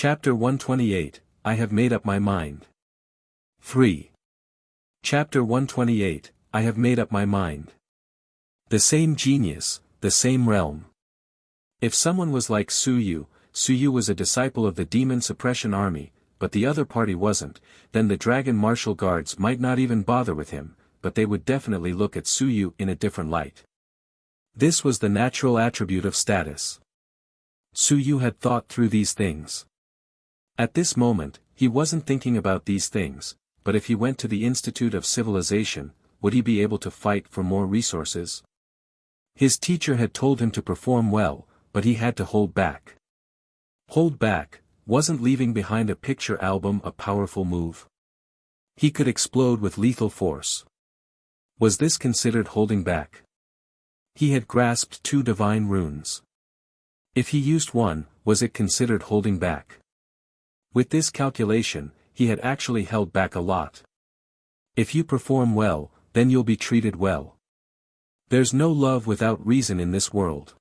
Chapter 128, I have made up my mind. 3. Chapter 128, I have made up my mind. The same genius, the same realm. If someone was like Su Yu was a disciple of the Demon Suppression Army, but the other party wasn't, then the Dragon Martial Guards might not even bother with him, but they would definitely look at Su Yu in a different light. This was the natural attribute of status. Su Yu had thought through these things. At this moment, he wasn't thinking about these things, but if he went to the Institute of Civilization, would he be able to fight for more resources? His teacher had told him to perform well, but he had to hold back. Hold back, wasn't leaving behind a picture album a powerful move? He could explode with lethal force. Was this considered holding back? He had grasped 2 divine runes. If he used one, was it considered holding back? With this calculation, he had actually held back a lot. If you perform well, then you'll be treated well. There's no love without reason in this world.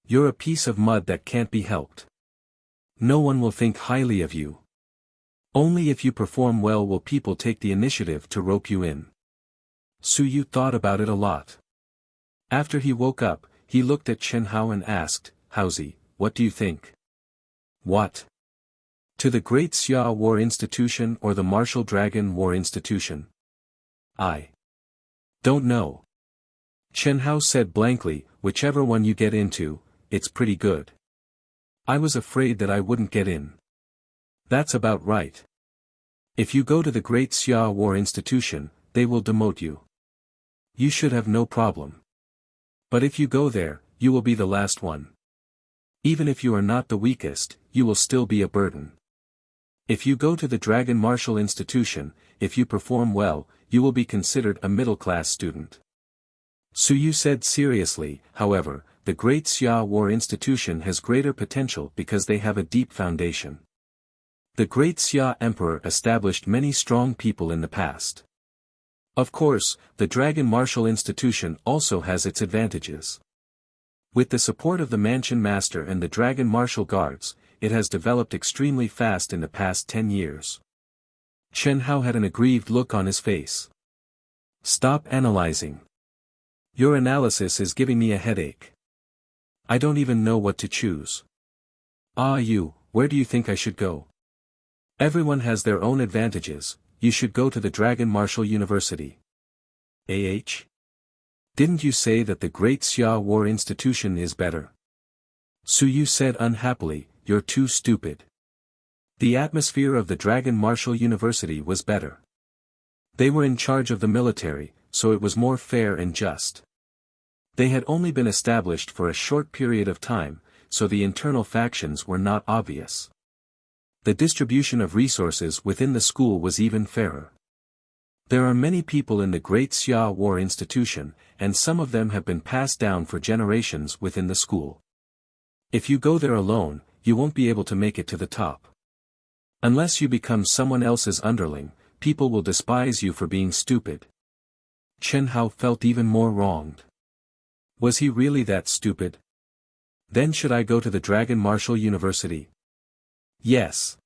You're a piece of mud that can't be helped. No one will think highly of you. Only if you perform well will people take the initiative to rope you in. Su Yu thought about it a lot. After he woke up, he looked at Chen Hao and asked, "Haozi, what do you think?" "What? To the Great Xia War Institution or the Martial Dragon War Institution?" "I don't know." Chen Hao said blankly, "Whichever one you get into, it's pretty good. I was afraid that I wouldn't get in." "That's about right. If you go to the Great Xia War Institution, they will demote you. You should have no problem. But if you go there, you will be the last one. Even if you are not the weakest, you will still be a burden. If you go to the Dragon Martial Institution, if you perform well, you will be considered a middle-class student." Su Yu said seriously, "However, the Great Xia War Institution has greater potential because they have a deep foundation. The Great Xia Emperor established many strong people in the past. Of course, the Dragon Martial Institution also has its advantages. With the support of the Mansion Master and the Dragon Martial Guards, it has developed extremely fast in the past 10 years. Chen Hao had an aggrieved look on his face. "Stop analyzing. Your analysis is giving me a headache. I don't even know what to choose." "You, where do you think I should go?" "Everyone has their own advantages, you should go to the Dragon Martial University." Didn't you say that the Great Xia War Institution is better?" Su Yu said unhappily, "You're too stupid. The atmosphere of the Dragon Martial University was better. They were in charge of the military, so it was more fair and just. They had only been established for a short period of time, so the internal factions were not obvious. The distribution of resources within the school was even fairer. There are many people in the Great Xia War Institution, and some of them have been passed down for generations within the school. If you go there alone, you won't be able to make it to the top. Unless you become someone else's underling, people will despise you for being stupid." Chen Hao felt even more wronged. Was he really that stupid? Then should I go to the Dragon Martial University? "Yes."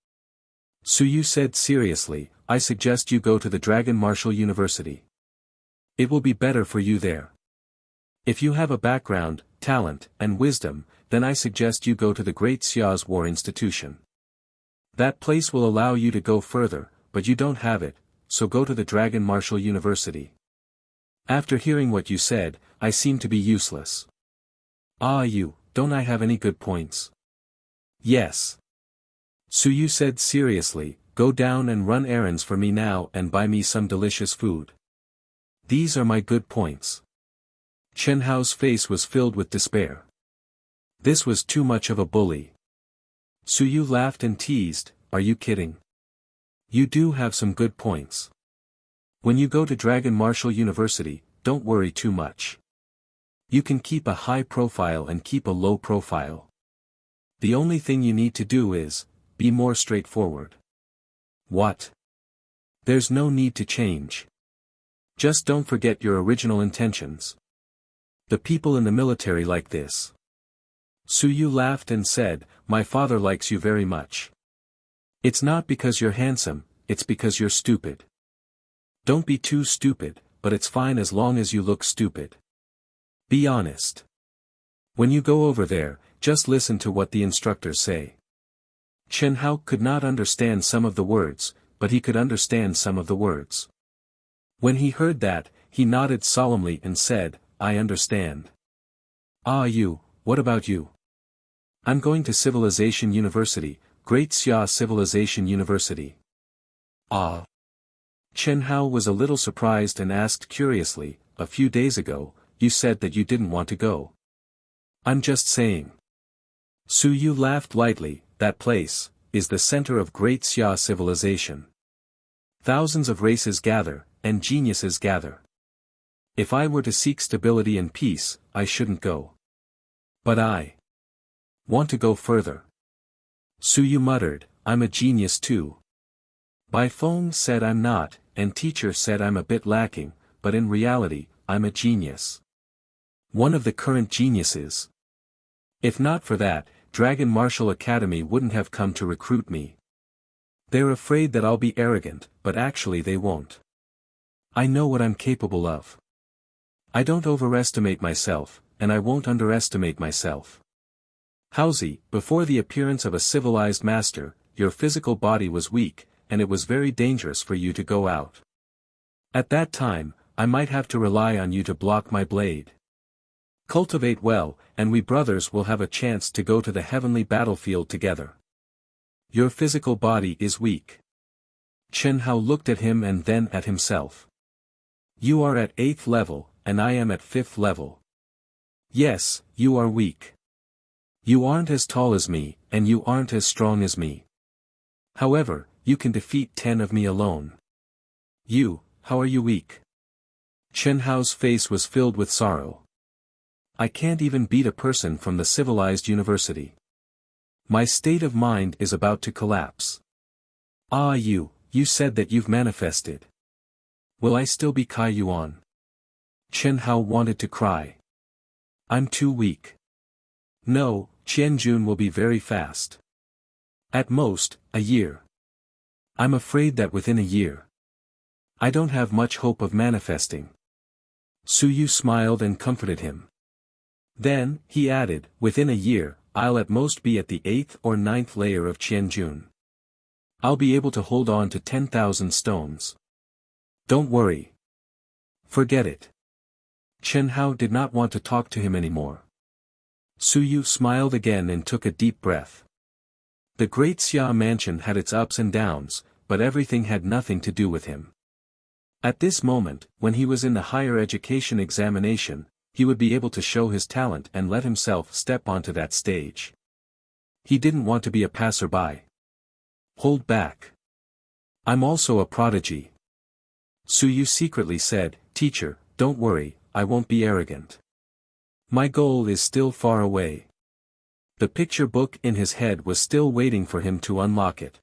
Su Yu said seriously, "I suggest you go to the Dragon Martial University. It will be better for you there. If you have a background, talent, and wisdom, then I suggest you go to the Great Xia's War Institution. That place will allow you to go further, but you don't have it, so go to the Dragon Martial University." "After hearing what you said, I seem to be useless." Don't I have any good points?" "Yes." Su Yu said seriously, "Go down and run errands for me now and buy me some delicious food. These are my good points." Chen Hao's face was filled with despair. This was too much of a bully. Su Yu laughed and teased, "Are you kidding? You do have some good points. When you go to Dragon Martial University, don't worry too much. You can keep a high profile and keep a low profile. The only thing you need to do is, be more straightforward." "What? There's no need to change. Just don't forget your original intentions. The people in the military like this." Su Yu laughed and said, "My father likes you very much. It's not because you're handsome, it's because you're stupid. Don't be too stupid, but it's fine as long as you look stupid. Be honest. When you go over there, just listen to what the instructors say. Chen Hao could not understand some of the words, but he could understand some of the words. When he heard that, he nodded solemnly and said, I understand. Ah, you, what about you? I'm going to Civilization University, Great Xia Civilization University. Ah. Chen Hao was a little surprised and asked curiously, a few days ago, you said that you didn't want to go. I'm just saying. Su Yu laughed lightly, that place is the center of Great Xia Civilization. Thousands of races gather, and geniuses gather. If I were to seek stability and peace, I shouldn't go. But I want to go further. Su Yu muttered, I'm a genius too. Bai Feng said I'm not, and teacher said I'm a bit lacking, but in reality, I'm a genius. One of the current geniuses. If not for that, Dragon Martial Academy wouldn't have come to recruit me. They're afraid that I'll be arrogant, but actually they won't. I know what I'm capable of. I don't overestimate myself, and I won't underestimate myself. Haozi, before the appearance of a civilized master, your physical body was weak, and it was very dangerous for you to go out. At that time, I might have to rely on you to block my blade. Cultivate well, and we brothers will have a chance to go to the heavenly battlefield together. Your physical body is weak. Chen Hao looked at him and then at himself. You are at 8th level, and I am at 5th level. Yes, you are weak. You aren't as tall as me, and you aren't as strong as me. However, you can defeat 10 of me alone. You, how are you weak? Chen Hao's face was filled with sorrow. I can't even beat a person from the civilized university. My state of mind is about to collapse. Ah, you said that you've manifested. Will I still be Kai Yuan? Chen Hao wanted to cry. I'm too weak. No, Qian Jun will be very fast. At most, a year. I'm afraid that within a year. I don't have much hope of manifesting. Su Yu smiled and comforted him. Then, he added, within a year, I'll at most be at the 8th or 9th layer of Qianjun. I'll be able to hold on to 10,000 stones. Don't worry. Forget it. Chen Hao did not want to talk to him anymore. Su Yu smiled again and took a deep breath. The Great Xia mansion had its ups and downs, but everything had nothing to do with him. At this moment, when he was in the higher education examination, he would be able to show his talent and let himself step onto that stage. He didn't want to be a passerby. Hold back. I'm also a prodigy. Su Yu secretly said, Teacher, don't worry, I won't be arrogant. My goal is still far away. The picture book in his head was still waiting for him to unlock it.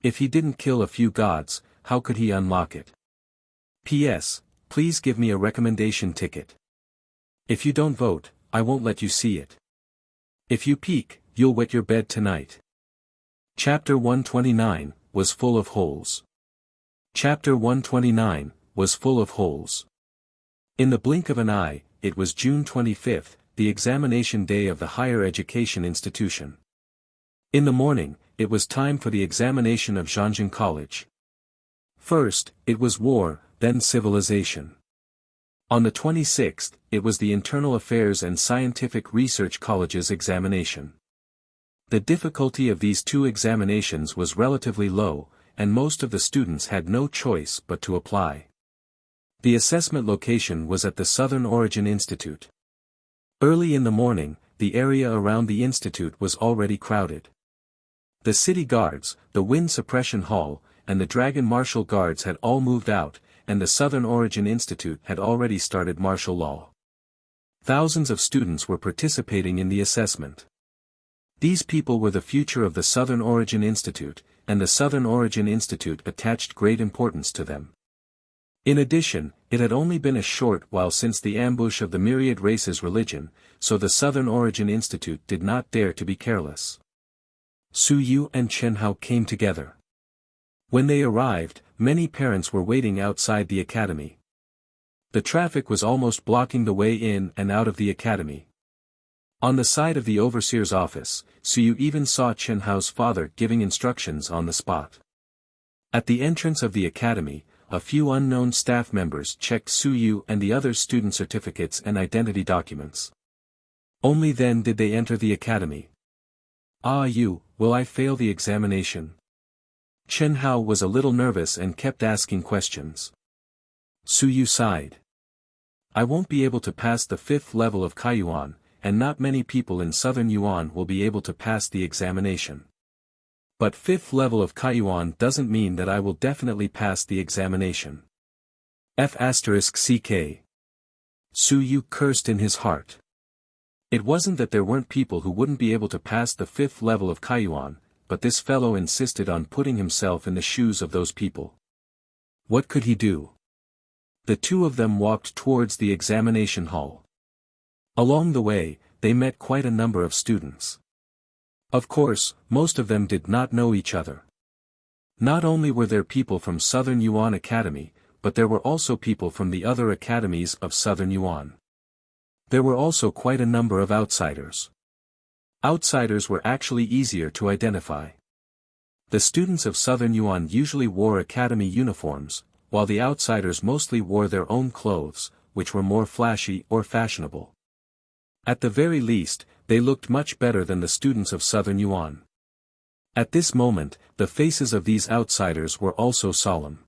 If he didn't kill a few gods, how could he unlock it? P.S. Please give me a recommendation ticket. If you don't vote, I won't let you see it. If you peek, you'll wet your bed tonight. Chapter 129, was full of holes. Chapter 129, was full of holes. In the blink of an eye, it was June 25th, the examination day of the higher education institution. In the morning, it was time for the examination of Zhanjiang College. First, it was war, then civilization. On the 26th, it was the Internal Affairs and Scientific Research College's examination. The difficulty of these two examinations was relatively low, and most of the students had no choice but to apply. The assessment location was at the Southern Origin Institute. Early in the morning, the area around the institute was already crowded. The city guards, the wind suppression hall, and the Dragon Martial Guards had all moved out, and the Southern Origin Institute had already started martial law. Thousands of students were participating in the assessment. These people were the future of the Southern Origin Institute, and the Southern Origin Institute attached great importance to them. In addition, it had only been a short while since the ambush of the myriad races religion, so the Southern Origin Institute did not dare to be careless. Su Yu and Chen Hao came together. When they arrived, many parents were waiting outside the academy. The traffic was almost blocking the way in and out of the academy. On the side of the overseer's office, Su Yu even saw Chen Hao's father giving instructions on the spot. At the entrance of the academy, a few unknown staff members checked Su Yu and the other student certificates and identity documents. Only then did they enter the academy. "Ah Yu, will I fail the examination?" Chen Hao was a little nervous and kept asking questions. Su Yu sighed. "I won't be able to pass the 5th level of Kaiyuan, and not many people in southern Yuan will be able to pass the examination. But 5th level of Kaiyuan doesn't mean that I will definitely pass the examination." F***ck. Su Yu cursed in his heart. It wasn't that there weren't people who wouldn't be able to pass the 5th level of Kaiyuan, but this fellow insisted on putting himself in the shoes of those people. What could he do? The two of them walked towards the examination hall. Along the way, they met quite a number of students. Of course, most of them did not know each other. Not only were there people from Southern Yuan Academy, but there were also people from the other academies of Southern Yuan. There were also quite a number of outsiders. Outsiders were actually easier to identify. The students of Southern Yuan usually wore academy uniforms, while the outsiders mostly wore their own clothes, which were more flashy or fashionable. At the very least, they looked much better than the students of Southern Yuan. At this moment, the faces of these outsiders were also solemn.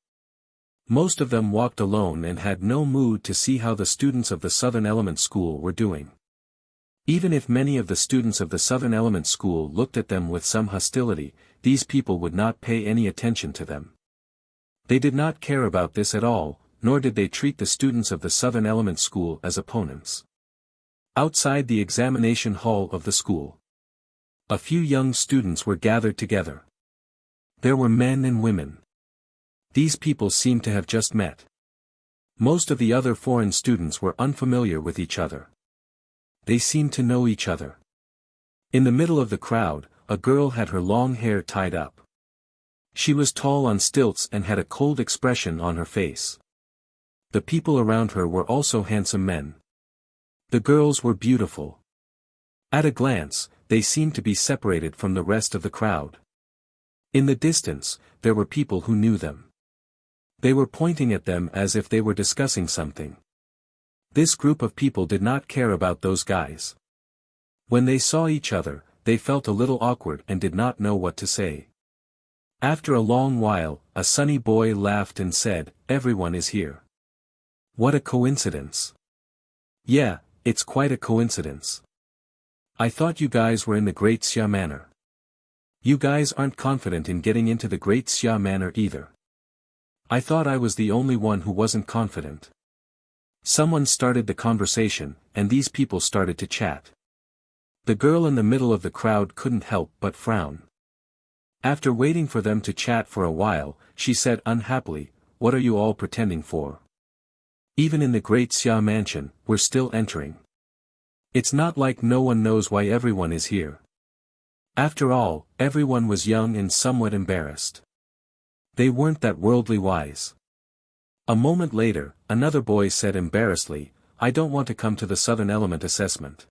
Most of them walked alone and had no mood to see how the students of the Southern Element School were doing. Even if many of the students of the Southern Element School looked at them with some hostility, these people would not pay any attention to them. They did not care about this at all, nor did they treat the students of the Southern Element School as opponents. Outside the examination hall of the school, a few young students were gathered together. There were men and women. These people seemed to have just met. Most of the other foreign students were unfamiliar with each other. They seemed to know each other. In the middle of the crowd, a girl had her long hair tied up. She was tall on stilts and had a cold expression on her face. The people around her were also handsome men. The girls were beautiful. At a glance, they seemed to be separated from the rest of the crowd. In the distance, there were people who knew them. They were pointing at them as if they were discussing something. This group of people did not care about those guys. When they saw each other, they felt a little awkward and did not know what to say. After a long while, a sunny boy laughed and said, "Everyone is here. What a coincidence." "Yeah, it's quite a coincidence. I thought you guys were in the Great Xia Manor. You guys aren't confident in getting into the Great Xia Manor either. I thought I was the only one who wasn't confident." Someone started the conversation, and these people started to chat. The girl in the middle of the crowd couldn't help but frown. After waiting for them to chat for a while, she said unhappily, "What are you all pretending for? Even in the Great Xia Mansion, we're still entering. It's not like no one knows why everyone is here." After all, everyone was young and somewhat embarrassed. They weren't that worldly wise. A moment later, another boy said embarrassedly, "I don't want to come to the Southern Element assessment.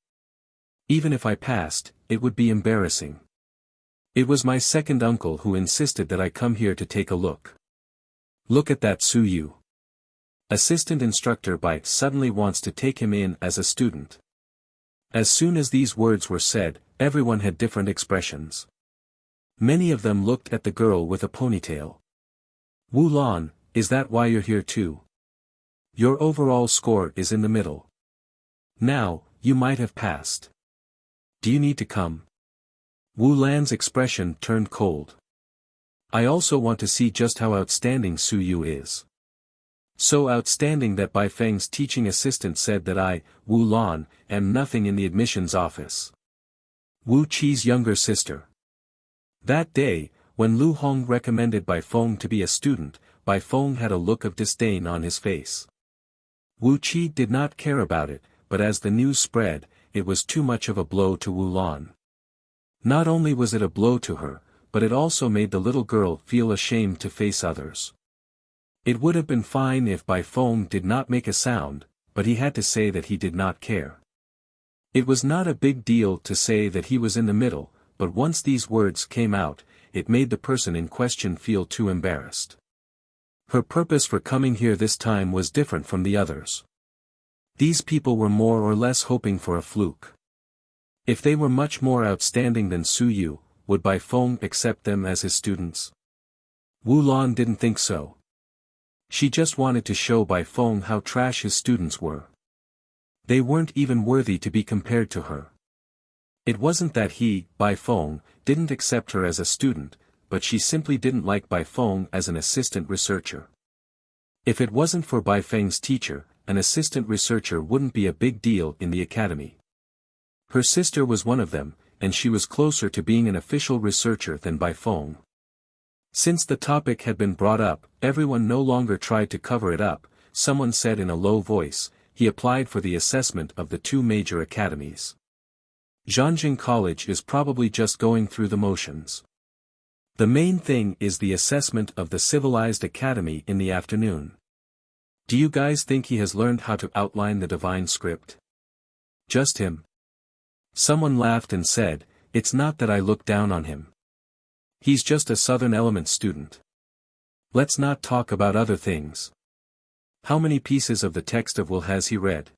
Even if I passed, it would be embarrassing. It was my second uncle who insisted that I come here to take a look. Look at that Su Yu. Assistant instructor Bai suddenly wants to take him in as a student." As soon as these words were said, everyone had different expressions. Many of them looked at the girl with a ponytail. "Wu Lan, is that why you're here too? Your overall score is in the middle. Now, you might have passed. Do you need to come?" Wu Lan's expression turned cold. "I also want to see just how outstanding Su Yu is. So outstanding that Bai Feng's teaching assistant said that I, Wu Lan, am nothing in the admissions office." Wu Qi's younger sister. That day, when Lu Hong recommended Bai Feng to be a student, Bai Feng had a look of disdain on his face. Wu Qi did not care about it, but as the news spread, it was too much of a blow to Wu Lan. Not only was it a blow to her, but it also made the little girl feel ashamed to face others. It would have been fine if Bai Feng did not make a sound, but he had to say that he did not care. It was not a big deal to say that he was in the middle, but once these words came out, it made the person in question feel too embarrassed. Her purpose for coming here this time was different from the others. These people were more or less hoping for a fluke. If they were much more outstanding than Su Yu, would Bai Feng accept them as his students? Wu Lan didn't think so. She just wanted to show Bai Feng how trash his students were. They weren't even worthy to be compared to her. It wasn't that he, Bai Feng, didn't accept her as a student, but she simply didn't like Bai Feng as an assistant researcher. If it wasn't for Bai Feng's teacher, an assistant researcher wouldn't be a big deal in the academy. Her sister was one of them, and she was closer to being an official researcher than Bai Feng. Since the topic had been brought up, everyone no longer tried to cover it up. Someone said in a low voice, he applied for the assessment of the two major academies. Zhanjing College is probably just going through the motions. The main thing is the assessment of the Civilized Academy in the afternoon. Do you guys think he has learned how to outline the divine script? Just him? Someone laughed and said, it's not that I look down on him. He's just a Southern Element student. Let's not talk about other things. How many pieces of the text of will has he read?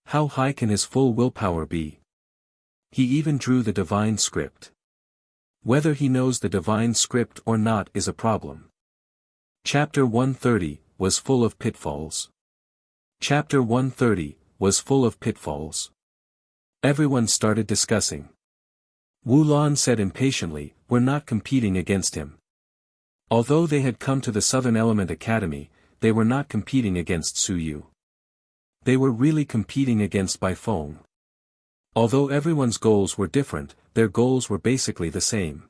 How high can his full willpower be? He even drew the divine script. Whether he knows the divine script or not is a problem. Chapter 130 was full of pitfalls. Chapter 130 was full of pitfalls. Everyone started discussing. Wu Lan said impatiently, we're not competing against him. Although they had come to the Southern Element Academy, they were not competing against Su Yu. They were really competing against Bai Feng. Although everyone's goals were different, their goals were basically the same.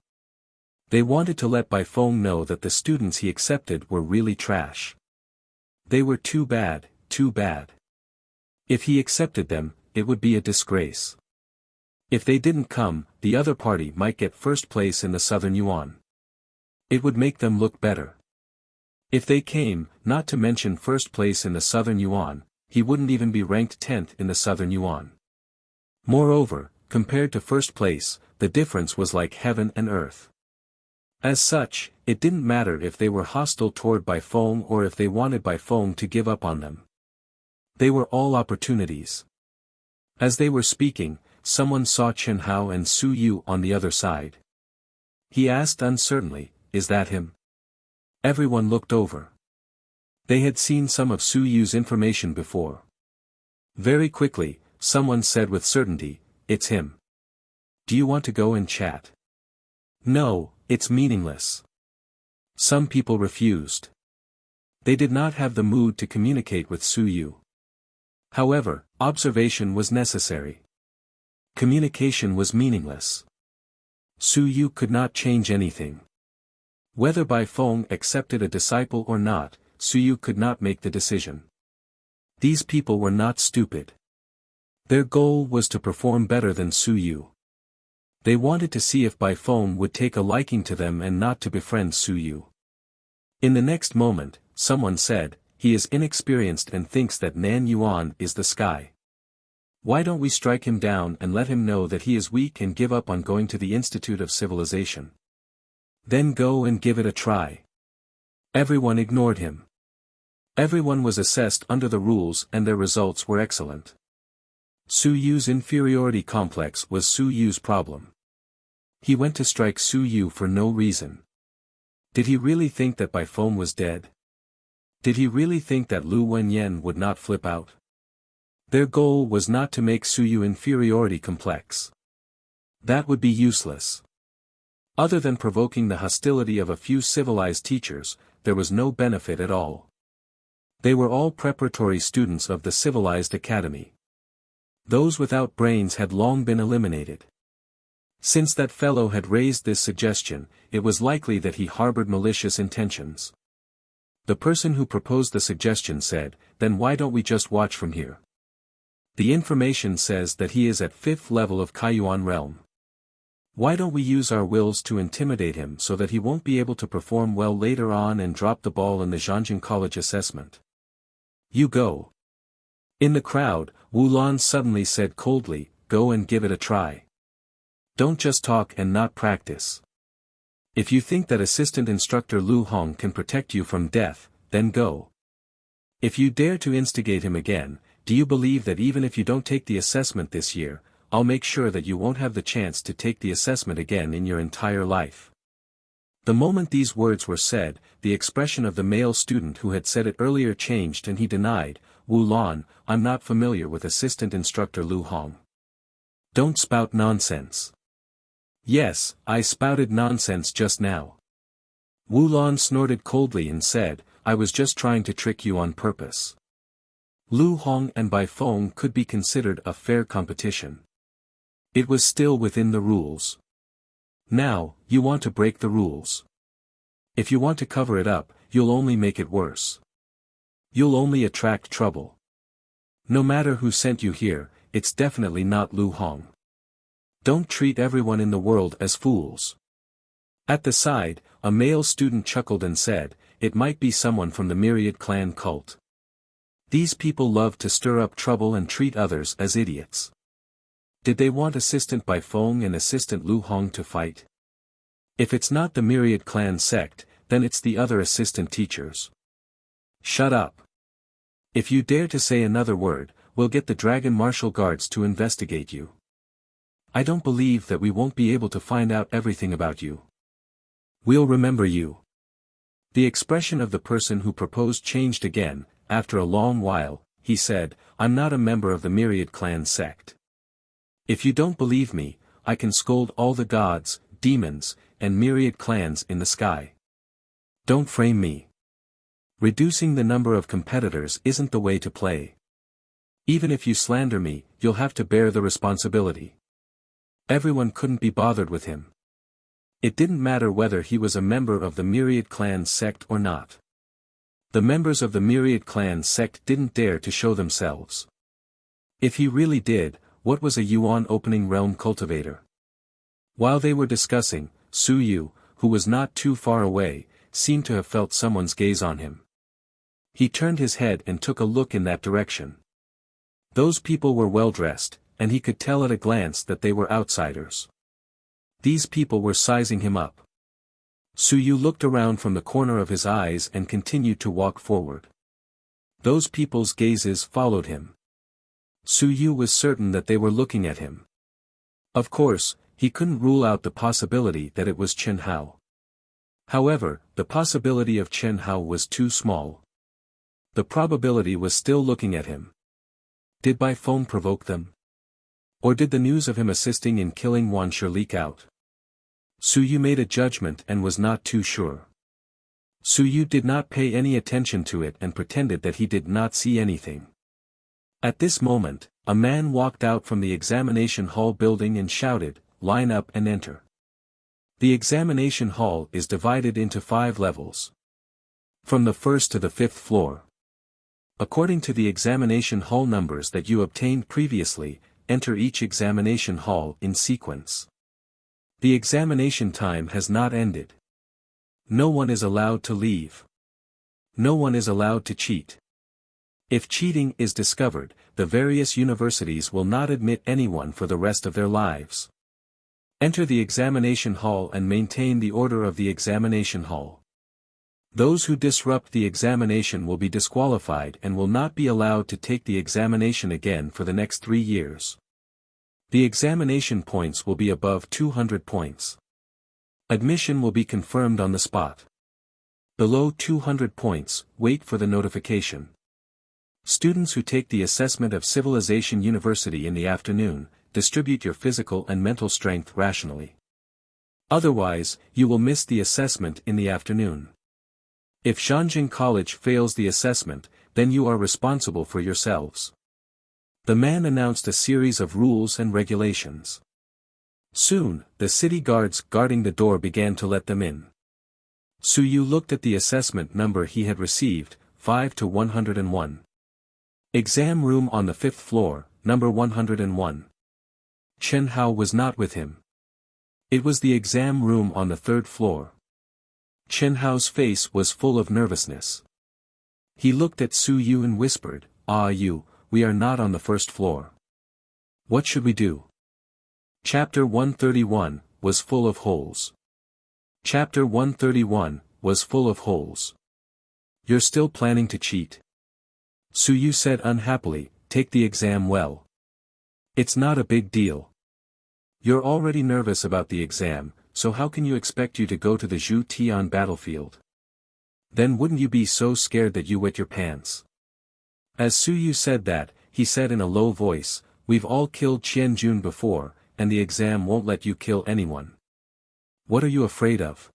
They wanted to let Bai Feng know that the students he accepted were really trash. They were too bad, too bad. If he accepted them, it would be a disgrace. If they didn't come, the other party might get first place in the Southern Yuan. It would make them look better. If they came, not to mention first place in the Southern Yuan, he wouldn't even be ranked 10th in the Southern Yuan. Moreover, compared to first place, the difference was like heaven and earth. As such, it didn't matter if they were hostile toward Bai Feng or if they wanted Bai Feng to give up on them. They were all opportunities. As they were speaking, someone saw Chen Hao and Su Yu on the other side. He asked uncertainly, is that him? Everyone looked over. They had seen some of Su Yu's information before. Very quickly, someone said with certainty, it's him. Do you want to go and chat? No, it's meaningless. Some people refused. They did not have the mood to communicate with Su Yu. However, observation was necessary. Communication was meaningless. Su Yu could not change anything. Whether Bai Feng accepted a disciple or not, Su Yu could not make the decision. These people were not stupid. Their goal was to perform better than Su Yu. They wanted to see if Bai Feng would take a liking to them and not to befriend Su Yu. In the next moment, someone said, he is inexperienced and thinks that Nan Yuan is the sky. Why don't we strike him down and let him know that he is weak and give up on going to the Institute of Civilization? Then go and give it a try. Everyone ignored him. Everyone was assessed under the rules and their results were excellent. Su Yu's inferiority complex was Su Yu's problem. He went to strike Su Yu for no reason. Did he really think that Bai Feng was dead? Did he really think that Lu Wenyan would not flip out? Their goal was not to make Su Yu inferiority complex. That would be useless. Other than provoking the hostility of a few civilized teachers, there was no benefit at all. They were all preparatory students of the Civilized Academy. Those without brains had long been eliminated. Since that fellow had raised this suggestion, it was likely that he harbored malicious intentions. The person who proposed the suggestion said, then why don't we just watch from here? The information says that he is at 5th level of Kaiyuan realm. Why don't we use our wills to intimidate him so that he won't be able to perform well later on and drop the ball in the Zhanjiang College assessment? You go. In the crowd, Wu Lan suddenly said coldly, go and give it a try. Don't just talk and not practice. If you think that assistant instructor Lu Hong can protect you from death, then go. If you dare to instigate him again, do you believe that even if you don't take the assessment this year, I'll make sure that you won't have the chance to take the assessment again in your entire life? The moment these words were said, the expression of the male student who had said it earlier changed and he denied, Wu Lan, I'm not familiar with assistant instructor Lu Hong. Don't spout nonsense. Yes, I spouted nonsense just now. Wu Lan snorted coldly and said, I was just trying to trick you on purpose. Lu Hong and Bai Feng could be considered a fair competition. It was still within the rules. Now, you want to break the rules. If you want to cover it up, you'll only make it worse. You'll only attract trouble. No matter who sent you here, it's definitely not Lu Hong. Don't treat everyone in the world as fools. At the side, a male student chuckled and said, it might be someone from the Myriad clan cult. These people love to stir up trouble and treat others as idiots. Did they want assistant Bai Feng and assistant Lu Hong to fight? If it's not the Myriad clan sect, then it's the other assistant teachers. Shut up. If you dare to say another word, we'll get the Dragon Martial Guards to investigate you. I don't believe that we won't be able to find out everything about you. We'll remember you. The expression of the person who proposed changed again. After a long while, he said, I'm not a member of the Myriad clan sect. If you don't believe me, I can scold all the gods, demons, and Myriad clans in the sky. Don't frame me. Reducing the number of competitors isn't the way to play. Even if you slander me, you'll have to bear the responsibility. Everyone couldn't be bothered with him. It didn't matter whether he was a member of the Myriad clan sect or not. The members of the Myriad clan sect didn't dare to show themselves. If he really did, what was a Yuan opening realm cultivator? While they were discussing, Su Yu, who was not too far away, seemed to have felt someone's gaze on him. He turned his head and took a look in that direction. Those people were well dressed, and he could tell at a glance that they were outsiders. These people were sizing him up. Su Yu looked around from the corner of his eyes and continued to walk forward. Those people's gazes followed him. Su Yu was certain that they were looking at him. Of course, he couldn't rule out the possibility that it was Chen Hao. However, the possibility of Chen Hao was too small. The probability was still looking at him. Did Bai Feng provoke them? Or did the news of him assisting in killing Wan Shi leak out? Su Yu made a judgment and was not too sure. Su Yu did not pay any attention to it and pretended that he did not see anything. At this moment, a man walked out from the examination hall building and shouted, "Line up and enter." The examination hall is divided into 5 levels. From the 1st to the 5th floor. According to the examination hall numbers that you obtained previously, enter each examination hall in sequence. The examination time has not ended. No one is allowed to leave. No one is allowed to cheat. If cheating is discovered, the various universities will not admit anyone for the rest of their lives. Enter the examination hall and maintain the order of the examination hall. Those who disrupt the examination will be disqualified and will not be allowed to take the examination again for the next 3 years. The examination points will be above 200 points. Admission will be confirmed on the spot. Below 200 points, wait for the notification. Students who take the assessment of Civilization University in the afternoon, distribute your physical and mental strength rationally. Otherwise, you will miss the assessment in the afternoon. If Zhanjiang College fails the assessment, then you are responsible for yourselves. The man announced a series of rules and regulations. Soon, the city guards guarding the door began to let them in. Su Yu looked at the assessment number he had received, 5 to 101. Exam room on the 5th floor, number 101. Chen Hao was not with him. It was the exam room on the third floor. Chen Hao's face was full of nervousness. He looked at Su Yu and whispered, "Ah Yu, we are not on the first floor. What should we do?" Chapter 131, was full of holes. Chapter 131, was full of holes. You're still planning to cheat? Su Yu said unhappily, take the exam well. It's not a big deal. You're already nervous about the exam, so how can you expect you to go to the Zhu Tian battlefield? Then wouldn't you be so scared that you wet your pants? As Su Yu said that, he said in a low voice, we've all killed Qian Jun before, and the exam won't let you kill anyone. What are you afraid of?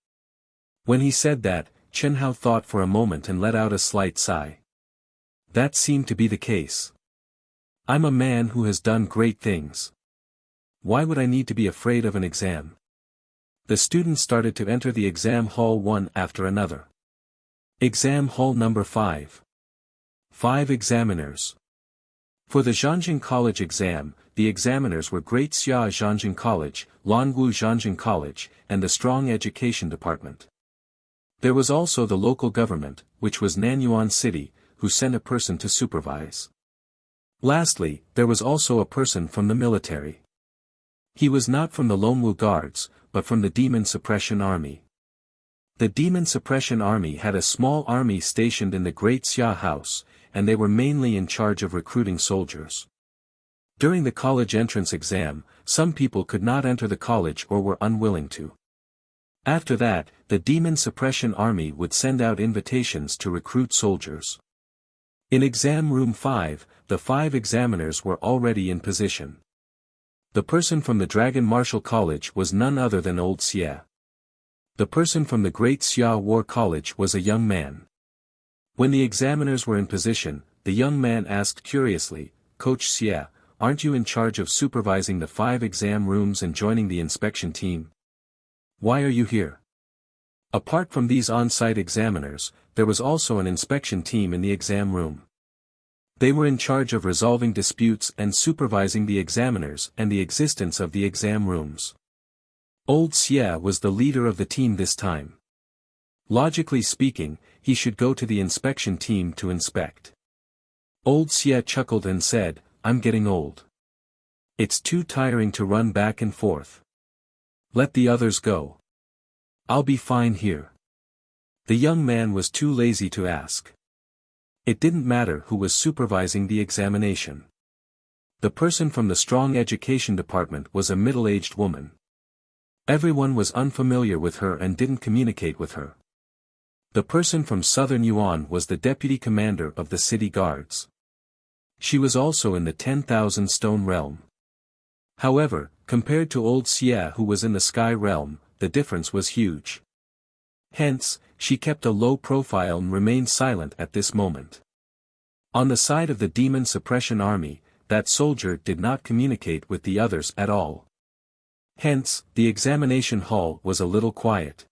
When he said that, Chen Hao thought for a moment and let out a slight sigh. That seemed to be the case. I'm a man who has done great things. Why would I need to be afraid of an exam? The students started to enter the exam hall one after another. Exam hall number 5. 5 examiners. For the Zhangjing College exam, the examiners were Great Xia Zhangjing College, Langu Zhangjing College, and the Strong Education Department. There was also the local government, which was Nanyuan City, who sent a person to supervise. Lastly, there was also a person from the military. He was not from the Longwu Guards, but from the Demon Suppression Army. The Demon Suppression Army had a small army stationed in the Great Xia House, and they were mainly in charge of recruiting soldiers. During the college entrance exam, some people could not enter the college or were unwilling to. After that, the Demon Suppression Army would send out invitations to recruit soldiers. In exam room 5, the 5 examiners were already in position. The person from the Dragon Martial College was none other than Old Xie. The person from the Great Xia War College was a young man. When the examiners were in position, the young man asked curiously, Coach Xie, aren't you in charge of supervising the 5 exam rooms and joining the inspection team? Why are you here? Apart from these on-site examiners, there was also an inspection team in the exam room. They were in charge of resolving disputes and supervising the examiners and the existence of the exam rooms. Old Xie was the leader of the team this time. Logically speaking, he should go to the inspection team to inspect. Old Xie chuckled and said, I'm getting old. It's too tiring to run back and forth. Let the others go. I'll be fine here. The young man was too lazy to ask. It didn't matter who was supervising the examination. The person from the Strong Education Department was a middle-aged woman. Everyone was unfamiliar with her and didn't communicate with her. The person from Southern Yuan was the deputy commander of the city guards. She was also in the 10,000 stone realm. However, compared to Old Xie who was in the sky realm, the difference was huge. Hence, she kept a low profile and remained silent at this moment. On the side of the Demon Suppression Army, that soldier did not communicate with the others at all. Hence, the examination hall was a little quiet.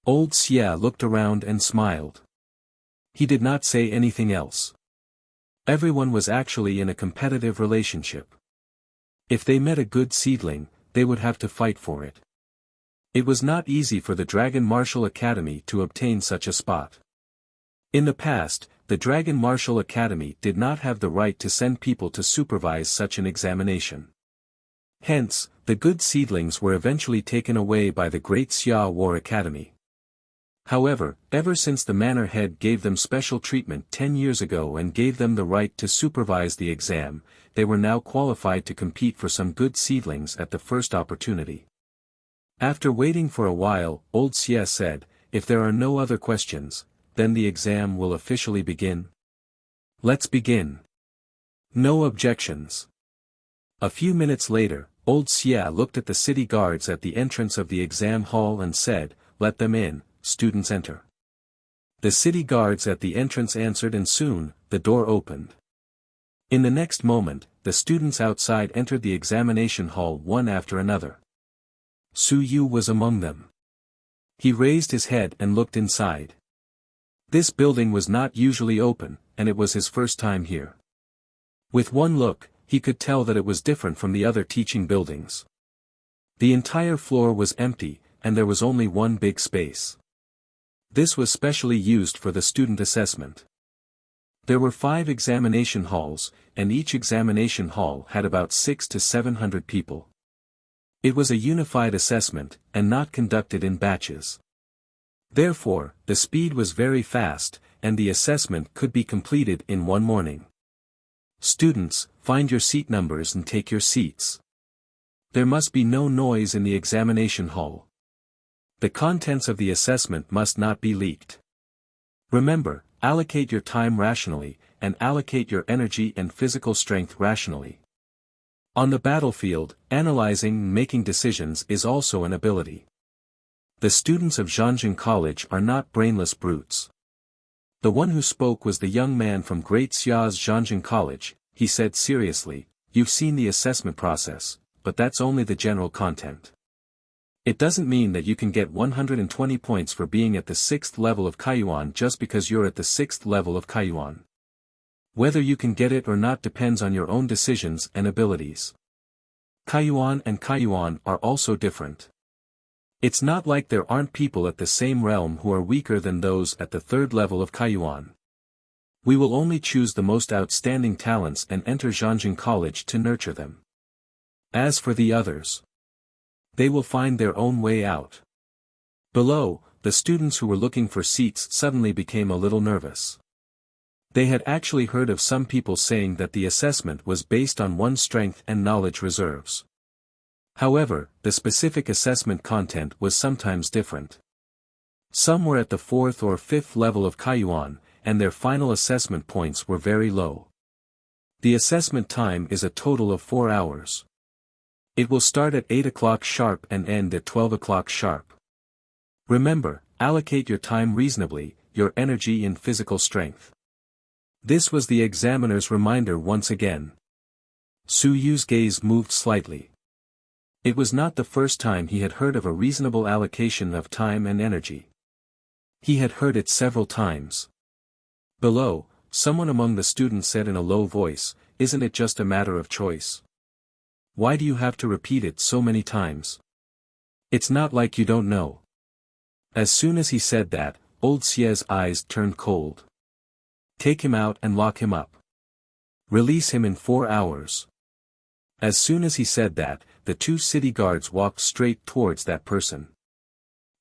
Old Xie looked around and smiled. He did not say anything else. Everyone was actually in a competitive relationship. If they met a good seedling, they would have to fight for it. It was not easy for the Dragon Martial Academy to obtain such a spot. In the past, the Dragon Martial Academy did not have the right to send people to supervise such an examination. Hence, the good seedlings were eventually taken away by the Great Xia War Academy. However, ever since the manor head gave them special treatment 10 years ago and gave them the right to supervise the exam, they were now qualified to compete for some good seedlings at the first opportunity. After waiting for a while, Old Xie said, if there are no other questions, then the exam will officially begin. Let's begin. No objections. A few minutes later, Old Xie looked at the city guards at the entrance of the exam hall and said, let them in, students enter. The city guards at the entrance answered and soon, the door opened. In the next moment, the students outside entered the examination hall one after another. Su Yu was among them. He raised his head and looked inside. This building was not usually open, and it was his first time here. With one look, he could tell that it was different from the other teaching buildings. The entire floor was empty, and there was only one big space. This was specially used for the student assessment. There were 5 examination halls, and each examination hall had about 600 to 700 people. It was a unified assessment, and not conducted in batches. Therefore, the speed was very fast, and the assessment could be completed in one morning. Students, find your seat numbers and take your seats. There must be no noise in the examination hall. The contents of the assessment must not be leaked. Remember, allocate your time rationally, and allocate your energy and physical strength rationally. On the battlefield, analyzing and making decisions is also an ability. The students of Zhangjin College are not brainless brutes. The one who spoke was the young man from Great Xia's Zhangjin College. He said seriously, "You've seen the assessment process, but that's only the general content. It doesn't mean that you can get 120 points for being at the 6th level of Kaiyuan just because you're at the 6th level of Kaiyuan. Whether you can get it or not depends on your own decisions and abilities. Kaiyuan and Kaiyuan are also different. It's not like there aren't people at the same realm who are weaker than those at the 3rd level of Kaiyuan. We will only choose the most outstanding talents and enter Zhangjin College to nurture them. As for the others, they will find their own way out." Below, the students who were looking for seats suddenly became a little nervous. They had actually heard of some people saying that the assessment was based on one's strength and knowledge reserves. However, the specific assessment content was sometimes different. Some were at the 4th or 5th level of Kaiyuan, and their final assessment points were very low. The assessment time is a total of 4 hours. It will start at 8 o'clock sharp and end at 12 o'clock sharp. Remember, allocate your time reasonably, your energy and physical strength. This was the examiner's reminder once again. Su Yu's gaze moved slightly. It was not the first time he had heard of a reasonable allocation of time and energy. He had heard it several times. Below, someone among the students said in a low voice, "Isn't it just a matter of choice? Why do you have to repeat it so many times? It's not like you don't know." As soon as he said that, old Xie's eyes turned cold. "Take him out and lock him up. Release him in 4 hours." As soon as he said that, the 2 city guards walked straight towards that person.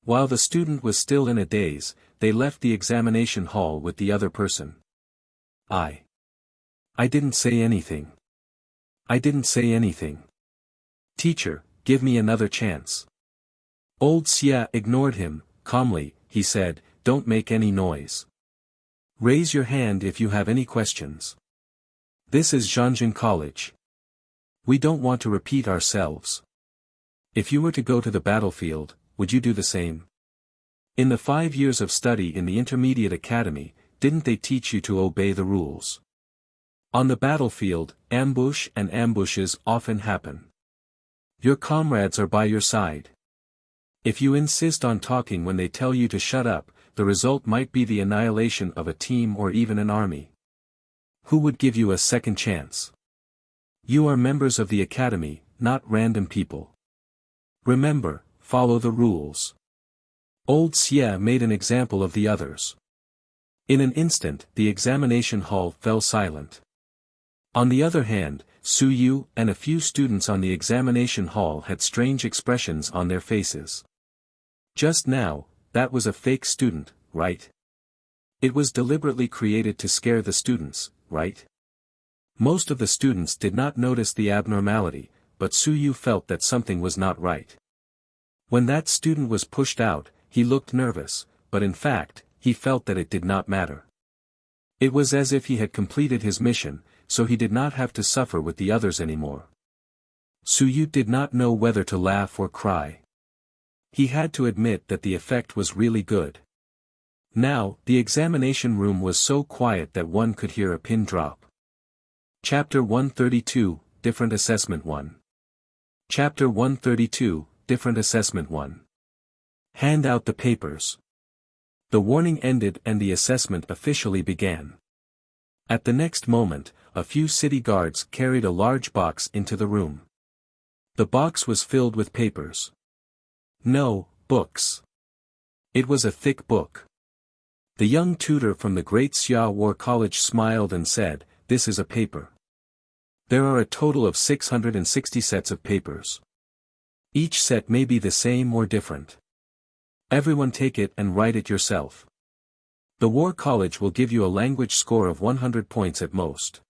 While the student was still in a daze, they left the examination hall with the other person. I didn't say anything. I didn't say anything. Teacher, give me another chance." Old Xia ignored him. Calmly, he said, "Don't make any noise. Raise your hand if you have any questions. This is Zhangjin College. We don't want to repeat ourselves. If you were to go to the battlefield, would you do the same? In the 5 years of study in the intermediate academy, didn't they teach you to obey the rules? On the battlefield, ambush and ambushes often happen. Your comrades are by your side. If you insist on talking when they tell you to shut up, the result might be the annihilation of a team or even an army. Who would give you a second chance? You are members of the academy, not random people. Remember, follow the rules." Old Xie made an example of the others. In an instant, the examination hall fell silent. On the other hand, Su Yu and a few students on the examination hall had strange expressions on their faces. Just now, that was a fake student, right? It was deliberately created to scare the students, right? Most of the students did not notice the abnormality, but Su Yu felt that something was not right. When that student was pushed out, he looked nervous, but in fact, he felt that it did not matter. It was as if he had completed his mission, so he did not have to suffer with the others anymore. Su Yu did not know whether to laugh or cry. He had to admit that the effect was really good. Now, the examination room was so quiet that one could hear a pin drop. Chapter 132, Different Assessment 1. Chapter 132, Different Assessment 1. Hand out the papers. The warning ended and the assessment officially began. At the next moment, a few city guards carried a large box into the room. The box was filled with papers. No, books. It was a thick book. The young tutor from the Great Xia War College smiled and said, "This is a paper. There are a total of 660 sets of papers. Each set may be the same or different. Everyone take it and write it yourself. The War College will give you a language score of 100 points at most.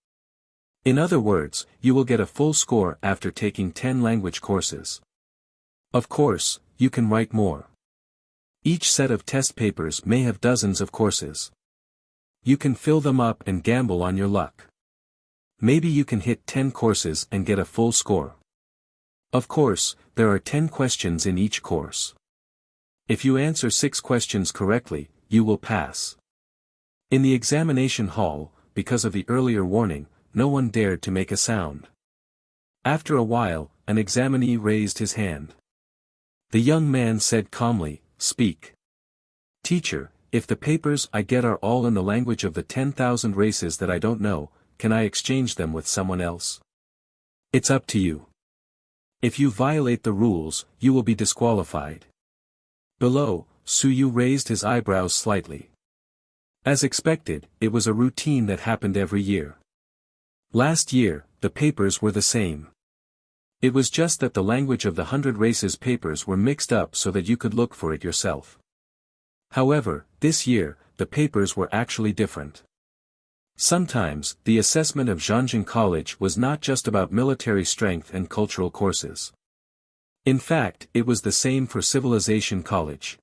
In other words, you will get a full score after taking 10 language courses. Of course, you can write more. Each set of test papers may have dozens of courses. You can fill them up and gamble on your luck. Maybe you can hit 10 courses and get a full score. Of course, there are 10 questions in each course. If you answer 6 questions correctly, you will pass." In the examination hall, because of the earlier warning, no one dared to make a sound. After a while, an examinee raised his hand. The young man said calmly, "Speak." "Teacher, if the papers I get are all in the language of the 10,000 races that I don't know, can I exchange them with someone else?" "It's up to you. If you violate the rules, you will be disqualified." Below, Suyu raised his eyebrows slightly. As expected, it was a routine that happened every year. Last year, the papers were the same. It was just that the language of the 100 races papers were mixed up so that you could look for it yourself. However, this year, the papers were actually different. Sometimes, the assessment of Zhanjiang College was not just about military strength and cultural courses. In fact, it was the same for Civilization College.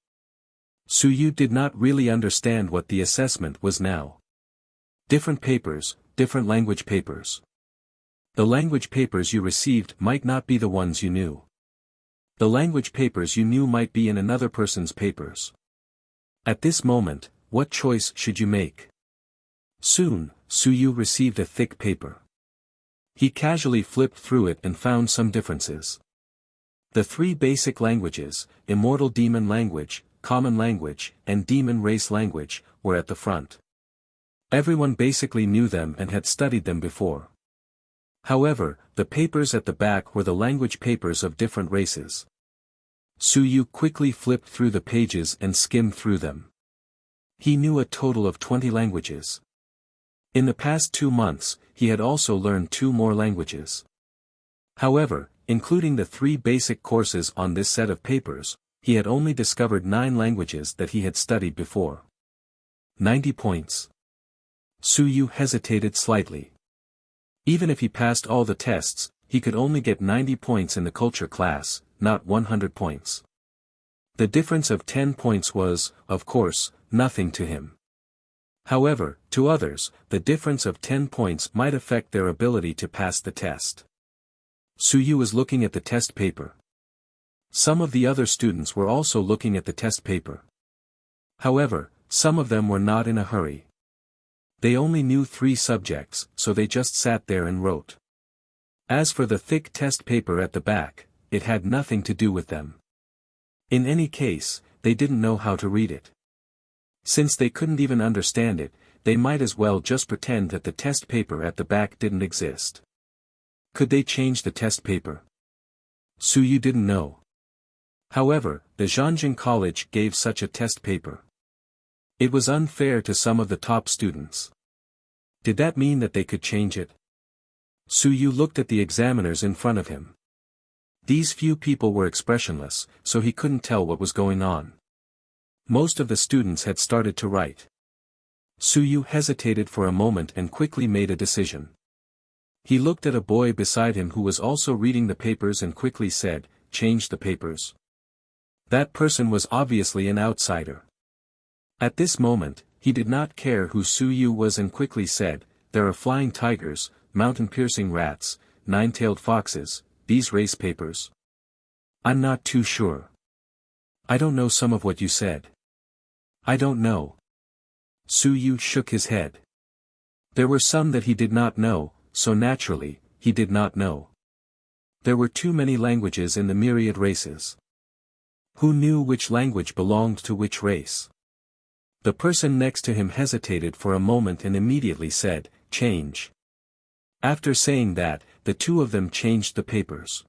Suyu did not really understand what the assessment was now. Different papers, different language papers. The language papers you received might not be the ones you knew. The language papers you knew might be in another person's papers. At this moment, what choice should you make? Soon, Suyu received a thick paper. He casually flipped through it and found some differences. The 3 basic languages, Immortal Demon Language, Common Language, and Demon Race Language, were at the front. Everyone basically knew them and had studied them before. However, the papers at the back were the language papers of different races. Suyu quickly flipped through the pages and skimmed through them. He knew a total of 20 languages. In the past 2 months, he had also learned 2 more languages. However, including the 3 basic courses on this set of papers, he had only discovered 9 languages that he had studied before. 90 points. Suyu hesitated slightly. Even if he passed all the tests, he could only get 90 points in the culture class, not 100 points. The difference of 10 points was, of course, nothing to him. However, to others, the difference of 10 points might affect their ability to pass the test. Suyu was looking at the test paper. Some of the other students were also looking at the test paper. However, some of them were not in a hurry. They only knew 3 subjects, so they just sat there and wrote. As for the thick test paper at the back, it had nothing to do with them. In any case, they didn't know how to read it. Since they couldn't even understand it, they might as well just pretend that the test paper at the back didn't exist. Could they change the test paper? Suyu didn't know. However, the Zhanjiang College gave such a test paper. It was unfair to some of the top students. Did that mean that they could change it? Suyu looked at the examiners in front of him. These few people were expressionless, so he couldn't tell what was going on. Most of the students had started to write. Suyu hesitated for a moment and quickly made a decision. He looked at a boy beside him who was also reading the papers and quickly said, "Change the papers." That person was obviously an outsider. At this moment, he did not care who Suyu was and quickly said, "There are flying tigers, mountain-piercing rats, 9-tailed foxes, these race papers. I'm not too sure. I don't know some of what you said. I don't know." Suyu shook his head. There were some that he did not know, so naturally, he did not know. There were too many languages in the myriad races. Who knew which language belonged to which race? The person next to him hesitated for a moment and immediately said, "Change." After saying that, the 2 of them changed the papers.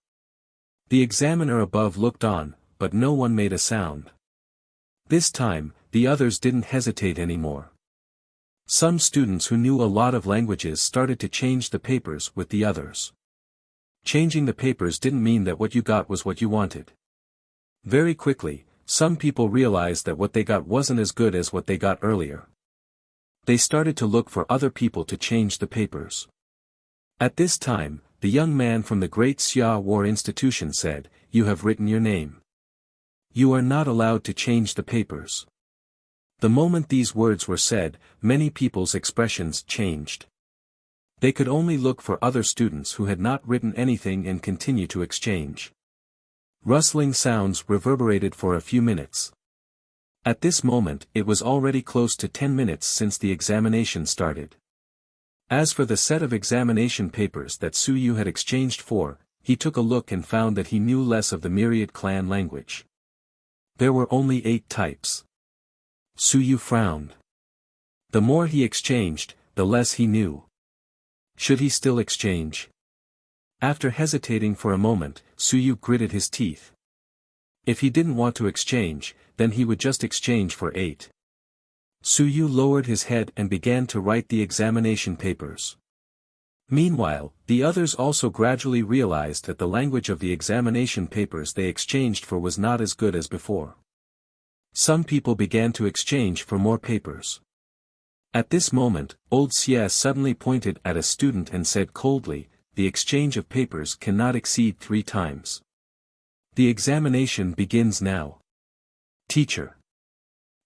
The examiner above looked on, but no one made a sound. This time, the others didn't hesitate anymore. Some students who knew a lot of languages started to change the papers with the others. Changing the papers didn't mean that what you got was what you wanted. Very quickly, some people realized that what they got wasn't as good as what they got earlier. They started to look for other people to change the papers. At this time, the young man from the Great Xia War Institution said, "You have written your name. You are not allowed to change the papers." The moment these words were said, many people's expressions changed. They could only look for other students who had not written anything and continue to exchange. Rustling sounds reverberated for a few minutes. At this moment, it was already close to 10 minutes since the examination started. As for the set of examination papers that Su Yu had exchanged for, he took a look and found that he knew less of the myriad clan language. There were only 8 types. Su Yu frowned. The more he exchanged, the less he knew. Should he still exchange? After hesitating for a moment, Su Yu gritted his teeth. If he didn't want to exchange, then he would just exchange for 8. Su Yu lowered his head and began to write the examination papers. Meanwhile, the others also gradually realized that the language of the examination papers they exchanged for was not as good as before. Some people began to exchange for more papers. At this moment, old Xie suddenly pointed at a student and said coldly, "The exchange of papers cannot exceed 3 times. The examination begins now." Teacher.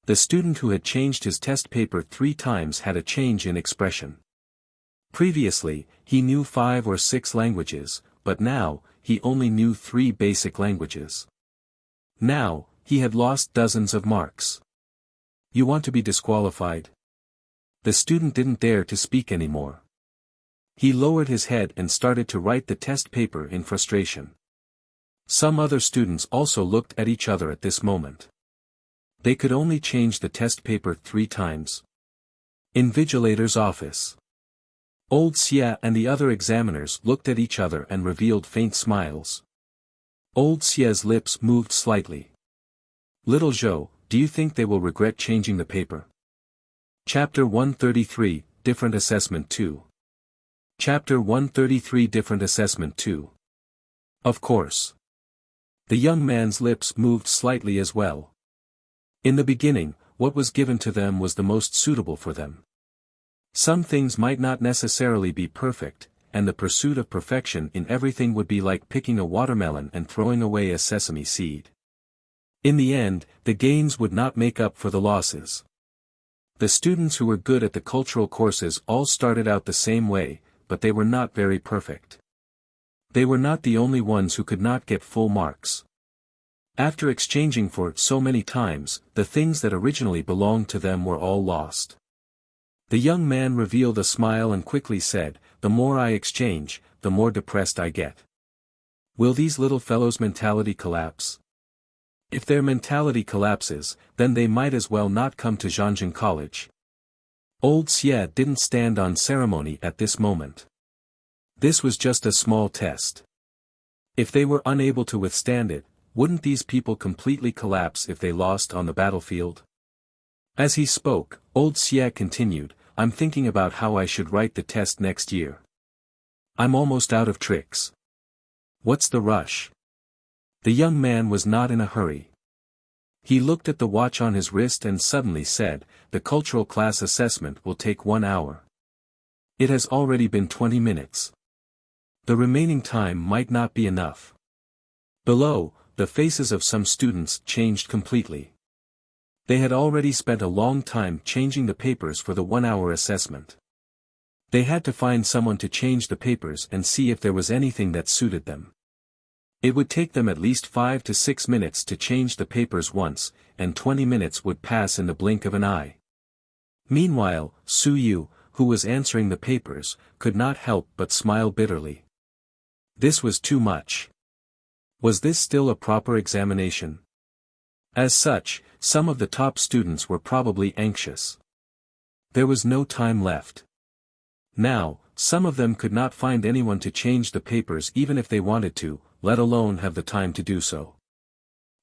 The student who had changed his test paper 3 times had a change in expression. Previously, he knew 5 or 6 languages, but now, he only knew 3 basic languages. Now, he had lost dozens of marks. "You want to be disqualified?" The student didn't dare to speak anymore. He lowered his head and started to write the test paper in frustration. Some other students also looked at each other at this moment. They could only change the test paper 3 times. Invigilator's office. Old Xia and the other examiners looked at each other and revealed faint smiles. Old Xia's lips moved slightly. "Little Zhou, do you think they will regret changing the paper?" Chapter 133, Different Assessment 2. Chapter 133 Different Assessment 2. Of course. The young man's lips moved slightly as well. In the beginning, what was given to them was the most suitable for them. Some things might not necessarily be perfect, and the pursuit of perfection in everything would be like picking a watermelon and throwing away a sesame seed. In the end, the gains would not make up for the losses. The students who were good at the cultural courses all started out the same way, but they were not very perfect. They were not the only ones who could not get full marks. After exchanging for so many times, the things that originally belonged to them were all lost. The young man revealed a smile and quickly said, "The more I exchange, the more depressed I get. Will these little fellows' mentality collapse? If their mentality collapses, then they might as well not come to Zhangjin College." Old Xie didn't stand on ceremony at this moment. This was just a small test. If they were unable to withstand it, wouldn't these people completely collapse if they lost on the battlefield? As he spoke, old Xie continued, "I'm thinking about how I should write the test next year. I'm almost out of tricks. What's the rush?" The young man was not in a hurry. He looked at the watch on his wrist and suddenly said, "The cultural class assessment will take 1 hour. It has already been 20 minutes. The remaining time might not be enough." Below, the faces of some students changed completely. They had already spent a long time changing the papers for the 1-hour assessment. They had to find someone to change the papers and see if there was anything that suited them. It would take them at least 5 to 6 minutes to change the papers once, and 20 minutes would pass in the blink of an eye. Meanwhile, Su Yu, who was answering the papers, could not help but smile bitterly. This was too much. Was this still a proper examination? As such, some of the top students were probably anxious. There was no time left. Now, some of them could not find anyone to change the papers even if they wanted to, let alone have the time to do so.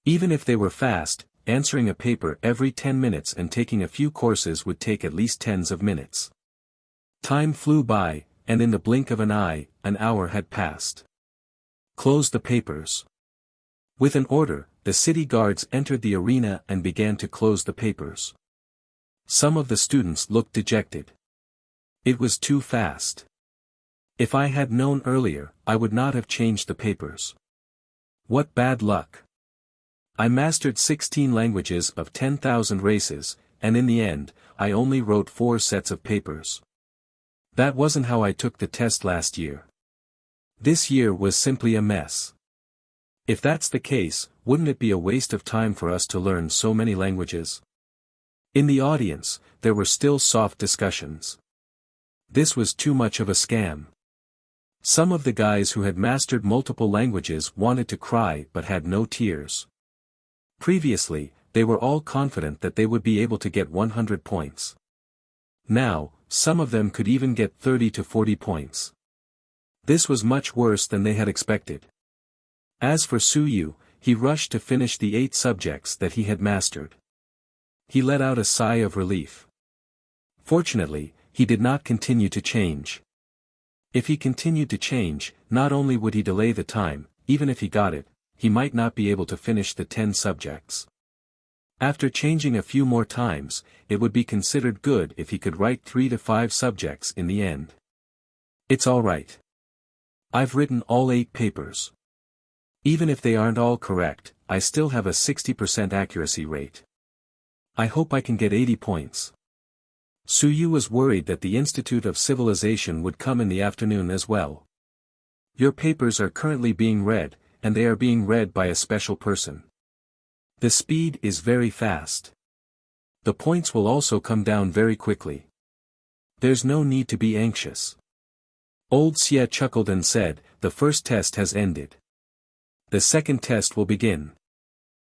Even if they were fast, answering a paper every 10 minutes and taking a few courses would take at least tens of minutes. Time flew by, and in the blink of an eye, an hour had passed. Close the papers. With an order, the city guards entered the arena and began to close the papers. Some of the students looked dejected. It was too fast. If I had known earlier, I would not have changed the papers. What bad luck. I mastered 16 languages of 10,000 races, and in the end, I only wrote 4 sets of papers. That wasn't how I took the test last year. This year was simply a mess. If that's the case, wouldn't it be a waste of time for us to learn so many languages? In the audience, there were still soft discussions. This was too much of a scam. Some of the guys who had mastered multiple languages wanted to cry but had no tears. Previously, they were all confident that they would be able to get 100 points. Now, some of them could even get 30 to 40 points. This was much worse than they had expected. As for Suyu, he rushed to finish the 8 subjects that he had mastered. He let out a sigh of relief. Fortunately, he did not continue to change. If he continued to change, not only would he delay the time, even if he got it, he might not be able to finish the 10 subjects. After changing a few more times, it would be considered good if he could write 3 to 5 subjects in the end. It's alright. I've written all 8 papers. Even if they aren't all correct, I still have a 60% accuracy rate. I hope I can get 80 points. Suyu was worried that the Institute of Civilization would come in the afternoon as well. Your papers are currently being read, and they are being read by a special person. The speed is very fast. The points will also come down very quickly. There's no need to be anxious. Old Xie chuckled and said, the first test has ended. The second test will begin.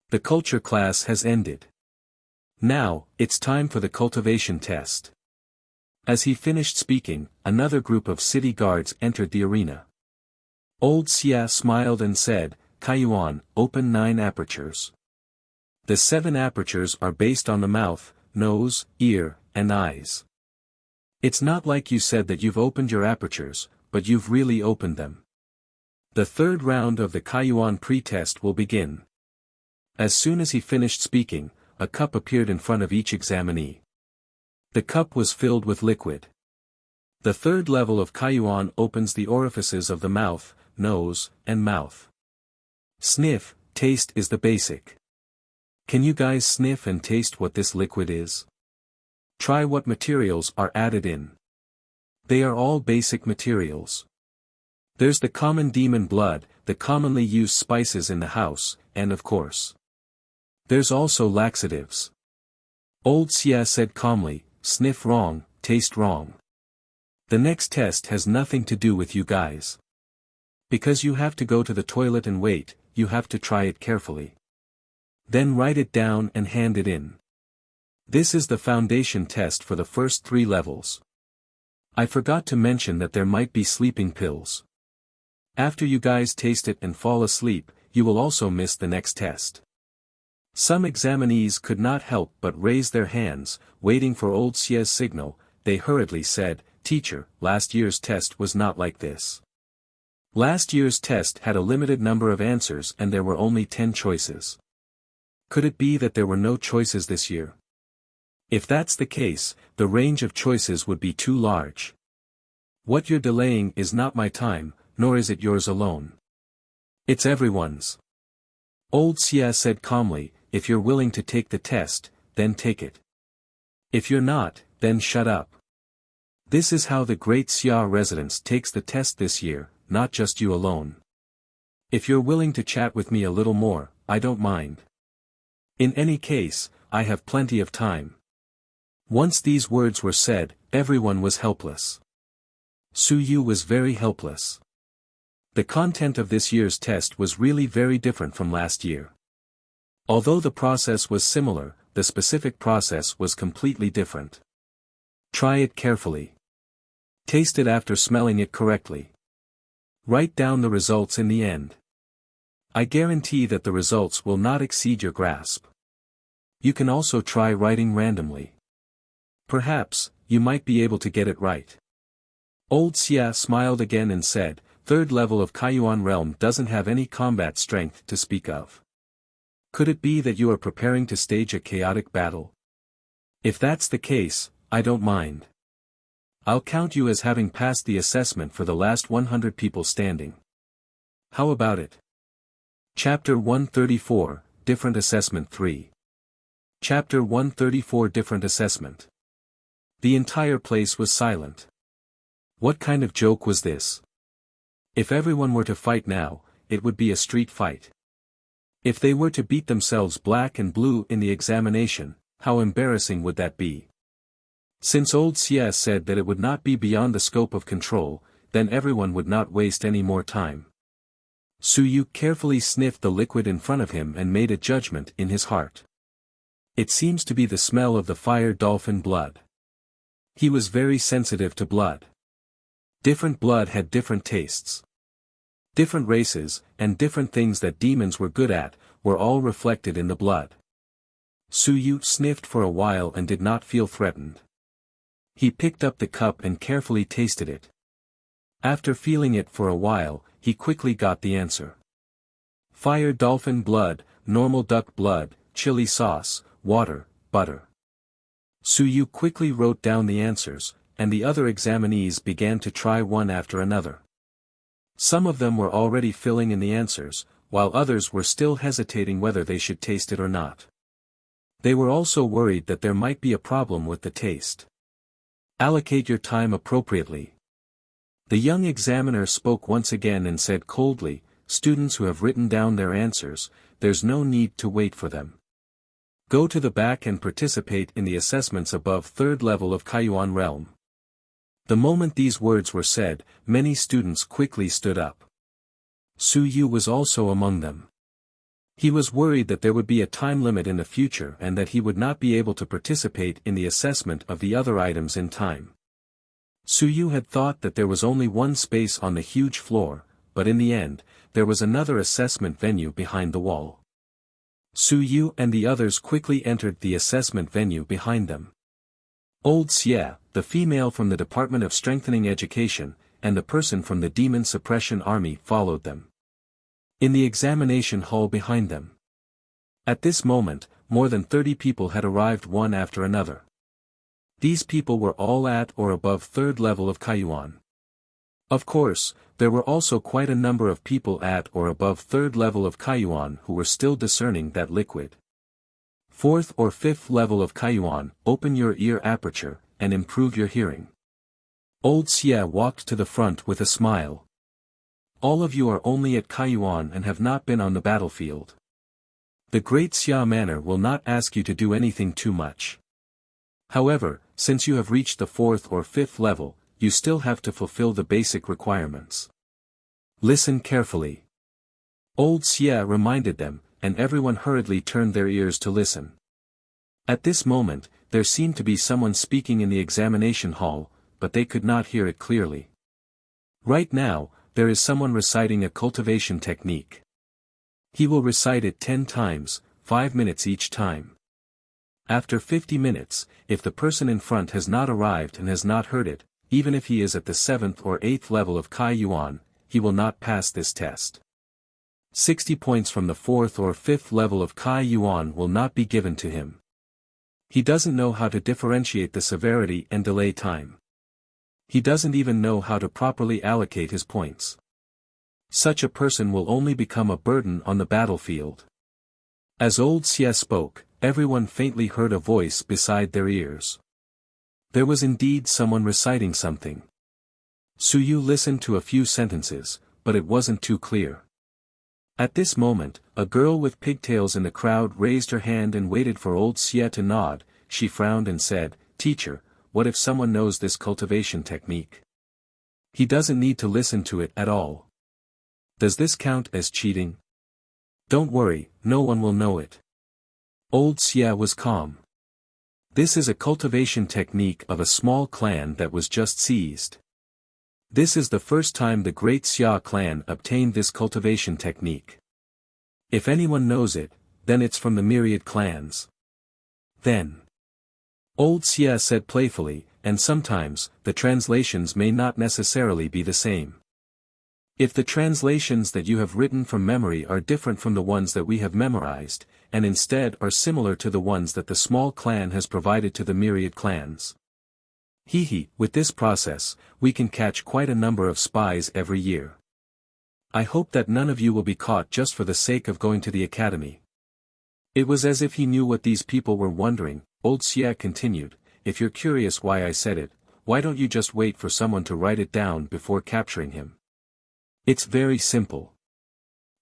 The culture class has ended. Now, it's time for the cultivation test. As he finished speaking, another group of city guards entered the arena. Old Xia smiled and said, Kaiyuan, open 9 apertures. The 7 apertures are based on the mouth, nose, ear, and eyes. It's not like you said that you've opened your apertures, but you've really opened them. The third round of the Kaiyuan pre-test will begin. As soon as he finished speaking, a cup appeared in front of each examinee. The cup was filled with liquid. The third level of Kaiyuan opens the orifices of the mouth, nose, and mouth. Sniff, taste is the basic. Can you guys sniff and taste what this liquid is? Try what materials are added in. They are all basic materials. There's the common demon blood, the commonly used spices in the house, and of course, there's also laxatives. Old Xia said calmly, sniff wrong, taste wrong. The next test has nothing to do with you guys. Because you have to go to the toilet and wait, you have to try it carefully. Then write it down and hand it in. This is the foundation test for the first 3 levels. I forgot to mention that there might be sleeping pills. After you guys taste it and fall asleep, you will also miss the next test. Some examinees could not help but raise their hands, waiting for old Xia's signal. They hurriedly said, Teacher, last year's test was not like this. Last year's test had a limited number of answers and there were only 10 choices. Could it be that there were no choices this year? If that's the case, the range of choices would be too large. What you're delaying is not my time, nor is it yours alone. It's everyone's. Old Xia said calmly, if you're willing to take the test, then take it. If you're not, then shut up. This is how the great Xia residence takes the test this year, not just you alone. If you're willing to chat with me a little more, I don't mind. In any case, I have plenty of time. Once these words were said, everyone was helpless. Suyu was very helpless. The content of this year's test was really very different from last year. Although the process was similar, the specific process was completely different. Try it carefully. Taste it after smelling it correctly. Write down the results in the end. I guarantee that the results will not exceed your grasp. You can also try writing randomly. Perhaps, you might be able to get it right. Old Xia smiled again and said, third level of Kaiyuan realm doesn't have any combat strength to speak of. Could it be that you are preparing to stage a chaotic battle? If that's the case, I don't mind. I'll count you as having passed the assessment for the last 100 people standing. How about it? Chapter 134, Different Assessment 3. Chapter 134 Different Assessment. The entire place was silent. What kind of joke was this? If everyone were to fight now, it would be a street fight. If they were to beat themselves black and blue in the examination, how embarrassing would that be? Since old Xia said that it would not be beyond the scope of control, then everyone would not waste any more time. Su Yu carefully sniffed the liquid in front of him and made a judgment in his heart. It seems to be the smell of the fire dolphin blood. He was very sensitive to blood. Different blood had different tastes. Different races, and different things that demons were good at, were all reflected in the blood. Su Yu sniffed for a while and did not feel threatened. He picked up the cup and carefully tasted it. After feeling it for a while, he quickly got the answer. Fire dolphin blood, normal duck blood, chili sauce, water, butter. Su Yu quickly wrote down the answers, and the other examinees began to try one after another. Some of them were already filling in the answers, while others were still hesitating whether they should taste it or not. They were also worried that there might be a problem with the taste. Allocate your time appropriately. The young examiner spoke once again and said coldly, students who have written down their answers, there's no need to wait for them. Go to the back and participate in the assessments above third level of Kaiyuan realm. The moment these words were said, many students quickly stood up. Su Yu was also among them. He was worried that there would be a time limit in the future and that he would not be able to participate in the assessment of the other items in time. Su Yu had thought that there was only one space on the huge floor, but in the end, there was another assessment venue behind the wall. Su Yu and the others quickly entered the assessment venue behind them. Old Xie, the female from the Department of Strengthening Education, and the person from the Demon Suppression Army followed them. In the examination hall behind them. At this moment, more than 30 people had arrived one after another. These people were all at or above third level of Kaiyuan. Of course, there were also quite a number of people at or above third level of Kaiyuan who were still discerning that liquid. Fourth or fifth level of Kaiyuan, open your ear aperture, and improve your hearing. Old Xie walked to the front with a smile. All of you are only at Kaiyuan and have not been on the battlefield. The Great Xia Manor will not ask you to do anything too much. However, since you have reached the fourth or fifth level, you still have to fulfill the basic requirements. Listen carefully. Old Xie reminded them, and everyone hurriedly turned their ears to listen. At this moment, there seemed to be someone speaking in the examination hall, but they could not hear it clearly. Right now, there is someone reciting a cultivation technique. He will recite it 10 times, 5 minutes each time. After 50 minutes, if the person in front has not arrived and has not heard it, even if he is at the 7th or 8th level of Kaiyuan, he will not pass this test. 60 points from the 4th or 5th level of Kaiyuan will not be given to him. He doesn't know how to differentiate the severity and delay time. He doesn't even know how to properly allocate his points. Such a person will only become a burden on the battlefield. As old Xie spoke, everyone faintly heard a voice beside their ears. There was indeed someone reciting something. Su Yu listened to a few sentences, but it wasn't too clear. At this moment, a girl with pigtails in the crowd raised her hand and waited for old Xie to nod. She frowned and said, "Teacher, what if someone knows this cultivation technique? He doesn't need to listen to it at all. Does this count as cheating?" "Don't worry, no one will know it." Old Xie was calm. This is a cultivation technique of a small clan that was just seized. This is the first time the Great Xia clan obtained this cultivation technique. If anyone knows it, then it's from the myriad clans. Then. Old Xia said playfully, and sometimes, the translations may not necessarily be the same. If the translations that you have written from memory are different from the ones that we have memorized, and instead are similar to the ones that the small clan has provided to the myriad clans. With this process, we can catch quite a number of spies every year. I hope that none of you will be caught just for the sake of going to the academy. It was as if he knew what these people were wondering. Old Xia continued, if you're curious why I said it, why don't you just wait for someone to write it down before capturing him? It's very simple.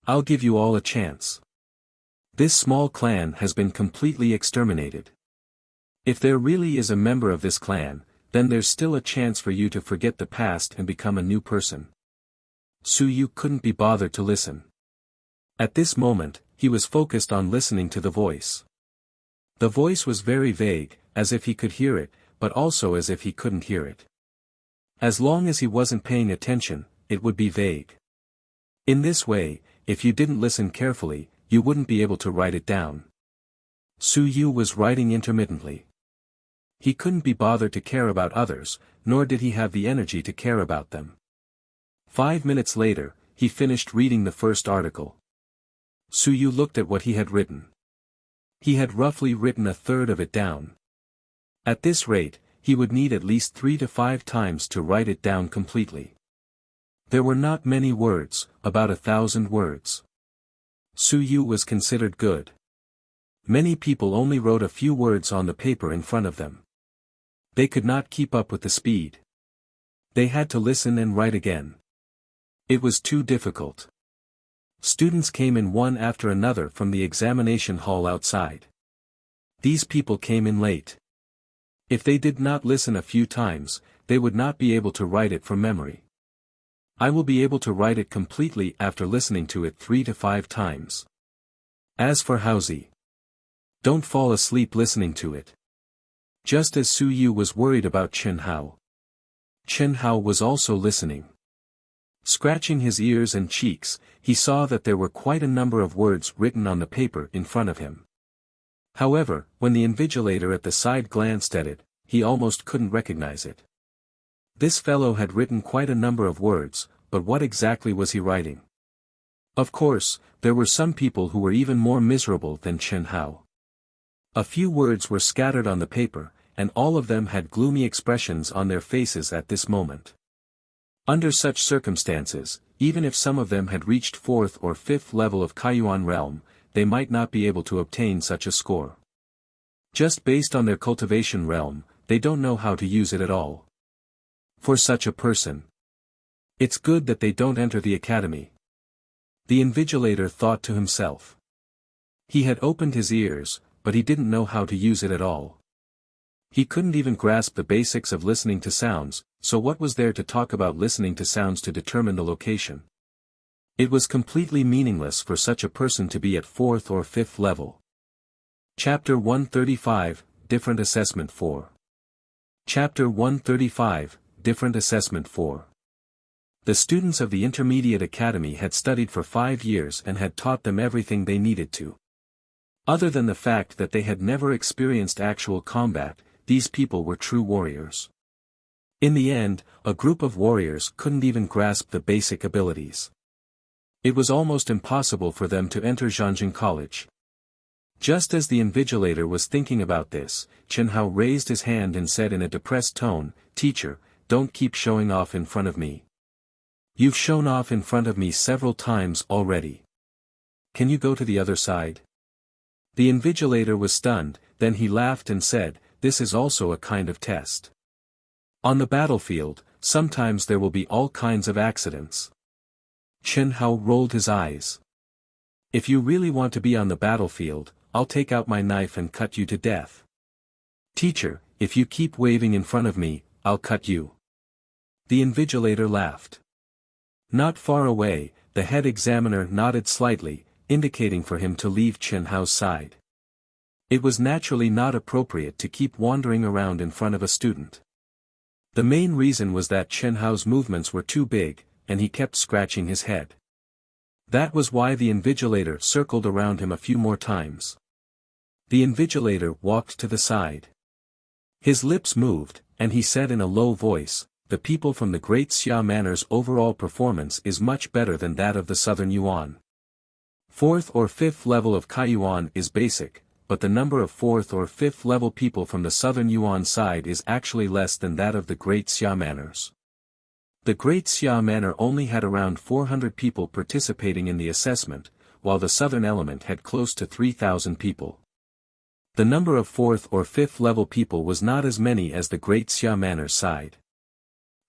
I'll give you all a chance. This small clan has been completely exterminated. If there really is a member of this clan, then there's still a chance for you to forget the past and become a new person. Su Yu couldn't be bothered to listen. At this moment, he was focused on listening to the voice. The voice was very vague, as if he could hear it, but also as if he couldn't hear it. As long as he wasn't paying attention, it would be vague. In this way, if you didn't listen carefully, you wouldn't be able to write it down. Su Yu was writing intermittently. He couldn't be bothered to care about others, nor did he have the energy to care about them. 5 minutes later, he finished reading the first article. Su Yu looked at what he had written. He had roughly written a third of it down. At this rate, he would need at least 3 to 5 times to write it down completely. There were not many words, about 1,000 words. Su Yu was considered good. Many people only wrote a few words on the paper in front of them. They could not keep up with the speed. They had to listen and write again. It was too difficult. Students came in one after another from the examination hall outside. These people came in late. If they did not listen a few times, they would not be able to write it from memory. I will be able to write it completely after listening to it 3 to 5 times. As for Haozi, don't fall asleep listening to it. Just as Su Yu was worried about Chen Hao. Chen Hao was also listening. Scratching his ears and cheeks, he saw that there were quite a number of words written on the paper in front of him. However, when the invigilator at the side glanced at it, he almost couldn't recognize it. This fellow had written quite a number of words, but what exactly was he writing? Of course, there were some people who were even more miserable than Chen Hao. A few words were scattered on the paper, and all of them had gloomy expressions on their faces at this moment. Under such circumstances, even if some of them had reached 4th or 5th level of Kaiyuan realm, they might not be able to obtain such a score. Just based on their cultivation realm, they don't know how to use it at all. For such a person, it's good that they don't enter the academy. The invigilator thought to himself. He had opened his ears, but he didn't know how to use it at all. He couldn't even grasp the basics of listening to sounds, so what was there to talk about listening to sounds to determine the location? It was completely meaningless for such a person to be at 4th or 5th level. Chapter 135, Different Assessment 4. Chapter 135, Different Assessment 4. The students of the Intermediate Academy had studied for 5 years and had taught them everything they needed to. Other than the fact that they had never experienced actual combat, these people were true warriors. In the end, a group of warriors couldn't even grasp the basic abilities. It was almost impossible for them to enter Zhangjin College. Just as the invigilator was thinking about this, Chen Hao raised his hand and said in a depressed tone, "Teacher, don't keep showing off in front of me. You've shown off in front of me several times already. Can you go to the other side?" The invigilator was stunned, then he laughed and said, "This is also a kind of test. On the battlefield, sometimes there will be all kinds of accidents." Chen Hao rolled his eyes. "If you really want to be on the battlefield, I'll take out my knife and cut you to death. Teacher, if you keep waving in front of me, I'll cut you." The invigilator laughed. Not far away, the head examiner nodded slightly, indicating for him to leave Chen Hao's side. It was naturally not appropriate to keep wandering around in front of a student. The main reason was that Chen Hao's movements were too big, and he kept scratching his head. That was why the invigilator circled around him a few more times. The invigilator walked to the side. His lips moved, and he said in a low voice, "The people from the Great Xia Manor's overall performance is much better than that of the Southern Yuan. Fourth or fifth level of Kaiyuan is basic, but the number of fourth or fifth level people from the Southern Yuan side is actually less than that of the Great Xia Manors. The Great Xia Manor only had around 400 people participating in the assessment, while the Southern Element had close to 3,000 people. The number of fourth or fifth level people was not as many as the Great Xia Manor's side.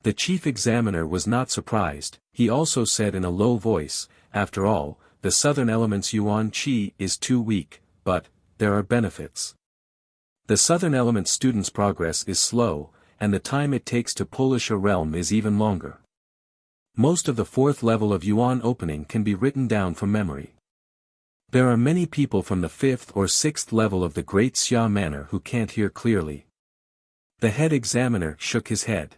The chief examiner was not surprised. He also said in a low voice, "After all, the Southern Element's Yuan Qi is too weak, but there are benefits. The Southern Element students' progress is slow, and the time it takes to polish a realm is even longer. Most of the fourth level of Yuan opening can be written down from memory. There are many people from the fifth or sixth level of the Great Xia Manor who can't hear clearly." The head examiner shook his head.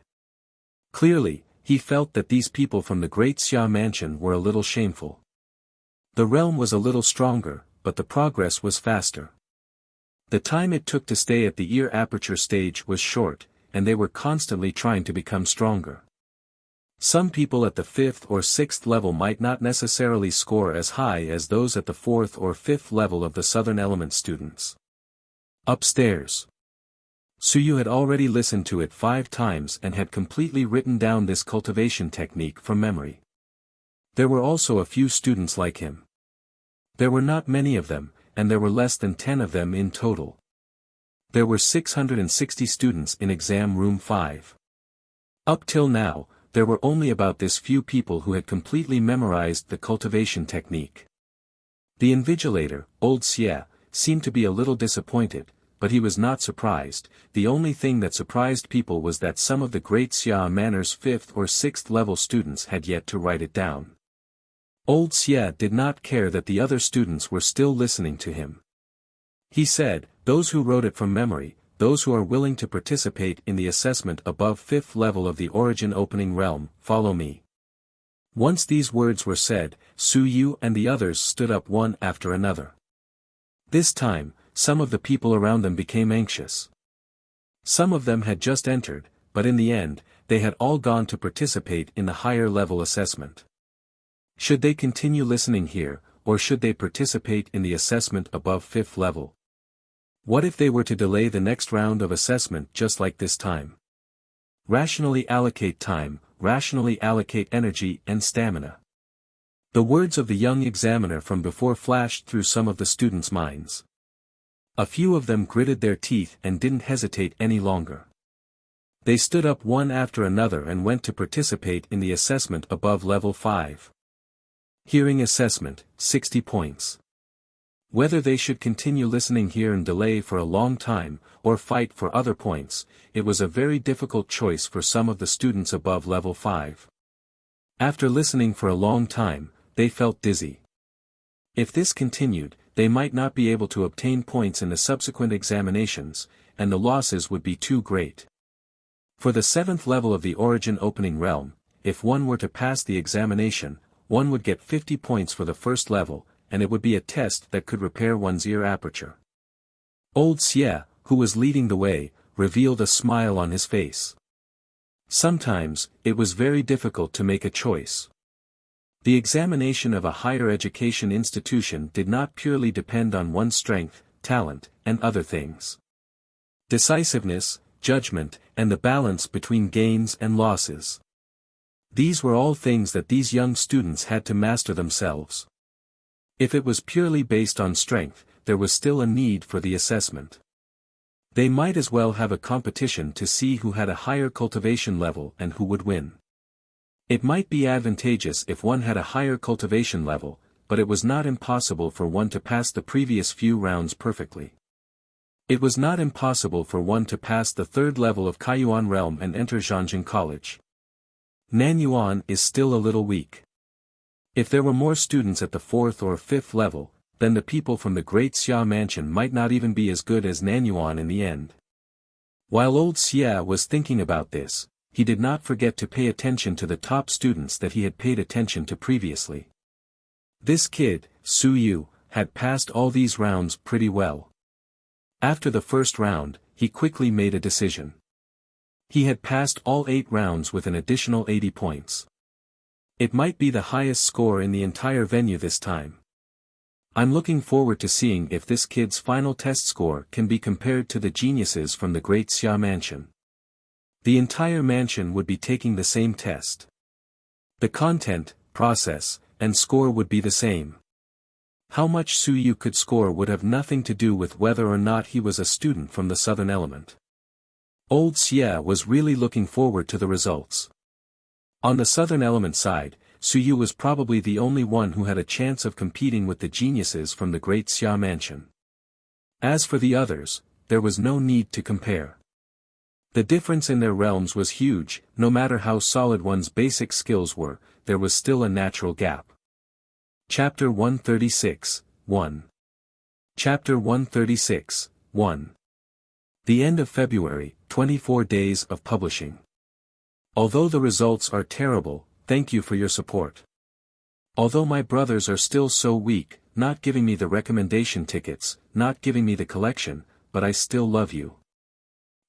Clearly, he felt that these people from the Great Xia Mansion were a little shameful. The realm was a little stronger, but the progress was faster. The time it took to stay at the ear aperture stage was short, and they were constantly trying to become stronger. Some people at the fifth or sixth level might not necessarily score as high as those at the fourth or fifth level of the Southern Element students. Upstairs. Suyu had already listened to it 5 times and had completely written down this cultivation technique from memory. There were also a few students like him. There were not many of them, and there were less than 10 of them in total. There were 660 students in exam room 5. Up till now, there were only about this few people who had completely memorized the cultivation technique. The invigilator, old Xie, seemed to be a little disappointed, but he was not surprised. The only thing that surprised people was that some of the Great Xia Manor's 5th or 6th level students had yet to write it down. Old Xie did not care that the other students were still listening to him. He said, "Those who wrote it from memory, those who are willing to participate in the assessment above 5th level of the Origin Opening Realm, follow me." Once these words were said, Su Yu and the others stood up one after another. This time, some of the people around them became anxious. Some of them had just entered, but in the end, they had all gone to participate in the higher level assessment. Should they continue listening here, or should they participate in the assessment above 5th level? What if they were to delay the next round of assessment just like this time? Rationally allocate time, rationally allocate energy and stamina. The words of the young examiner from before flashed through some of the students' minds. A few of them gritted their teeth and didn't hesitate any longer. They stood up one after another and went to participate in the assessment above level 5. Hearing assessment, 60 points. Whether they should continue listening here and delay for a long time, or fight for other points, it was a very difficult choice for some of the students above level 5. After listening for a long time, they felt dizzy. If this continued, they might not be able to obtain points in the subsequent examinations, and the losses would be too great. For the 7th level of the Origin Opening Realm, if one were to pass the examination, one would get 50 points for the first level, and it would be a test that could repair one's ear aperture. Old Xie, who was leading the way, revealed a smile on his face. Sometimes, it was very difficult to make a choice. The examination of a higher education institution did not purely depend on one's strength, talent, and other things. Decisiveness, judgment, and the balance between gains and losses. These were all things that these young students had to master themselves. If it was purely based on strength, there was still a need for the assessment. They might as well have a competition to see who had a higher cultivation level and who would win. It might be advantageous if one had a higher cultivation level, but it was not impossible for one to pass the previous few rounds perfectly. It was not impossible for one to pass the 3rd level of Kaiyuan Realm and enter Zhangjing College. Nanyuan is still a little weak. If there were more students at the 4th or 5th level, then the people from the Great Xia Mansion might not even be as good as Nanyuan in the end. While old Xia was thinking about this, he did not forget to pay attention to the top students that he had paid attention to previously. This kid, Su Yu, had passed all these rounds pretty well. After the first round, he quickly made a decision. He had passed all 8 rounds with an additional 80 points. It might be the highest score in the entire venue this time. I'm looking forward to seeing if this kid's final test score can be compared to the geniuses from the Great Xia Mansion. The entire mansion would be taking the same test. The content, process, and score would be the same. How much Su Yu could score would have nothing to do with whether or not he was a student from the Southern Element. Old Xia was really looking forward to the results. On the Southern Element side, Su Yu was probably the only one who had a chance of competing with the geniuses from the Great Xia Mansion. As for the others, there was no need to compare. The difference in their realms was huge. No matter how solid one's basic skills were, there was still a natural gap. Chapter 136, 1. Chapter 136, 1. The end of February, 24 days of publishing. Although the results are terrible, thank you for your support. Although my brothers are still so weak, not giving me the recommendation tickets, not giving me the collection, but I still love you.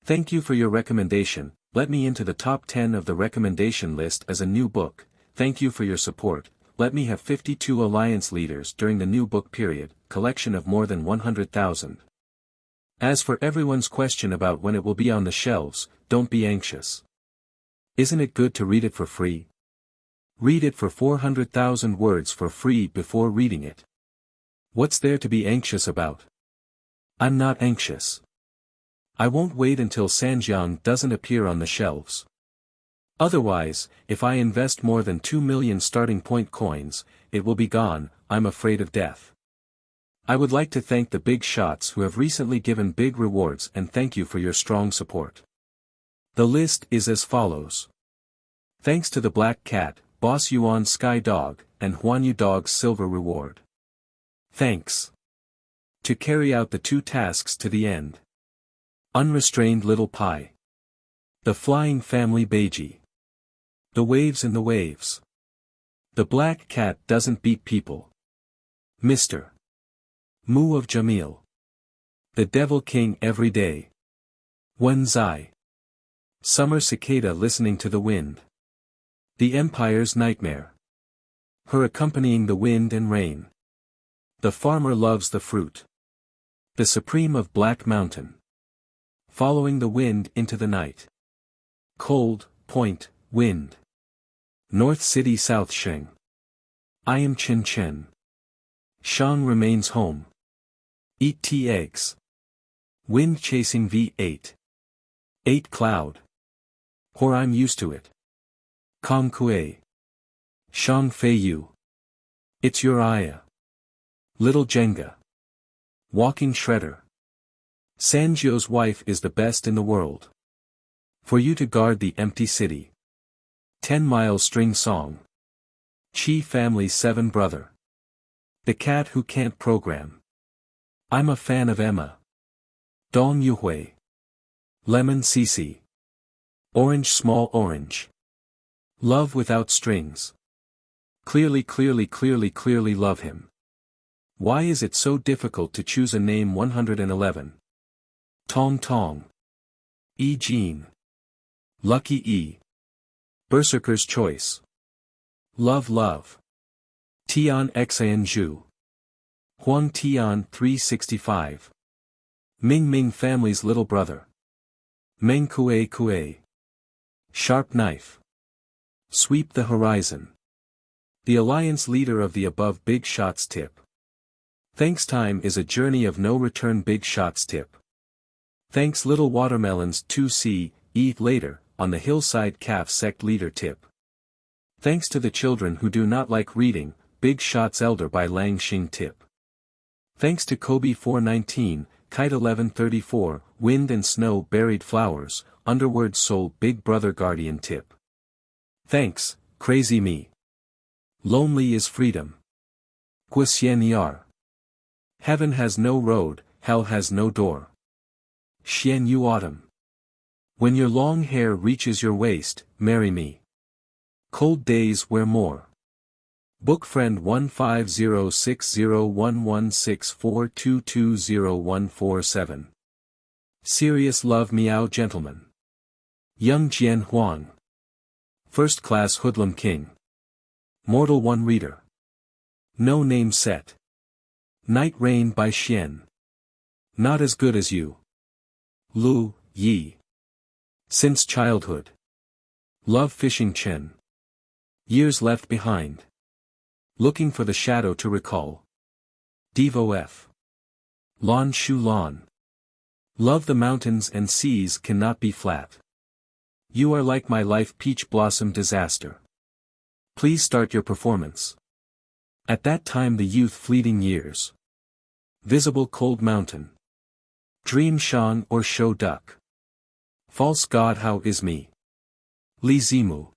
Thank you for your recommendation. Let me into the top 10 of the recommendation list as a new book. Thank you for your support. Let me have 52 alliance leaders during the new book period, collection of more than 100,000. As for everyone's question about when it will be on the shelves, don't be anxious. Isn't it good to read it for free? Read it for 400,000 words for free before reading it. What's there to be anxious about? I'm not anxious. I won't wait until Sanjiang doesn't appear on the shelves. Otherwise, if I invest more than 2 million starting point coins, it will be gone. I'm afraid of death. I would like to thank the big shots who have recently given big rewards and thank you for your strong support. The list is as follows. Thanks to the Black Cat, Boss Yuan Sky Dog, and Huanyu Dog's Silver Reward. Thanks. To carry out the 2 tasks to the end. Unrestrained Little Pie. The Flying Family Beiji. The Waves in the Waves. The Black Cat Doesn't Beat People. Mr. Mu of Jamil. The Devil King Every Day. Wen Zai. Summer Cicada Listening to the Wind. The Empire's Nightmare. Her Accompanying the Wind and Rain. The Farmer Loves the Fruit. The Supreme of Black Mountain. Following the Wind into the Night. Cold, Point, Wind. North City South Sheng. I am Chen Chen. Shang Remains Home. Eat tea eggs. Wind Chasing V8. 8 Cloud. Or I'm Used to It. Kong Kue. Shang Fei Yu. It's Your Aya. Little Jenga. Walking Shredder. Sanjio's wife is the best in the world. For you to guard the empty city. 10 Mile String Song. Chi Family's 7 Brother. The Cat Who Can't Program. I'm a Fan of Emma. Dong Yuhui. Lemon Cece. Orange Small Orange. Love Without Strings. Clearly love him. Why is it so difficult to choose a name? 111. Tong Tong. E Jean. Lucky E. Berserker's Choice. Love. Tian Xian Zhu. Huang Tian 365. Ming Family's Little Brother. Meng Kue. Sharp Knife. Sweep the Horizon. The Alliance Leader of the Above Big Shots Tip. Thanks Time is a Journey of No Return Big Shots Tip. Thanks Little Watermelons 2C, Eat Later, on the Hillside Calf Sect Leader Tip. Thanks to the Children Who Do Not Like Reading, Big Shots Elder by Lang Xing Tip. Thanks to Kobe 419, Kite 1134, Wind and Snow Buried Flowers, Underworld Soul Big Brother Guardian Tip. Thanks, Crazy Me. Lonely is Freedom. Guxian Yar. Heaven has no road, hell has no door. Xian Yu Autumn. When your long hair reaches your waist, marry me. Cold days wear more. Book friend 150601164220147. Serious love meow gentleman. Young Jian Huang. First class hoodlum king. Mortal one reader. No name set. Night Rain by Xian. Not as good as you. Lu, Yi. Since childhood. Love fishing Chen. Years left behind. Looking for the shadow to recall. Devo F. Lon Shu Lon. Love the mountains and seas cannot be flat. You are like my life peach blossom disaster. Please start your performance. At that time the youth fleeting years. Visible cold mountain. Dream Shang or show duck. False god how is me. Li Zimu.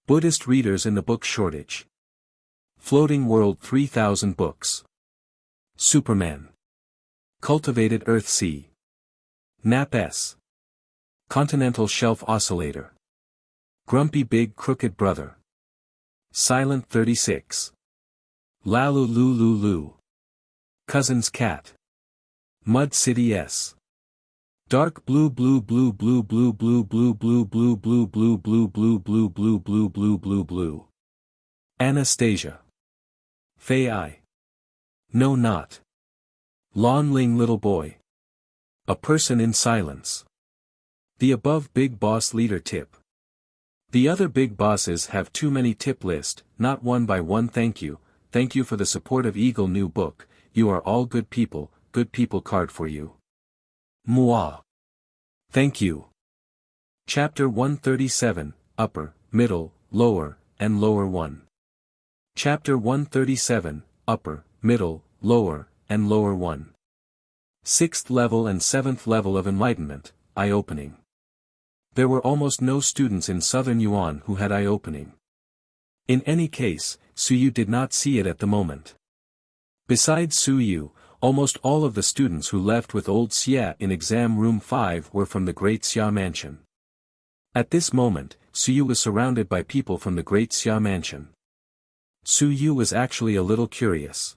Buddhist readers in the book shortage. Floating world 3000 books. Superman. Cultivated Earth Sea. Nap S. Continental Shelf Oscillator. Grumpy Big Crooked Brother. Silent 36. Lalu Lulu Lu. Cousin's Cat. Mud City S. Dark blue blue blue blue blue blue blue blue blue blue blue blue blue blue blue blue blue blue blue. Anastasia. Fei I. No not. Lon Ling little boy. A person in silence. The above big boss leader tip. The other big bosses have too many tip list, not one by one. Thank you for the support of Eagle new book, you are all good people card for you. Moi. Thank you. Chapter 137, Upper, Middle, Lower, and Lower 1. Chapter 137, Upper, Middle, Lower, and Lower 1. 6th level and 7th level of enlightenment, eye-opening. There were almost no students in Southern Yuan who had eye-opening. In any case, Suyu did not see it at the moment. Besides Suyu, almost all of the students who left with old Xia in exam room 5 were from the Great Xia Mansion. At this moment, Suyu was surrounded by people from the Great Xia Mansion. Suyu was actually a little curious.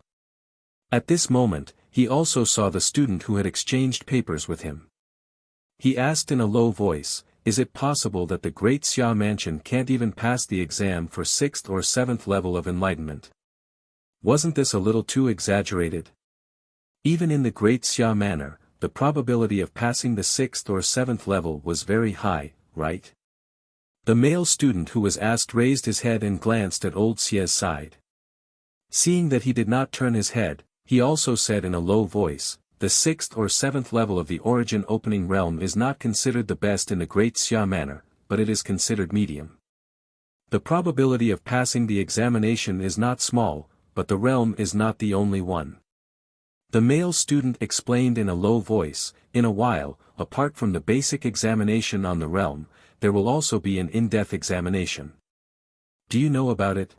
At this moment, he also saw the student who had exchanged papers with him. He asked in a low voice, is it possible that the Great Xia Mansion can't even pass the exam for 6th or 7th level of enlightenment? Wasn't this a little too exaggerated? Even in the Great Xia Manor, the probability of passing the 6th or 7th level was very high, right? The male student who was asked raised his head and glanced at old Xia's side. Seeing that he did not turn his head, he also said in a low voice, the 6th or 7th level of the origin opening realm is not considered the best in the Great Xia Manor, but it is considered medium. The probability of passing the examination is not small, but the realm is not the only one. The male student explained in a low voice, in a while, apart from the basic examination on the realm, there will also be an in-depth examination. Do you know about it?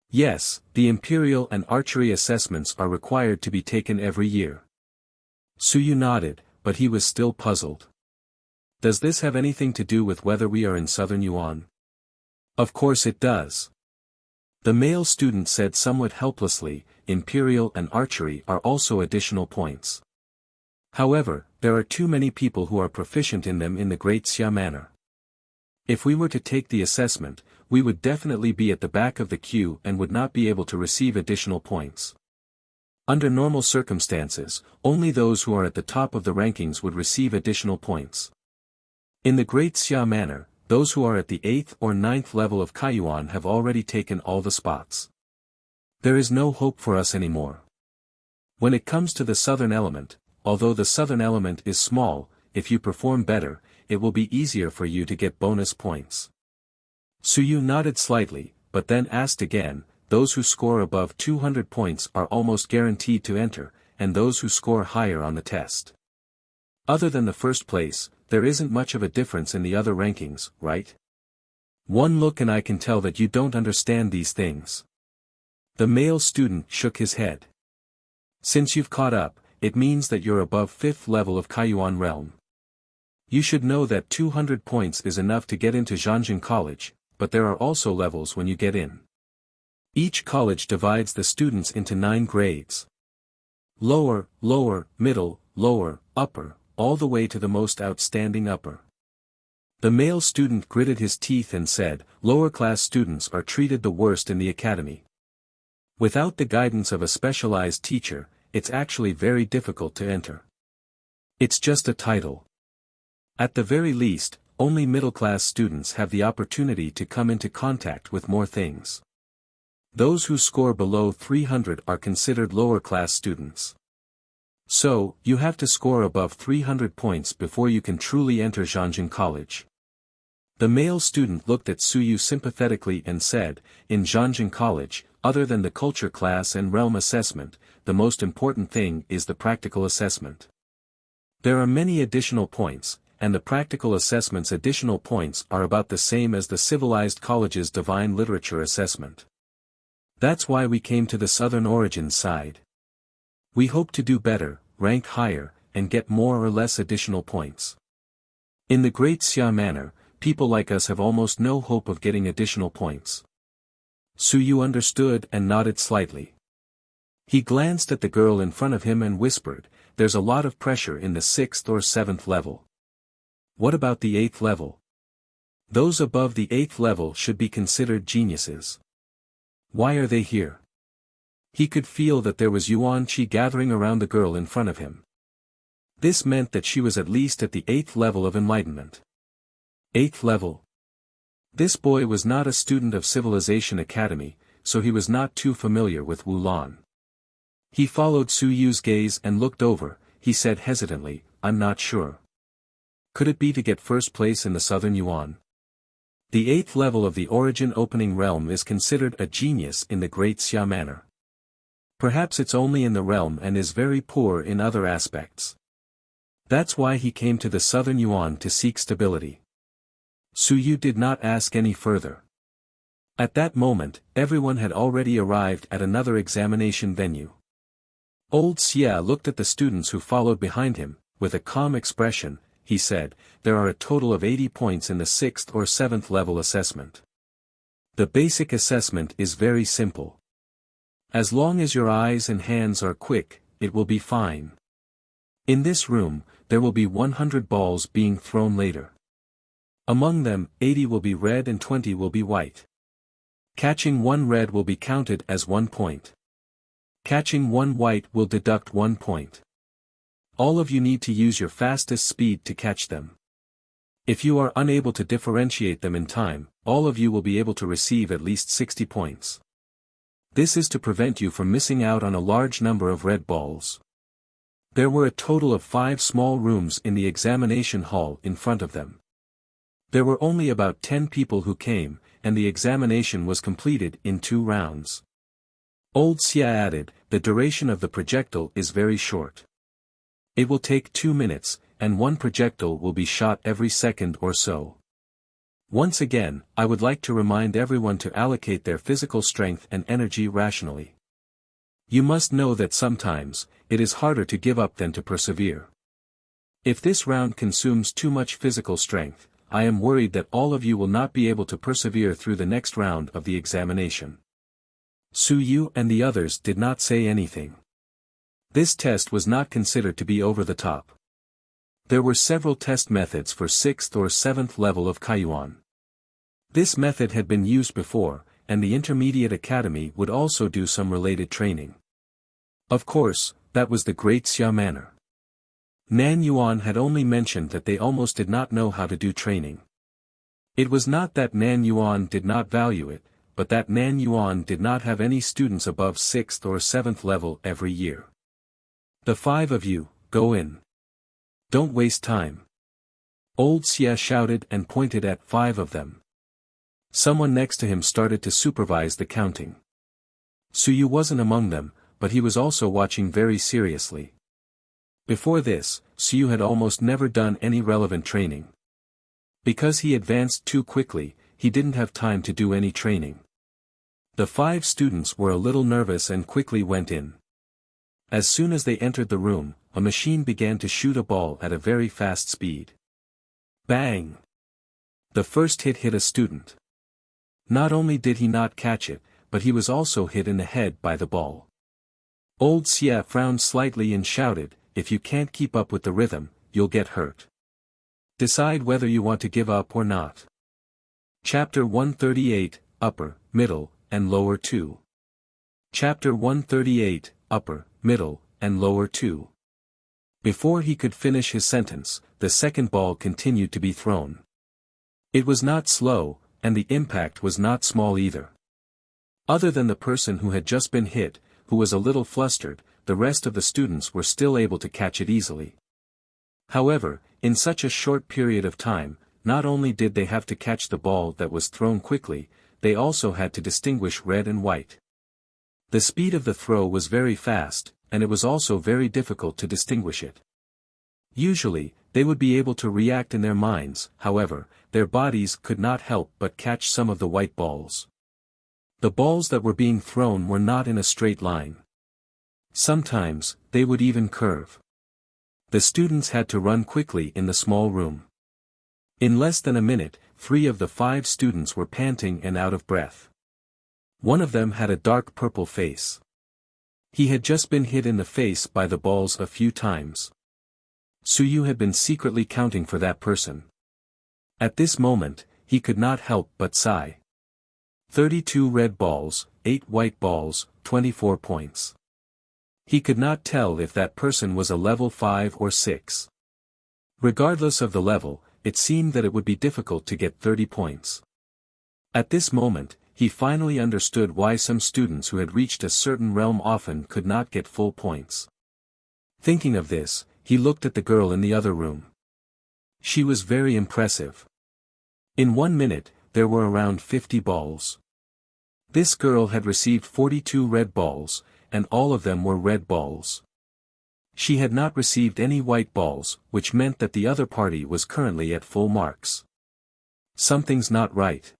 Yes, the imperial and archery assessments are required to be taken every year. Suyu nodded, but he was still puzzled. Does this have anything to do with whether we are in Southern Yuan? Of course it does. The male student said somewhat helplessly, imperial and archery are also additional points. However, there are too many people who are proficient in them in the Great Xia Manor. If we were to take the assessment, we would definitely be at the back of the queue and would not be able to receive additional points. Under normal circumstances, only those who are at the top of the rankings would receive additional points. In the Great Xia Manor, those who are at the 8th or 9th level of Kaiyuan have already taken all the spots. There is no hope for us anymore. When it comes to the southern element, although the southern element is small, if you perform better, it will be easier for you to get bonus points. Suyu nodded slightly, but then asked again, those who score above 200 points are almost guaranteed to enter, and those who score higher on the test. Other than the first place, there isn't much of a difference in the other rankings, right? One look and I can tell that you don't understand these things. The male student shook his head. Since you've caught up, it means that you're above 5th level of Kaiyuan realm. You should know that 200 points is enough to get into Zhanjiang College, but there are also levels when you get in. Each college divides the students into 9 grades. Lower, lower, middle, lower, upper, all the way to the most outstanding upper. The male student gritted his teeth and said, lower-class students are treated the worst in the academy. Without the guidance of a specialized teacher, it's actually very difficult to enter. It's just a title. At the very least, only middle-class students have the opportunity to come into contact with more things. Those who score below 300 are considered lower-class students. So, you have to score above 300 points before you can truly enter Zhangjin College. The male student looked at Suyu sympathetically and said, in Zhangjin College, other than the culture class and realm assessment, the most important thing is the practical assessment. There are many additional points, and the practical assessment's additional points are about the same as the civilized college's divine literature assessment. That's why we came to the Southern Origin side. We hope to do better, rank higher, and get more or less additional points. In the Great Xia manner, people like us have almost no hope of getting additional points. Suyu understood and nodded slightly. He glanced at the girl in front of him and whispered, there's a lot of pressure in the 6th or 7th level. What about the 8th level? Those above the 8th level should be considered geniuses. Why are they here? He could feel that there was yuan qi gathering around the girl in front of him. This meant that she was at least at the 8th level of enlightenment. 8th level. This boy was not a student of Civilization Academy, so he was not too familiar with Wulan. He followed Suyu's gaze and looked over. He said hesitantly, I'm not sure. Could it be to get first place in the Southern Yuan? The 8th level of the Origin Opening Realm is considered a genius in the Great Xia manner. Perhaps it's only in the realm and is very poor in other aspects. That's why he came to the Southern Yuan to seek stability. Suyu did not ask any further. At that moment, everyone had already arrived at another examination venue. Old Xia looked at the students who followed behind him. With a calm expression, he said, there are a total of 80 points in the 6th or 7th level assessment. The basic assessment is very simple. As long as your eyes and hands are quick, it will be fine. In this room, there will be 100 balls being thrown later. Among them, 80 will be red and 20 will be white. Catching one red will be counted as 1 point. Catching one white will deduct 1 point. All of you need to use your fastest speed to catch them. If you are unable to differentiate them in time, all of you will be able to receive at least 60 points. This is to prevent you from missing out on a large number of red balls. There were a total of 5 small rooms in the examination hall in front of them. There were only about 10 people who came, and the examination was completed in 2 rounds. Old Xia added, the duration of the projectile is very short. It will take 2 minutes, and 1 projectile will be shot every second or so. Once again, I would like to remind everyone to allocate their physical strength and energy rationally. You must know that sometimes, it is harder to give up than to persevere. If this round consumes too much physical strength, I am worried that all of you will not be able to persevere through the next round of the examination. Suyu and the others did not say anything. This test was not considered to be over the top. There were several test methods for 6th or 7th level of Kaiyuan. This method had been used before, and the Intermediate Academy would also do some related training. Of course, that was the Great Xia manner. Nan Yuan had only mentioned that they almost did not know how to do training. It was not that Nan Yuan did not value it, but that Nan Yuan did not have any students above 6th or 7th level every year. The 5 of you, go in. Don't waste time. Old Xia shouted and pointed at 5 of them. Someone next to him started to supervise the counting. Suyu wasn't among them, but he was also watching very seriously. Before this, Suyu had almost never done any relevant training. Because he advanced too quickly, he didn't have time to do any training. The 5 students were a little nervous and quickly went in. As soon as they entered the room, a machine began to shoot a ball at a very fast speed. Bang! The first hit a student. Not only did he not catch it, but he was also hit in the head by the ball. Old Xia frowned slightly and shouted, "If you can't keep up with the rhythm, you'll get hurt. Decide whether you want to give up or not." Chapter 138, Upper, Middle, and Lower 2. Chapter 138, Upper, Middle, and Lower 2. Before he could finish his sentence, the second ball continued to be thrown. It was not slow, and the impact was not small either. Other than the person who had just been hit, who was a little flustered, the rest of the students were still able to catch it easily. However, in such a short period of time, not only did they have to catch the ball that was thrown quickly, they also had to distinguish red and white. The speed of the throw was very fast, and it was also very difficult to distinguish it. Usually, they would be able to react in their minds, however, their bodies could not help but catch some of the white balls. The balls that were being thrown were not in a straight line. Sometimes, they would even curve. The students had to run quickly in the small room. In less than a minute, 3 of the 5 students were panting and out of breath. One of them had a dark purple face. He had just been hit in the face by the balls a few times. Suyu had been secretly counting for that person. At this moment, he could not help but sigh. 32 red balls, 8 white balls, 24 points. He could not tell if that person was a level 5 or 6. Regardless of the level, it seemed that it would be difficult to get 30 points. At this moment, he finally understood why some students who had reached a certain realm often could not get full points. Thinking of this, he looked at the girl in the other room. She was very impressive. In 1 minute, there were around 50 balls. This girl had received 42 red balls, and all of them were red balls. She had not received any white balls, which meant that the other party was currently at full marks. Something's not right.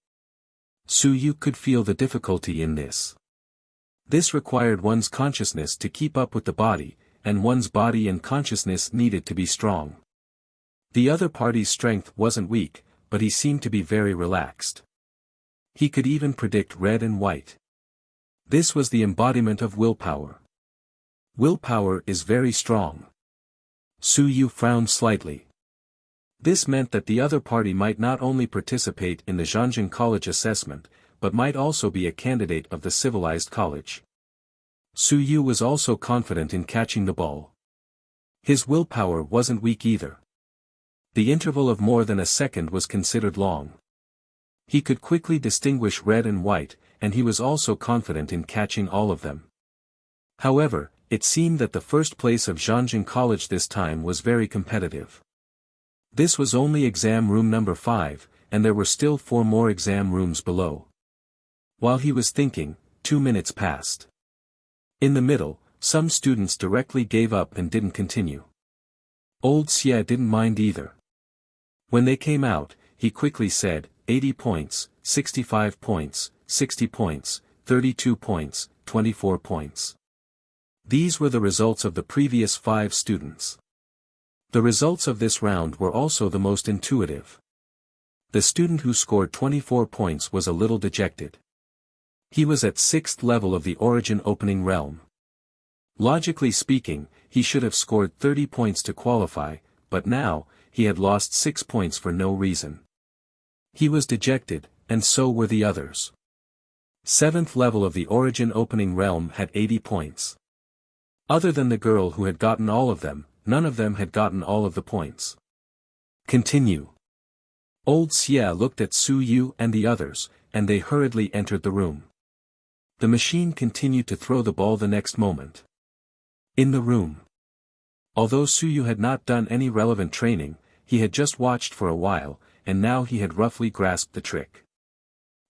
Suyu could feel the difficulty in this. This required one's consciousness to keep up with the body, and one's body and consciousness needed to be strong. The other party's strength wasn't weak, but he seemed to be very relaxed. He could even predict red and white. This was the embodiment of willpower. Willpower is very strong. Suyu frowned slightly. This meant that the other party might not only participate in the Zhanjiang College assessment, but might also be a candidate of the civilized college. Suyu was also confident in catching the ball. His willpower wasn't weak either. The interval of more than a second was considered long. He could quickly distinguish red and white, and he was also confident in catching all of them. However, it seemed that the first place of Zhanjiang College this time was very competitive. This was only exam room number 5, and there were still 4 more exam rooms below. While he was thinking, 2 minutes passed. In the middle, some students directly gave up and didn't continue. Old Xia didn't mind either. When they came out, he quickly said, 80 points, 65 points, 60 points, 32 points, 24 points. These were the results of the previous 5 students. The results of this round were also the most intuitive. The student who scored 24 points was a little dejected. He was at 6th level of the origin opening realm. Logically speaking, he should have scored 30 points to qualify, but now, he had lost 6 points for no reason. He was dejected, and so were the others. 7th level of the origin opening realm had 80 points. Other than the girl who had gotten all of them, none of them had gotten all of the points. Continue. Old Xia looked at Suyu and the others, and they hurriedly entered the room. The machine continued to throw the ball the next moment. In the room. Although Suyu had not done any relevant training, he had just watched for a while, and now he had roughly grasped the trick.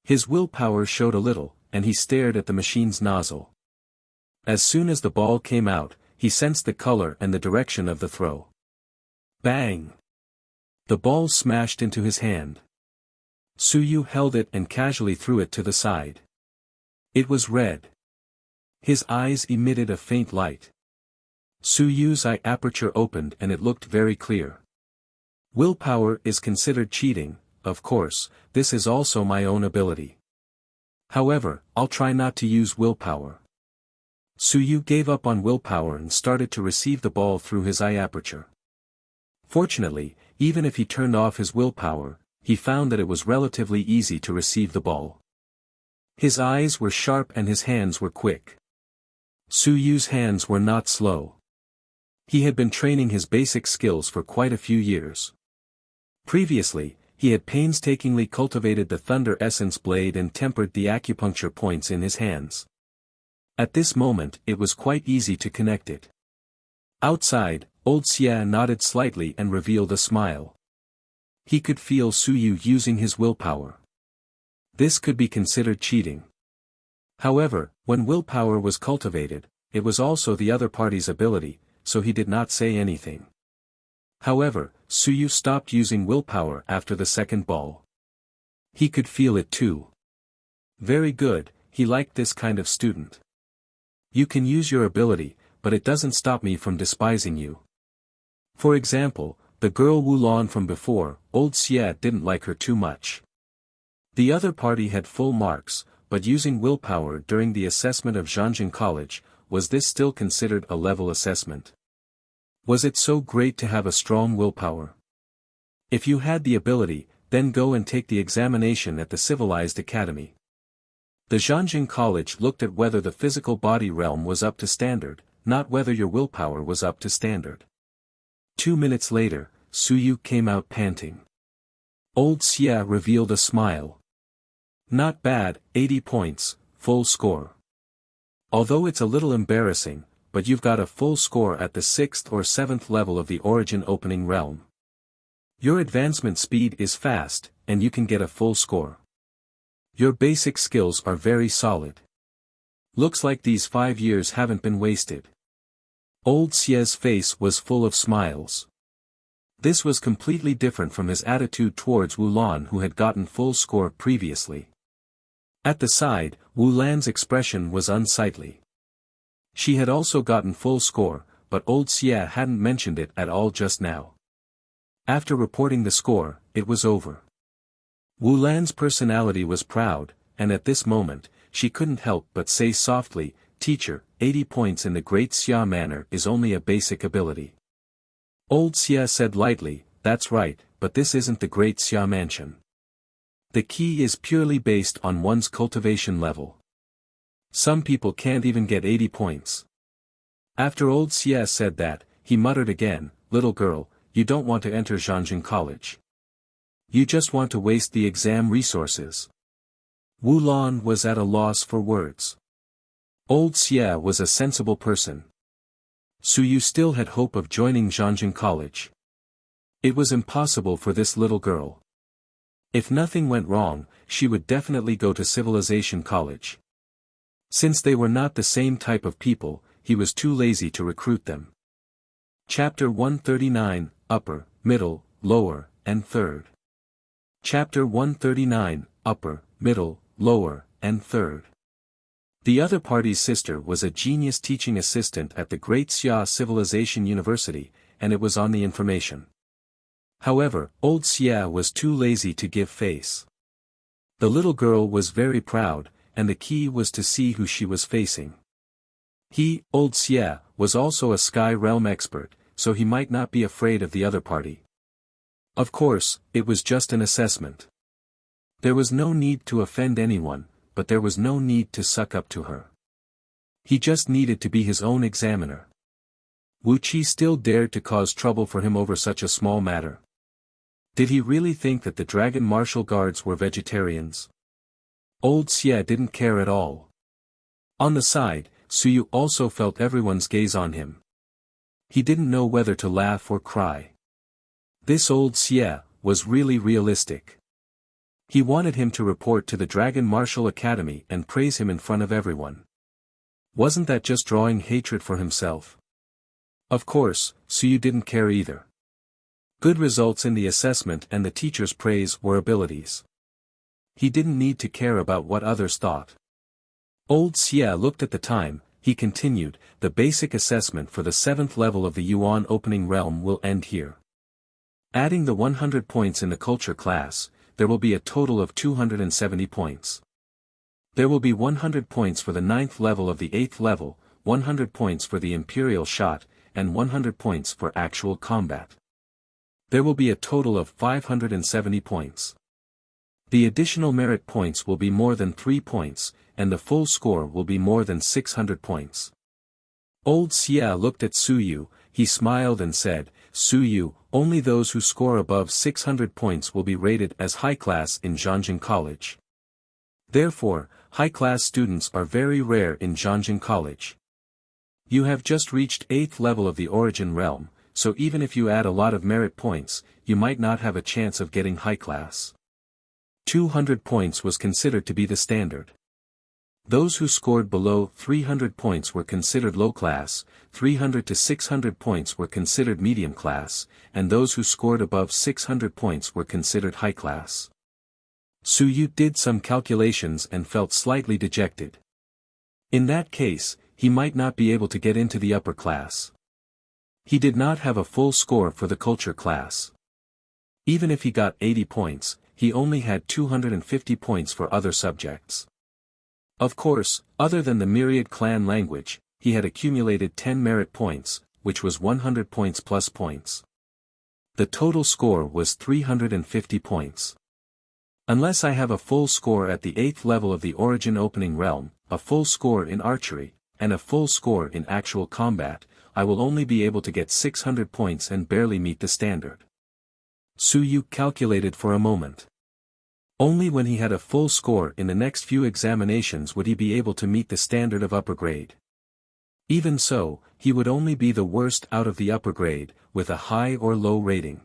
His willpower showed a little, and he stared at the machine's nozzle. As soon as the ball came out, he sensed the color and the direction of the throw. Bang! The ball smashed into his hand. Suyu held it and casually threw it to the side. It was red. His eyes emitted a faint light. Suyu's eye aperture opened and it looked very clear. Willpower is considered cheating, of course, this is also my own ability. However, I'll try not to use willpower. Suyu gave up on willpower and started to receive the ball through his eye aperture. Fortunately, even if he turned off his willpower, he found that it was relatively easy to receive the ball. His eyes were sharp and his hands were quick. Suyu's hands were not slow. He had been training his basic skills for quite a few years. Previously, he had painstakingly cultivated the thunder essence blade and tempered the acupuncture points in his hands. At this moment it was quite easy to connect it. Outside, old Xia nodded slightly and revealed a smile. He could feel Suyu using his willpower. This could be considered cheating. However, when willpower was cultivated, it was also the other party's ability, so he did not say anything. However, Suyu stopped using willpower after the second ball. He could feel it too. Very good, he liked this kind of student. You can use your ability, but it doesn't stop me from despising you. For example, the girl Wulan from before, old Xia didn't like her too much. The other party had full marks, but using willpower during the assessment of Zhangjin College, was this still considered a level assessment? Was it so great to have a strong willpower? If you had the ability, then go and take the examination at the Civilized Academy. The Zhangjin College looked at whether the physical body realm was up to standard, not whether your willpower was up to standard. 2 minutes later, Suyu came out panting. Old Xia revealed a smile. Not bad, 80 points, full score. Although it's a little embarrassing, but you've got a full score at the 6th or 7th level of the origin opening realm. Your advancement speed is fast, and you can get a full score. Your basic skills are very solid. Looks like these 5 years haven't been wasted. Old Xia's face was full of smiles. This was completely different from his attitude towards Wulan, who had gotten full score previously. At the side, Wulan's expression was unsightly. She had also gotten full score, but old Xia hadn't mentioned it at all just now. After reporting the score, it was over. Wulan's personality was proud, and at this moment, she couldn't help but say softly, "Teacher, 80 points in the Great Xia manner is only a basic ability." Old Xia said lightly, "That's right, but this isn't the Great Xia mansion. The key is purely based on one's cultivation level. Some people can't even get 80 points. After old Xia said that, he muttered again, "Little girl, you don't want to enter Zhangjin College. You just want to waste the exam resources." Wulan was at a loss for words. Old Xia was a sensible person. Suyu still had hope of joining Zhangjin College. It was impossible for this little girl. If nothing went wrong, she would definitely go to Civilization College. Since they were not the same type of people, he was too lazy to recruit them. Chapter 139, Upper, Middle, Lower, and Third. Chapter 139, Upper, Middle, Lower, and Third. The other party's sister was a genius teaching assistant at the Great Xia Civilization University, and it was on the information. However, old Xia was too lazy to give face. The little girl was very proud, and the key was to see who she was facing. He, old Xia, was also a Sky Realm expert, so he might not be afraid of the other party. Of course, it was just an assessment. There was no need to offend anyone, but there was no need to suck up to her. He just needed to be his own examiner. Wuxia still dared to cause trouble for him over such a small matter. Did he really think that the dragon martial guards were vegetarians? Old Xia didn't care at all. On the side, Suyu also felt everyone's gaze on him. He didn't know whether to laugh or cry. This old Xia was really realistic. He wanted him to report to the Dragon Martial Academy and praise him in front of everyone. Wasn't that just drawing hatred for himself? Of course, Suyu didn't care either. Good results in the assessment and the teacher's praise were abilities. He didn't need to care about what others thought. Old Xia looked at the time. He continued, "The basic assessment for the 7th level of the Yuan opening realm will end here. Adding the 100 points in the culture class, there will be a total of 270 points. There will be 100 points for the 9th level of the 8th level, 100 points for the Imperial shot, and 100 points for actual combat. There will be a total of 570 points. The additional merit points will be more than 3 points, and the full score will be more than 600 points. Old Xia looked at Suyu, he smiled and said, Suyu, only those who score above 600 points will be rated as high class in Zhangjin College. Therefore, high-class students are very rare in Zhangjin College. You have just reached 8th level of the Origin Realm, so even if you add a lot of merit points, you might not have a chance of getting high class. 200 points was considered to be the standard. Those who scored below 300 points were considered low class, 300 to 600 points were considered medium class, and those who scored above 600 points were considered high class. Suyu did some calculations and felt slightly dejected. In that case, he might not be able to get into the upper class. He did not have a full score for the culture class. Even if he got 80 points, he only had 250 points for other subjects. Of course, other than the myriad clan language, he had accumulated 10 merit points, which was 100 points plus points. The total score was 350 points. Unless I have a full score at the 8th level of the Origin Opening Realm, a full score in archery, and a full score in actual combat, I will only be able to get 600 points and barely meet the standard. Suyu calculated for a moment. Only when he had a full score in the next few examinations would he be able to meet the standard of upper grade. Even so, he would only be the worst out of the upper grade, with a high or low rating.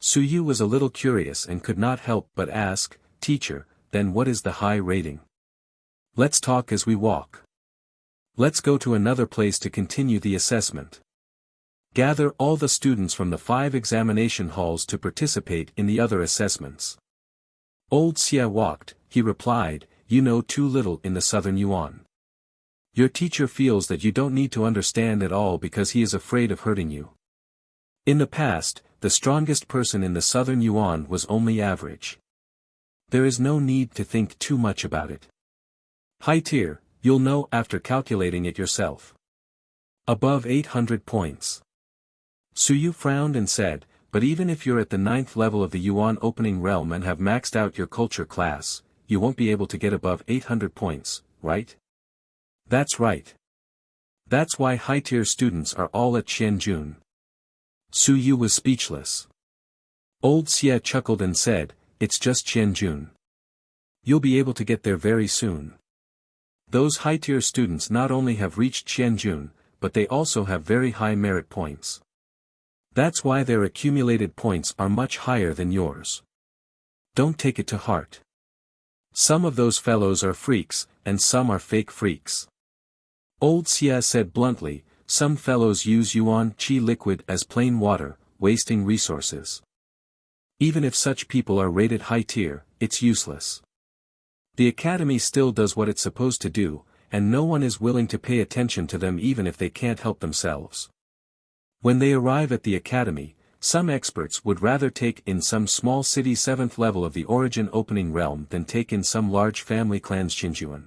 Suyu was a little curious and could not help but ask, Teacher, then what is the high rating? Let's talk as we walk. Let's go to another place to continue the assessment. Gather all the students from the 5 examination halls to participate in the other assessments. Old Xia walked, he replied, you know too little in the Southern Yuan. Your teacher feels that you don't need to understand at all because he is afraid of hurting you. In the past, the strongest person in the Southern Yuan was only average. There is no need to think too much about it. High tier, you'll know after calculating it yourself. Above 800 points. Suyu frowned and said, but even if you're at the 9th level of the Yuan Opening Realm and have maxed out your culture class, you won't be able to get above 800 points, right? That's right. That's why high-tier students are all at Qianjun. Suyu was speechless. Old Xia chuckled and said, it's just Qianjun. You'll be able to get there very soon. Those high-tier students not only have reached Qianjun, but they also have very high merit points. That's why their accumulated points are much higher than yours. Don't take it to heart. Some of those fellows are freaks, and some are fake freaks. Old Xia said bluntly, some fellows use Yuan Qi liquid as plain water, wasting resources. Even if such people are rated high tier, it's useless. The academy still does what it's supposed to do, and no one is willing to pay attention to them even if they can't help themselves. When they arrive at the academy, some experts would rather take in some small city 7th level of the Origin Opening Realm than take in some large family clan's Qinjuan.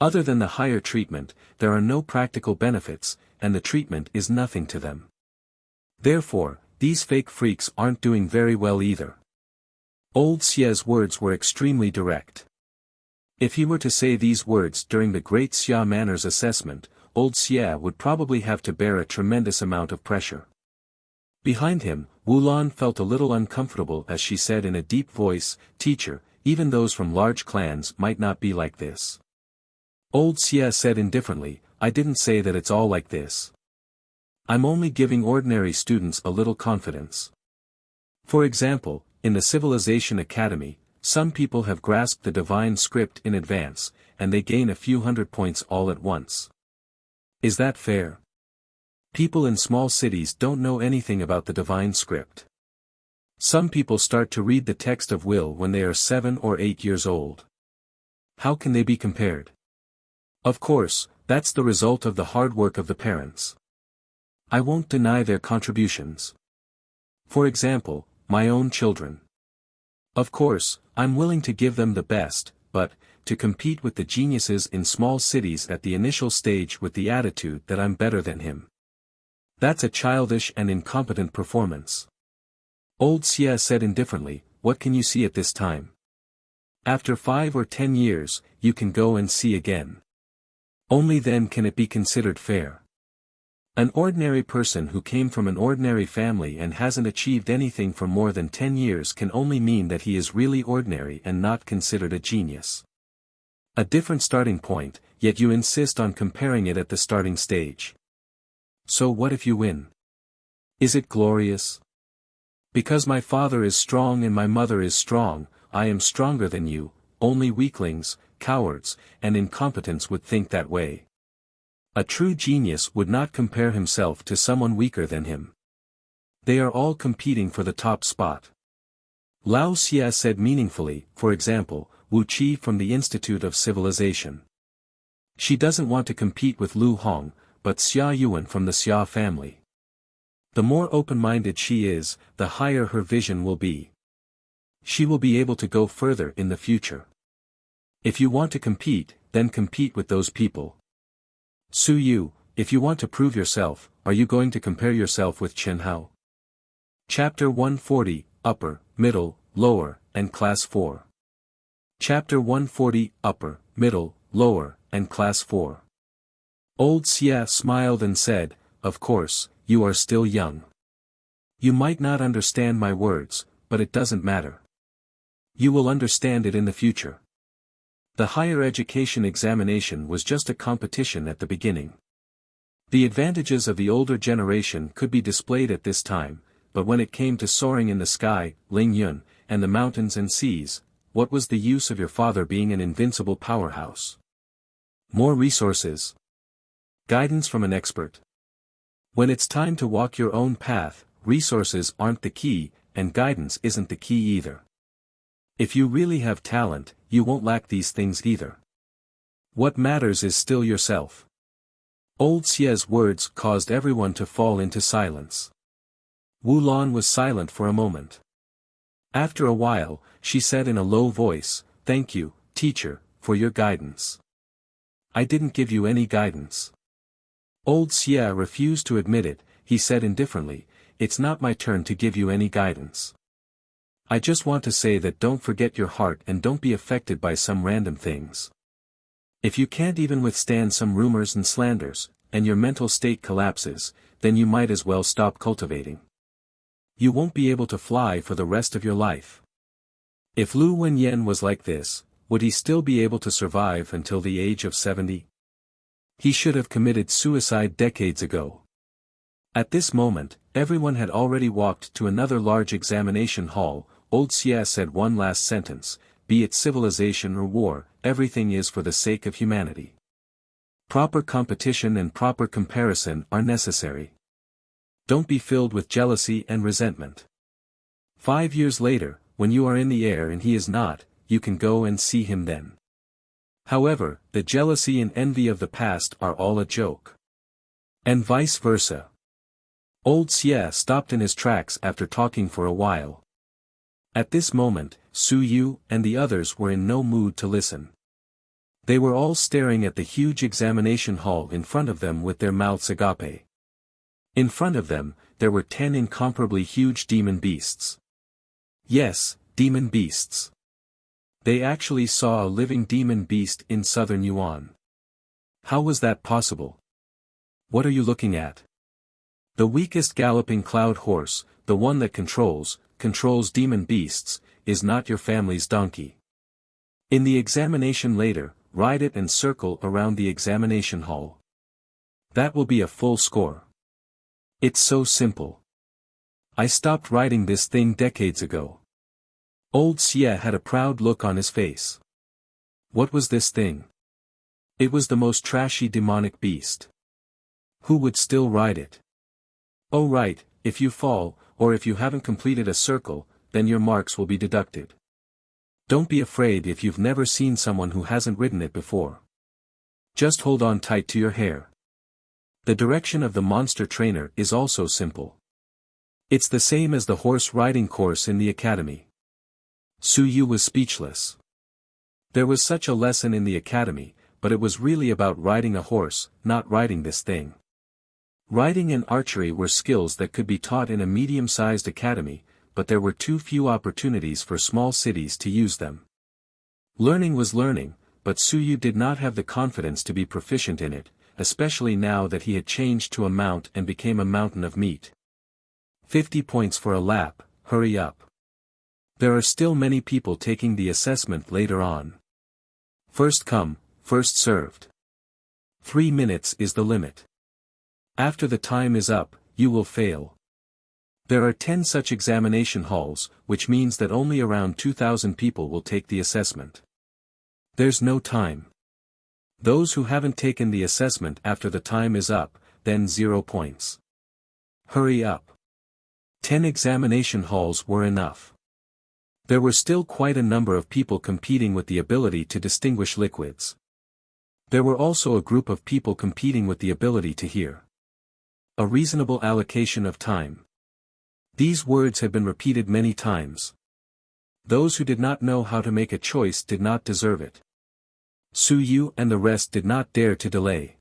Other than the higher treatment, there are no practical benefits, and the treatment is nothing to them. Therefore, these fake freaks aren't doing very well either. Old Xia's words were extremely direct. If he were to say these words during the Great Xia Manners assessment, Old Xia would probably have to bear a tremendous amount of pressure. Behind him, Wulan felt a little uncomfortable as she said in a deep voice, Teacher, even those from large clans might not be like this. Old Xia said indifferently, I didn't say that it's all like this. I'm only giving ordinary students a little confidence. For example, in the Civilization Academy, some people have grasped the divine script in advance, and they gain a few hundred points all at once. Is that fair? People in small cities don't know anything about the divine script. Some people start to read the text of will when they are 7 or 8 years old. How can they be compared? Of course, that's the result of the hard work of the parents. I won't deny their contributions. For example, my own children. Of course, I'm willing to give them the best, but, to compete with the geniuses in small cities at the initial stage with the attitude that I'm better than him. That's a childish and incompetent performance. Old Xie said indifferently, what can you see at this time? After 5 or 10 years, you can go and see again. Only then can it be considered fair. An ordinary person who came from an ordinary family and hasn't achieved anything for more than 10 years can only mean that he is really ordinary and not considered a genius. A different starting point, yet you insist on comparing it at the starting stage. So what if you win? Is it glorious? Because my father is strong and my mother is strong, I am stronger than you. Only weaklings, cowards, and incompetents would think that way. A true genius would not compare himself to someone weaker than him. They are all competing for the top spot. Lao Xie said meaningfully, for example, Wuxia from the Institute of Civilization. She doesn't want to compete with Lu Hong, but Xia Yuan from the Xia family. The more open-minded she is, the higher her vision will be. She will be able to go further in the future. If you want to compete, then compete with those people. Su Yu, if you want to prove yourself, are you going to compare yourself with Chen Hao? Chapter 140, Upper, Middle, Lower, and Class 4. Chapter 140, Upper, Middle, Lower, and Class 4. Old Xie smiled and said, of course, you are still young. You might not understand my words, but it doesn't matter. You will understand it in the future. The higher education examination was just a competition at the beginning. The advantages of the older generation could be displayed at this time, but when it came to soaring in the sky, Ling Yun, and the mountains and seas, what was the use of your father being an invincible powerhouse? More resources. Guidance from an expert. When it's time to walk your own path, resources aren't the key, and guidance isn't the key either. If you really have talent, you won't lack these things either. What matters is still yourself. Old Xie's words caused everyone to fall into silence. Wu Lan was silent for a moment. After a while, she said in a low voice, thank you, teacher, for your guidance. I didn't give you any guidance. Old Xie refused to admit it. He said indifferently, it's not my turn to give you any guidance. I just want to say that don't forget your heart and don't be affected by some random things. If you can't even withstand some rumors and slanders, and your mental state collapses, then you might as well stop cultivating. You won't be able to fly for the rest of your life. If Lu Wenyan was like this, would he still be able to survive until the age of 70? He should have committed suicide decades ago. At this moment, everyone had already walked to another large examination hall. Old Xie said one last sentence, be it civilization or war, everything is for the sake of humanity. Proper competition and proper comparison are necessary. Don't be filled with jealousy and resentment. 5 years later, when you are in the air and he is not, you can go and see him then. However, the jealousy and envy of the past are all a joke. And vice versa. Old Xie stopped in his tracks after talking for a while. At this moment, Su Yu and the others were in no mood to listen. They were all staring at the huge examination hall in front of them with their mouths agape. In front of them, there were 10 incomparably huge demon beasts. Yes, demon beasts. They actually saw a living demon beast in southern Yuan. How was that possible? What are you looking at? The weakest galloping cloud horse, the one that controls demon beasts, is not your family's donkey. In the examination later, ride it and circle around the examination hall. That will be a full score. It's so simple. I stopped riding this thing decades ago. Old Xie had a proud look on his face. What was this thing? It was the most trashy demonic beast. Who would still ride it? Oh right, if you fall, or if you haven't completed a circle, then your marks will be deducted. Don't be afraid if you've never seen someone who hasn't ridden it before. Just hold on tight to your hair. The direction of the monster trainer is also simple. It's the same as the horse riding course in the academy. Su Yu was speechless. There was such a lesson in the academy, but it was really about riding a horse, not riding this thing. Riding and archery were skills that could be taught in a medium-sized academy, but there were too few opportunities for small cities to use them. Learning was learning, but Suyu did not have the confidence to be proficient in it, especially now that he had changed to a mount and became a mountain of meat. 50 points for a lap, hurry up. There are still many people taking the assessment later on. First come, first served. 3 minutes is the limit. After the time is up, you will fail. There are 10 such examination halls, which means that only around 2,000 people will take the assessment. There's no time. Those who haven't taken the assessment after the time is up, then 0 points. Hurry up. 10 examination halls were enough. There were still quite a number of people competing with the ability to distinguish liquids. There were also a group of people competing with the ability to hear. A reasonable allocation of time. These words had been repeated many times. Those who did not know how to make a choice did not deserve it. Suyu and the rest did not dare to delay.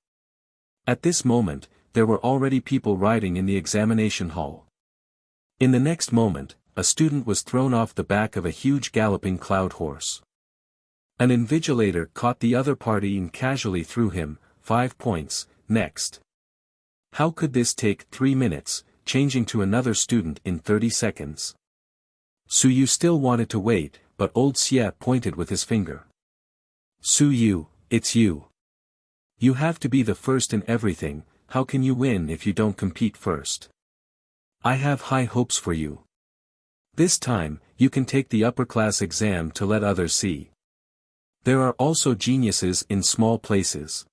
At this moment, there were already people riding in the examination hall. In the next moment, a student was thrown off the back of a huge galloping cloud horse. An invigilator caught the other party and casually threw him, 5 points, next. How could this take 3 minutes, changing to another student in 30 seconds? Suyu still wanted to wait, but old Xie pointed with his finger. Suyu, it's you. You have to be the first in everything. How can you win if you don't compete first? I have high hopes for you. This time, you can take the upper class exam to let others see. There are also geniuses in small places.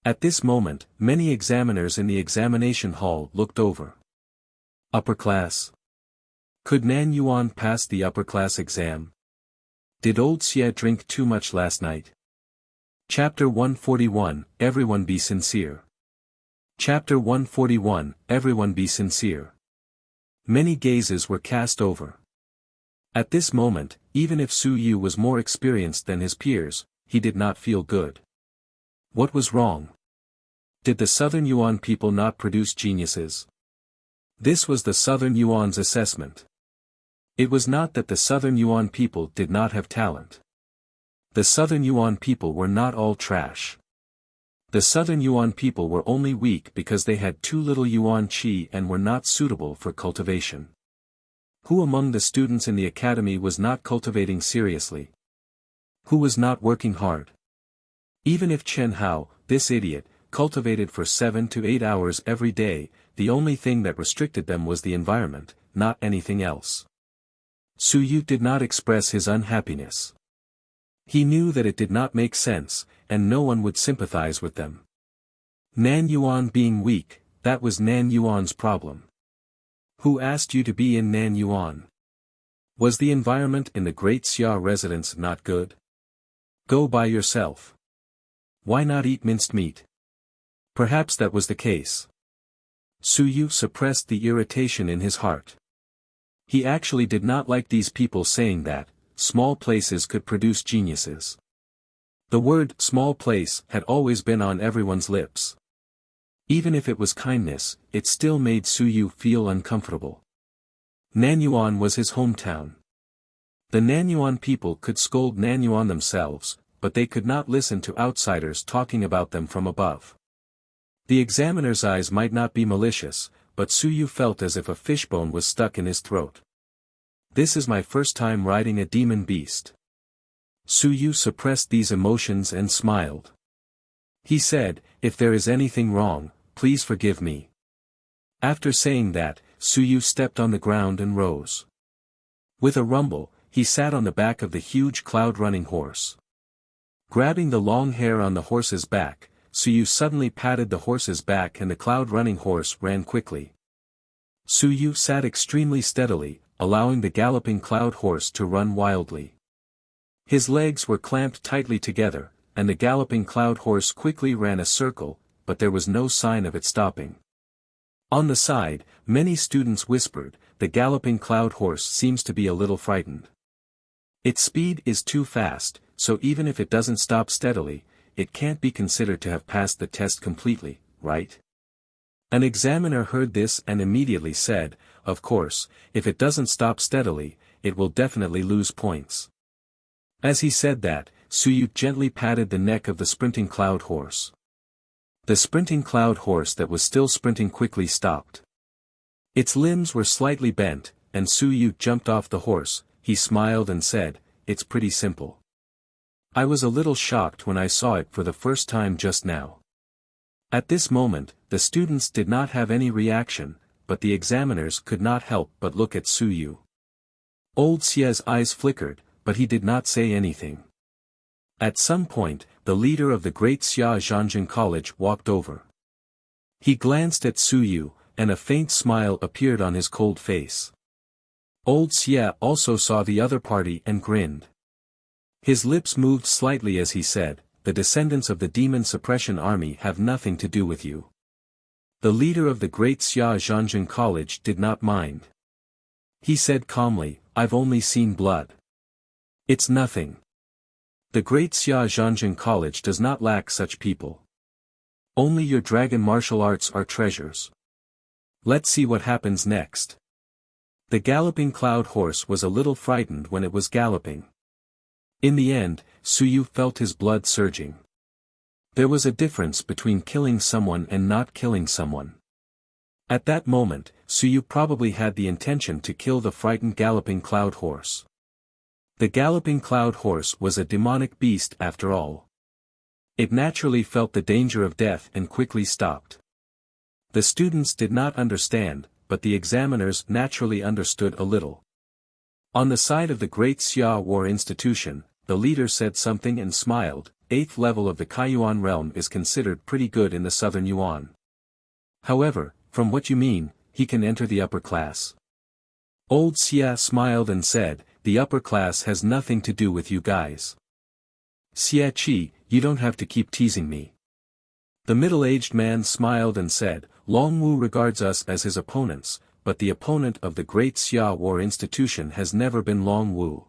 At this moment, many examiners in the examination hall looked over. Upper class. Could Nan Yuan pass the upper class exam? Did old Xie drink too much last night? Chapter 141, Everyone be sincere. Chapter 141, Everyone be sincere. Many gazes were cast over. At this moment, even if Suyu was more experienced than his peers, he did not feel good. What was wrong? Did the Southern Yuan people not produce geniuses? This was the Southern Yuan's assessment. It was not that the Southern Yuan people did not have talent. The Southern Yuan people were not all trash. The Southern Yuan people were only weak because they had too little Yuan Qi and were not suitable for cultivation. Who among the students in the academy was not cultivating seriously? Who was not working hard? Even if Chen Hao, this idiot, cultivated for 7 to 8 hours every day, the only thing that restricted them was the environment, not anything else. Suyu did not express his unhappiness. He knew that it did not make sense, and no one would sympathize with them. Nan Yuan being weak, that was Nan Yuan's problem. Who asked you to be in Nan Yuan? Was the environment in the Great Xia residence not good? Go by yourself. Why not eat minced meat? Perhaps that was the case. Suyu suppressed the irritation in his heart. He actually did not like these people saying that small places could produce geniuses. The word small place had always been on everyone's lips. Even if it was kindness, it still made Suyu feel uncomfortable. Nanyuan was his hometown. The Nanyuan people could scold Nanyuan themselves, but they could not listen to outsiders talking about them from above. The examiner's eyes might not be malicious, but Suyu felt as if a fishbone was stuck in his throat. This is my first time riding a demon beast. Suyu suppressed these emotions and smiled. He said, if there is anything wrong, please forgive me. After saying that, Suyu stepped on the ground and rose. With a rumble, he sat on the back of the huge cloud-running horse. Grabbing the long hair on the horse's back, Suyu suddenly patted the horse's back and the cloud-running horse ran quickly. Suyu sat extremely steadily, allowing the galloping cloud horse to run wildly. His legs were clamped tightly together, and the galloping cloud horse quickly ran a circle, but there was no sign of it stopping. On the side, many students whispered, the galloping cloud horse seems to be a little frightened. Its speed is too fast, so even if it doesn't stop steadily, it can't be considered to have passed the test completely, right? An examiner heard this and immediately said, of course, if it doesn't stop steadily, it will definitely lose points. As he said that, Suyu gently patted the neck of the sprinting cloud horse. The sprinting cloud horse that was still sprinting quickly stopped. Its limbs were slightly bent, and Suyu jumped off the horse. He smiled and said, "It's pretty simple. I was a little shocked when I saw it for the first time just now." At this moment, the students did not have any reaction, but the examiners could not help but look at Suyu. Old Xia's eyes flickered, but he did not say anything. At some point, the leader of the great Xia Zhangjin College walked over. He glanced at Suyu, and a faint smile appeared on his cold face. Old Xia also saw the other party and grinned. His lips moved slightly as he said, "The descendants of the Demon Suppression Army have nothing to do with you." The leader of the great Xia Zhangjin College did not mind. He said calmly, "I've only seen blood. It's nothing. The great Xia Zhangjin College does not lack such people. Only your dragon martial arts are treasures. Let's see what happens next." The galloping cloud horse was a little frightened when it was galloping. In the end, Suyu felt his blood surging. There was a difference between killing someone and not killing someone. At that moment, Suyu probably had the intention to kill the frightened galloping cloud horse. The galloping cloud horse was a demonic beast after all. It naturally felt the danger of death and quickly stopped. The students did not understand, but the examiners naturally understood a little. On the side of the Great Xia War Institution, the leader said something and smiled. 8th level of the Kaiyuan realm is considered pretty good in the southern Yuan. However, from what you mean, he can enter the upper class. Old Xia smiled and said, "The upper class has nothing to do with you guys. Xia Qi, you don't have to keep teasing me." The middle-aged man smiled and said, "Long Wu regards us as his opponents, but the opponent of the Great Xia War Institution has never been Long Wu."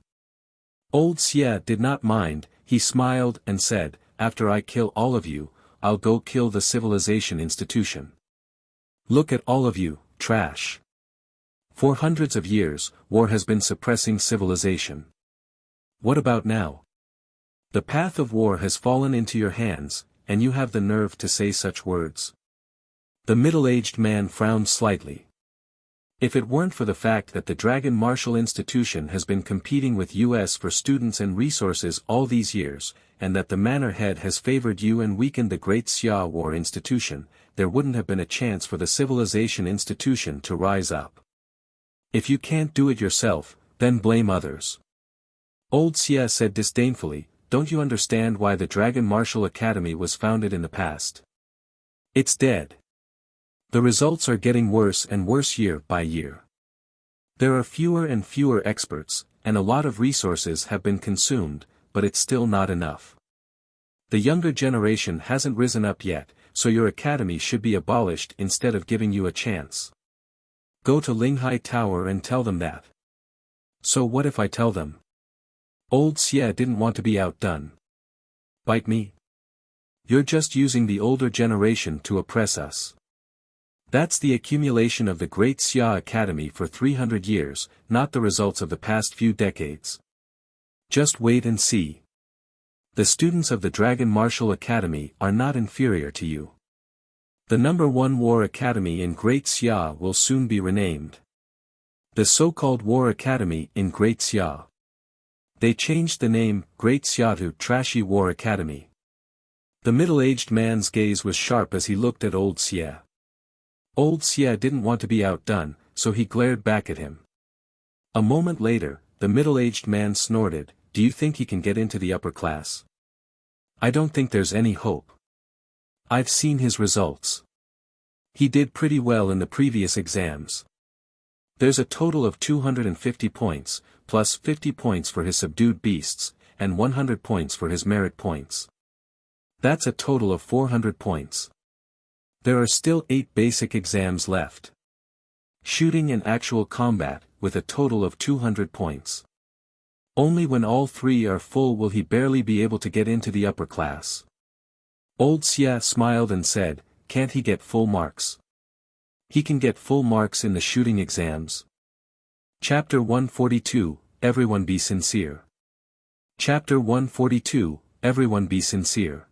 Old Xia did not mind. He smiled and said, "After I kill all of you, I'll go kill the Civilization Institution. Look at all of you, trash. For hundreds of years, war has been suppressing civilization. What about now? The path of war has fallen into your hands, and you have the nerve to say such words." The middle-aged man frowned slightly. If it weren't for the fact that the Dragon Martial Institution has been competing with US for students and resources all these years, and that the manor head has favored you and weakened the Great Xia War Institution, there wouldn't have been a chance for the Civilization Institution to rise up. If you can't do it yourself, then blame others. Old Xia said disdainfully, "Don't you understand why the Dragon Martial Academy was founded in the past? It's dead. The results are getting worse and worse year by year. There are fewer and fewer experts, and a lot of resources have been consumed, but it's still not enough. The younger generation hasn't risen up yet, so your academy should be abolished instead of giving you a chance. Go to Linghai Tower and tell them that." "So what if I tell them?" Old Xia didn't want to be outdone. "Bite me? You're just using the older generation to oppress us. That's the accumulation of the Great Xia Academy for 300 years, not the results of the past few decades. Just wait and see. The students of the Dragon Martial Academy are not inferior to you. The #1 War Academy in Great Xia will soon be renamed the so-called War Academy in Great Xia." They changed the name, Great Xia, to Trashy War Academy. The middle-aged man's gaze was sharp as he looked at Old Xia. Old Xia didn't want to be outdone, so he glared back at him. A moment later, the middle-aged man snorted, "Do you think he can get into the upper class? I don't think there's any hope. I've seen his results. He did pretty well in the previous exams. There's a total of 250 points, plus 50 points for his subdued beasts, and 100 points for his merit points. That's a total of 400 points. There are still 8 basic exams left. Shooting and actual combat, with a total of 200 points. Only when all three are full will he barely be able to get into the upper class. Old Xia smiled and said, can't he get full marks? He can get full marks in the shooting exams. Chapter 142, Everyone be sincere. Chapter 142, Everyone be sincere.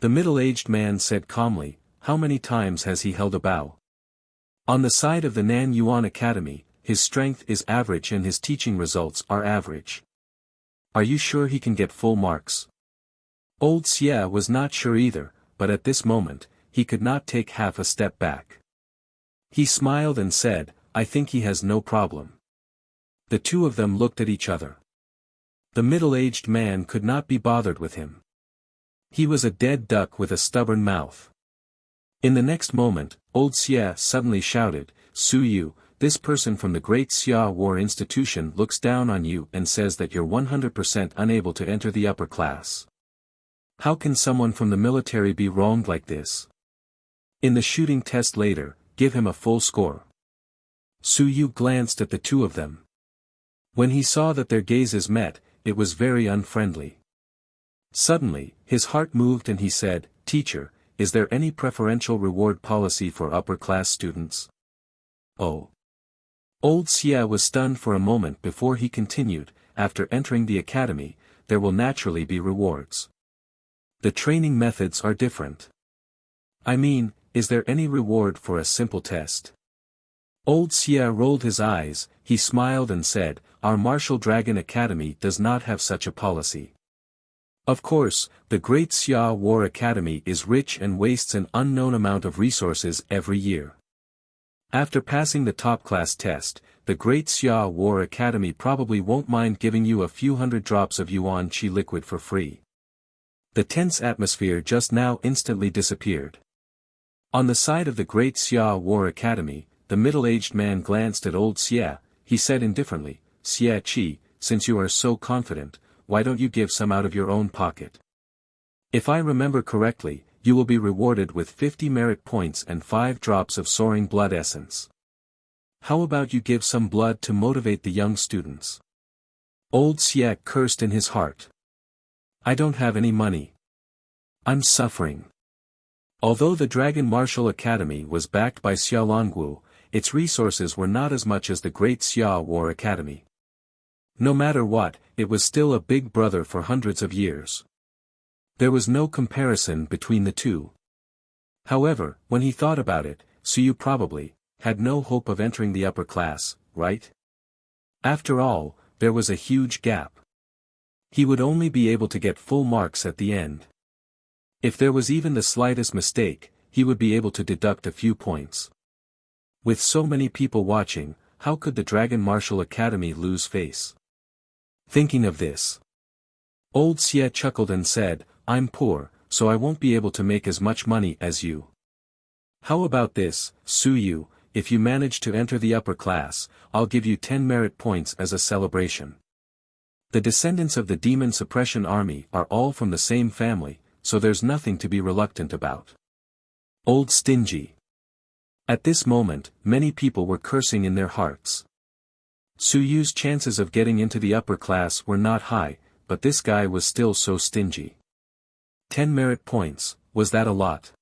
The middle-aged man said calmly, how many times has he held a bow? On the side of the Nan Yuan Academy, his strength is average and his teaching results are average. Are you sure he can get full marks? Old Xia was not sure either, but at this moment, he could not take half a step back. He smiled and said, I think he has no problem. The two of them looked at each other. The middle-aged man could not be bothered with him. He was a dead duck with a stubborn mouth. In the next moment, old Xia suddenly shouted, Su Yu, this person from the Great Xia War Institution looks down on you and says that you're 100% unable to enter the upper class. How can someone from the military be wronged like this? In the shooting test later, give him a full score. Su Yu glanced at the two of them. When he saw that their gazes met, it was very unfriendly. Suddenly, his heart moved and he said, Teacher, is there any preferential reward policy for upper-class students? Oh. Old Xia was stunned for a moment before he continued, after entering the academy, there will naturally be rewards. The training methods are different. I mean, is there any reward for a simple test? Old Xia rolled his eyes, he smiled and said, Our Martial Dragon Academy does not have such a policy. Of course, the Great Xia War Academy is rich and wastes an unknown amount of resources every year. After passing the top-class test, the Great Xia War Academy probably won't mind giving you a few hundred drops of yuan qi liquid for free. The tense atmosphere just now instantly disappeared. On the side of the Great Xia War Academy, the middle-aged man glanced at old Xia, he said indifferently, Xia Qi, since you are so confident, why don't you give some out of your own pocket? If I remember correctly, you will be rewarded with 50 merit points and 5 drops of soaring blood essence. How about you give some blood to motivate the young students? Old Xia cursed in his heart. I don't have any money. I'm suffering. Although the Dragon Martial Academy was backed by Xiaolongwu, its resources were not as much as the Great Xia War Academy. No matter what, it was still a big brother for hundreds of years. There was no comparison between the two. However, when he thought about it, Su Yu probably had no hope of entering the upper class, right? After all, there was a huge gap. He would only be able to get full marks at the end. If there was even the slightest mistake, he would be able to deduct a few points. With so many people watching, how could the Dragon Martial Academy lose face? Thinking of this, old Xia chuckled and said, I'm poor, so I won't be able to make as much money as you. How about this, Su Yu, if you manage to enter the upper class, I'll give you 10 merit points as a celebration. The descendants of the Demon Suppression Army are all from the same family, so there's nothing to be reluctant about. Old Stingy. At this moment, many people were cursing in their hearts. Su Yu's chances of getting into the upper class were not high, but this guy was still so stingy. 10 merit points, was that a lot?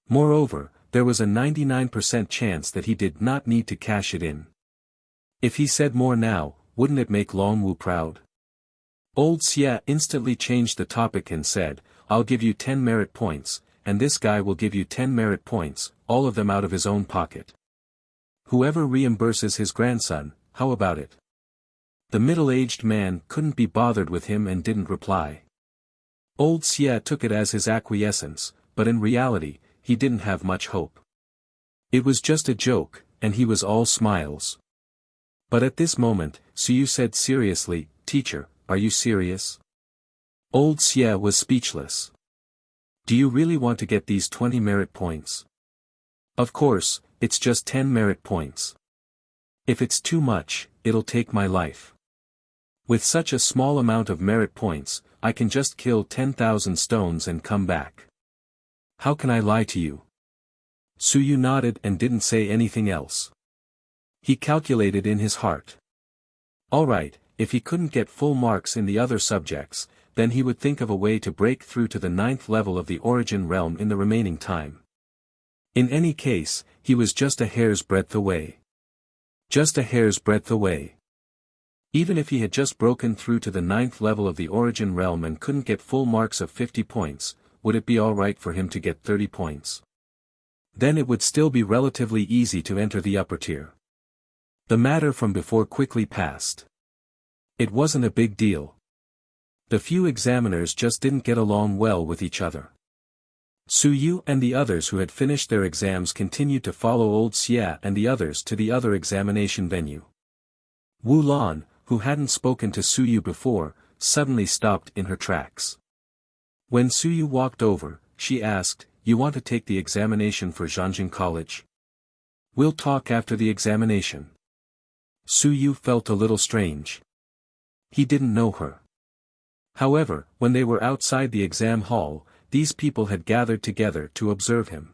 Moreover, there was a 99% chance that he did not need to cash it in. If he said more now, wouldn't it make Longwu proud? Old Xia instantly changed the topic and said, I'll give you 10 merit points, and this guy will give you 10 merit points, all of them out of his own pocket. Whoever reimburses his grandson, how about it? The middle-aged man couldn't be bothered with him and didn't reply. Old Xia took it as his acquiescence, but in reality, he didn't have much hope. It was just a joke, and he was all smiles. But at this moment, Su Yu said seriously, Teacher, are you serious? Old Xia was speechless. Do you really want to get these 20 merit points? Of course, it's just 10 merit points. If it's too much, it'll take my life. With such a small amount of merit points, I can just kill 10,000 stones and come back. How can I lie to you? Su Yu nodded and didn't say anything else. He calculated in his heart. Alright, if he couldn't get full marks in the other subjects, then he would think of a way to break through to the 9th level of the origin realm in the remaining time. In any case, he was just a hair's breadth away. Just a hair's breadth away. Even if he had just broken through to the 9th level of the origin realm and couldn't get full marks of 50 points, would it be alright for him to get 30 points? Then it would still be relatively easy to enter the upper tier. The matter from before quickly passed. It wasn't a big deal. The few examiners just didn't get along well with each other. Su Yu and the others who had finished their exams continued to follow old Xia and the others to the other examination venue. Wu Lan, who hadn't spoken to Su Yu before, suddenly stopped in her tracks. When Su Yu walked over, she asked, "You want to take the examination for Zhangjin College? We'll talk after the examination." Su Yu felt a little strange. He didn't know her. However, when they were outside the exam hall, these people had gathered together to observe him.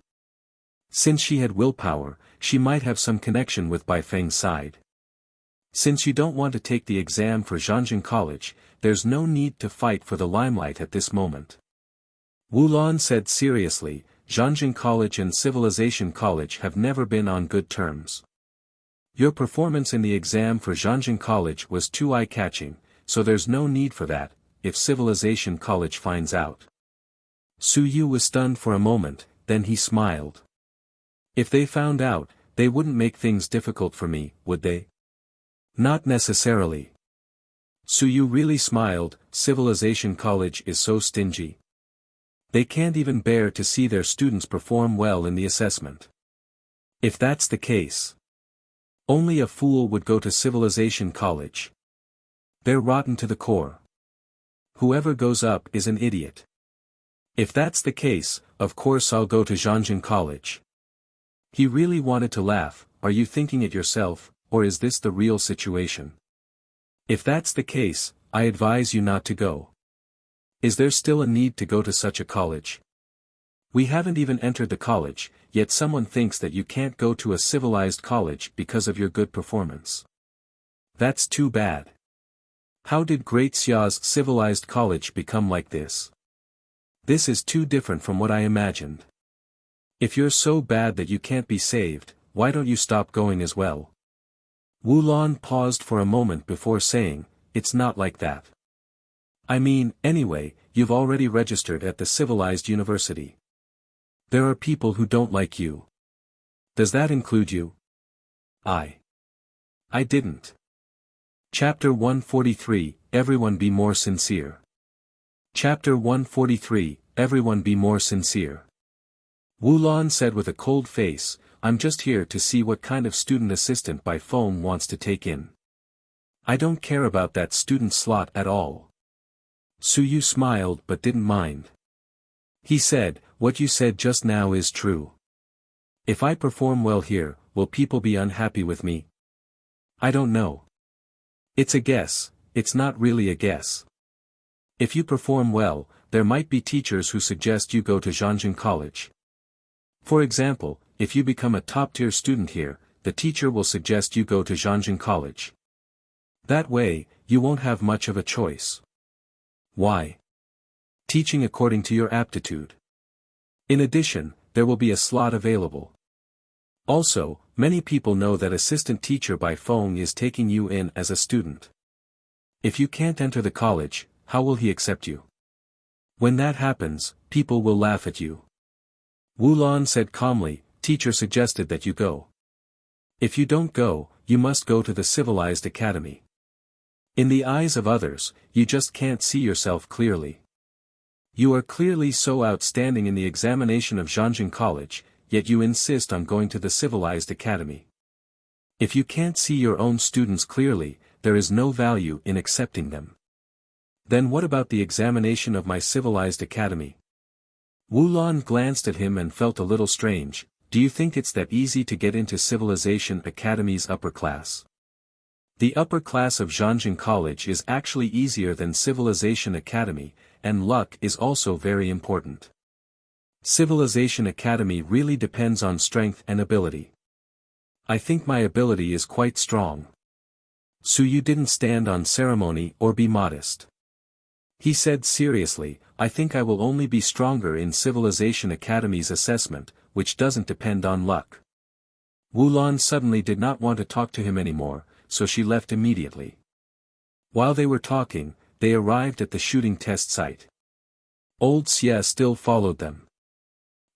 Since she had willpower, she might have some connection with Baifeng's side. Since you don't want to take the exam for Zhangjin College, there's no need to fight for the limelight at this moment. Wu Lan said seriously, Zhangjin College and Civilization College have never been on good terms. Your performance in the exam for Zhangjin College was too eye-catching, so there's no need for that, if Civilization College finds out. Su Yu was stunned for a moment, then he smiled. If they found out, they wouldn't make things difficult for me, would they? Not necessarily. Su Yu really smiled. Civilization College is so stingy. They can't even bear to see their students perform well in the assessment. If that's the case, only a fool would go to Civilization College. They're rotten to the core. Whoever goes up is an idiot. If that's the case, of course I'll go to Zhangjin College. He really wanted to laugh. Are you thinking it yourself, or is this the real situation? If that's the case, I advise you not to go. Is there still a need to go to such a college? We haven't even entered the college, yet someone thinks that you can't go to a civilized college because of your good performance. That's too bad. How did Great Xia's civilized college become like this? This is too different from what I imagined. If you're so bad that you can't be saved, why don't you stop going as well? Wu Lan paused for a moment before saying, "It's not like that. I mean, anyway, you've already registered at the civilized university. There are people who don't like you. Does that include you?" I didn't. Chapter 143, Everyone be more sincere. Chapter 143, Everyone be more sincere. Wu Lan said with a cold face, "I'm just here to see what kind of student assistant Baifeng wants to take in. I don't care about that student slot at all." Su Yu smiled but didn't mind. He said, "What you said just now is true. If I perform well here, will people be unhappy with me? I don't know. It's a guess. It's not really a guess. If you perform well, there might be teachers who suggest you go to Zhangjin College. For example, if you become a top-tier student here, the teacher will suggest you go to Zhangjin College. That way, you won't have much of a choice. Why? Teaching according to your aptitude. In addition, there will be a slot available. Also, many people know that assistant teacher Baifeng is taking you in as a student. If you can't enter the college, how will he accept you? When that happens, people will laugh at you." Wu Lan said calmly, "Teacher suggested that you go. If you don't go, you must go to the civilized academy. In the eyes of others, you just can't see yourself clearly. You are clearly so outstanding in the examination of Zhangjin College, yet you insist on going to the civilized academy. If you can't see your own students clearly, there is no value in accepting them. Then what about the examination of my civilized academy?" Wu Lan glanced at him and felt a little strange. "Do you think it's that easy to get into Civilization Academy's upper class? The upper class of Zhangjin College is actually easier than Civilization Academy, and luck is also very important. Civilization Academy really depends on strength and ability. I think my ability is quite strong." Suyu didn't stand on ceremony or be modest. He said seriously, I think I will only be stronger in Civilization Academy's assessment, which doesn't depend on luck. Wulan suddenly did not want to talk to him anymore, so she left immediately. While they were talking, they arrived at the shooting test site. Old Xie still followed them.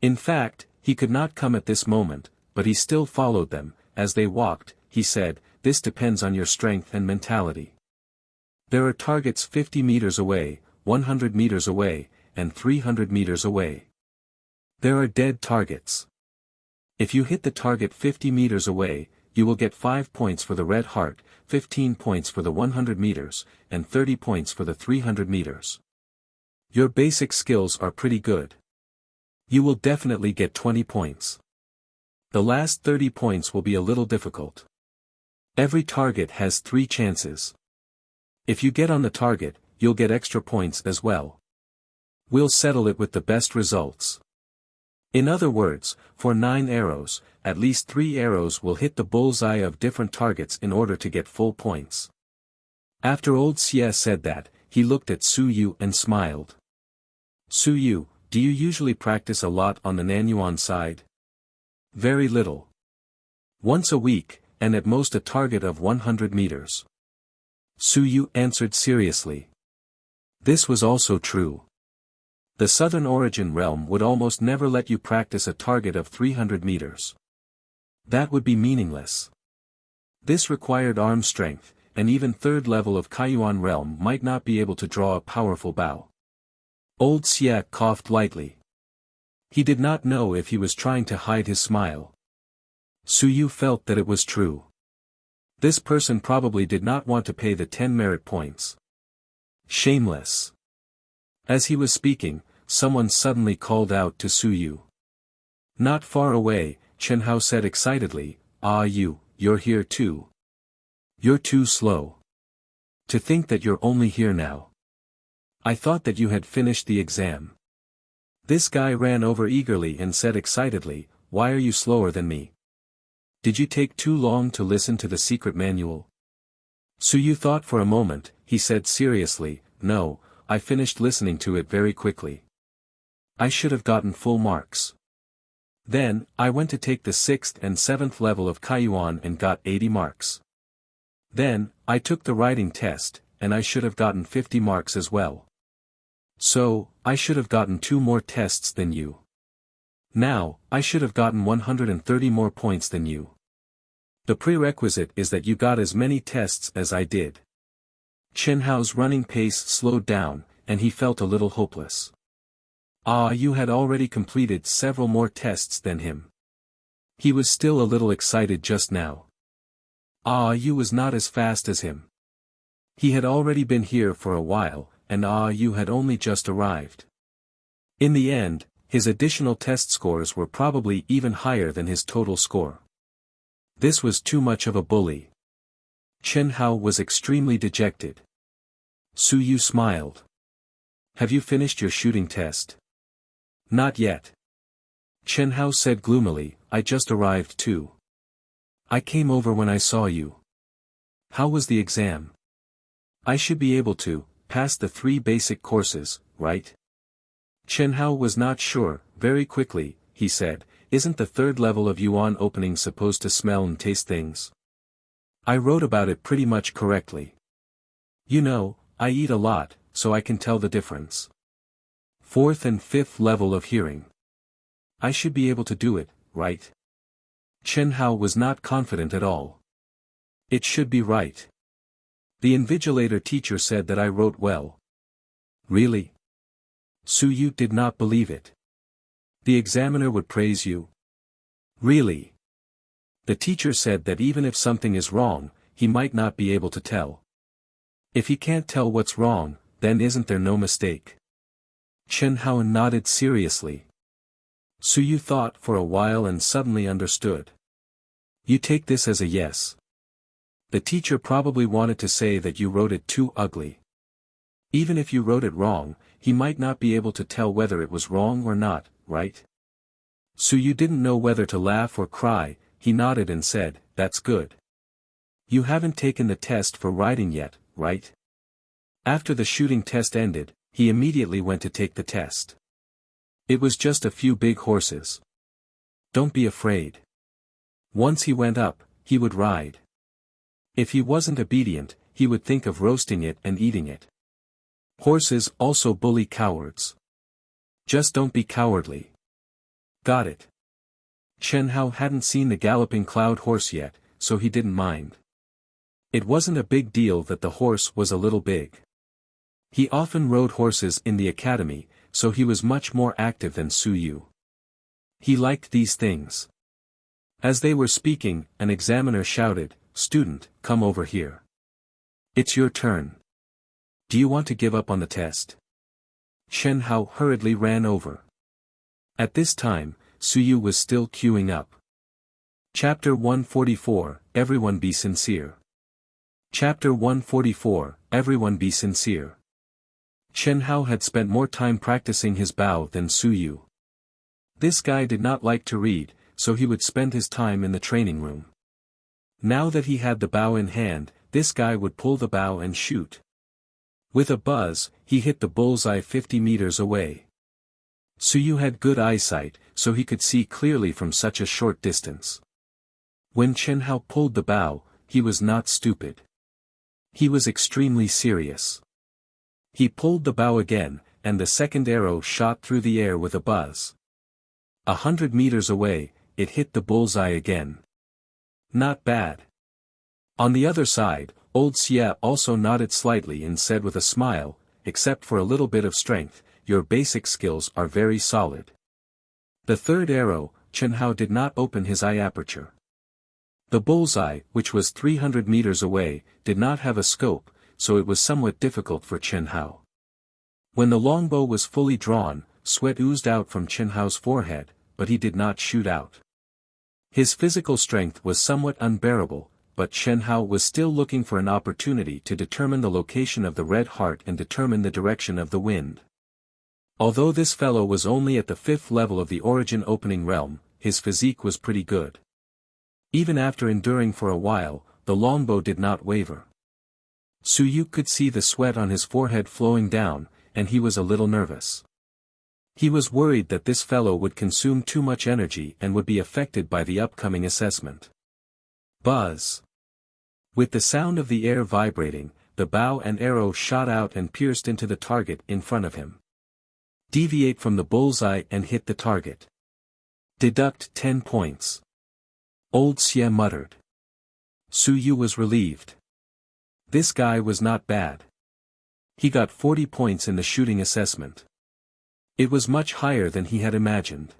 In fact, he could not come at this moment, but he still followed them. As they walked, he said, this depends on your strength and mentality. There are targets 50 meters away, 100 meters away, and 300 meters away. There are dead targets. If you hit the target 50 meters away, you will get 5 points for the red heart, 15 points for the 100 meters, and 30 points for the 300 meters. Your basic skills are pretty good. You will definitely get 20 points. The last 30 points will be a little difficult. Every target has 3 chances. If you get on the target, you'll get extra points as well. We'll settle it with the best results. In other words, for 9 arrows, at least 3 arrows will hit the bullseye of different targets in order to get full points. After old Xie said that, he looked at Suyu and smiled. Suyu, do you usually practice a lot on the Nanyuan side? Very little. Once a week, and at most a target of 100 meters. Suyu answered seriously. This was also true. The Southern Origin realm would almost never let you practice a target of 300 meters. That would be meaningless. This required arm strength, and even third level of Kaiyuan realm might not be able to draw a powerful bow. Old Xie coughed lightly. He did not know if he was trying to hide his smile. Suyu felt that it was true. This person probably did not want to pay the 10 merit points. Shameless. As he was speaking, someone suddenly called out to Suyu. Not far away, Chen Hao said excitedly, "Ah, you're here too. You're too slow. To think that you're only here now. I thought that you had finished the exam." This guy ran over eagerly and said excitedly, "Why are you slower than me? Did you take too long to listen to the secret manual?" Suyu thought for a moment. He said seriously, "No, I finished listening to it very quickly. I should have gotten full marks. Then, I went to take the 6th and 7th level of Kaiyuan and got 80 marks. Then, I took the writing test, and I should have gotten 50 marks as well. So, I should have gotten 2 more tests than you. Now, I should have gotten 130 more points than you. The prerequisite is that you got as many tests as I did." Chen Hao's running pace slowed down, and he felt a little hopeless. Ah, you had already completed several more tests than him. He was still a little excited just now. Ah, you was not as fast as him. He had already been here for a while, and you had only just arrived. In the end, his additional test scores were probably even higher than his total score. This was too much of a bully. Chen Hao was extremely dejected. Suyu smiled. "Have you finished your shooting test?" "Not yet." Chen Hao said gloomily, "I just arrived too. I came over when I saw you. How was the exam?" "I should be able to pass the 3 basic courses, right?" Chen Hao was not sure. Very quickly, he said, "Isn't the 3rd level of Yuan opening supposed to smell and taste things? I wrote about it pretty much correctly. You know, I eat a lot, so I can tell the difference. 4th and 5th level of hearing. I should be able to do it, right?" Chen Hao was not confident at all. "It should be right. The invigilator teacher said that I wrote well." "Really?" Suyu did not believe it. "The examiner would praise you?" "Really?" "The teacher said that even if something is wrong, he might not be able to tell. If he can't tell what's wrong, then isn't there no mistake?" Chen Hao nodded seriously. Suyu thought for a while and suddenly understood. "You take this as a yes. The teacher probably wanted to say that you wrote it too ugly. Even if you wrote it wrong, he might not be able to tell whether it was wrong or not, right?" Suyu didn't know whether to laugh or cry. He nodded and said, "That's good. You haven't taken the test for riding yet, right? After the shooting test ended, he immediately went to take the test. It was just a few big horses. Don't be afraid. Once he went up, he would ride. If he wasn't obedient, he would think of roasting it and eating it. Horses also bully cowards. Just don't be cowardly. Got it. Chen Hao hadn't seen the galloping cloud horse yet, so he didn't mind. It wasn't a big deal that the horse was a little big. He often rode horses in the academy, so he was much more active than Su Yu. He liked these things. As they were speaking, an examiner shouted, "Student, come over here. It's your turn. Do you want to give up on the test?" Chen Hao hurriedly ran over. At this time, Su Yu was still queuing up. Chapter 144, Everyone be sincere. Chapter 144, Everyone be sincere. Chen Hao had spent more time practicing his bow than Su Yu. This guy did not like to read, so he would spend his time in the training room. Now that he had the bow in hand, this guy would pull the bow and shoot. With a buzz, he hit the bullseye 50 meters away. Su Yu had good eyesight, so he could see clearly from such a short distance. When Chen Hao pulled the bow, he was not stupid. He was extremely serious. He pulled the bow again, and the second arrow shot through the air with a buzz. 100 meters away, it hit the bullseye again. Not bad. On the other side, old Xie also nodded slightly and said with a smile, "Except for a little bit of strength, your basic skills are very solid." The third arrow, Chen Hao did not open his eye aperture. The bullseye, which was 300 meters away, did not have a scope, so it was somewhat difficult for Chen Hao. When the longbow was fully drawn, sweat oozed out from Chen Hao's forehead, but he did not shoot out. His physical strength was somewhat unbearable, but Chen Hao was still looking for an opportunity to determine the location of the red heart and determine the direction of the wind. Although this fellow was only at the 5th level of the origin opening realm, his physique was pretty good. Even after enduring for a while, the longbow did not waver. Su Yu could see the sweat on his forehead flowing down, and he was a little nervous. He was worried that this fellow would consume too much energy and would be affected by the upcoming assessment. Buzz! With the sound of the air vibrating, the bow and arrow shot out and pierced into the target in front of him. Deviate from the bullseye and hit the target. Deduct 10 points. Old Xie muttered. Su Yu was relieved. This guy was not bad. He got 40 points in the shooting assessment. It was much higher than he had imagined.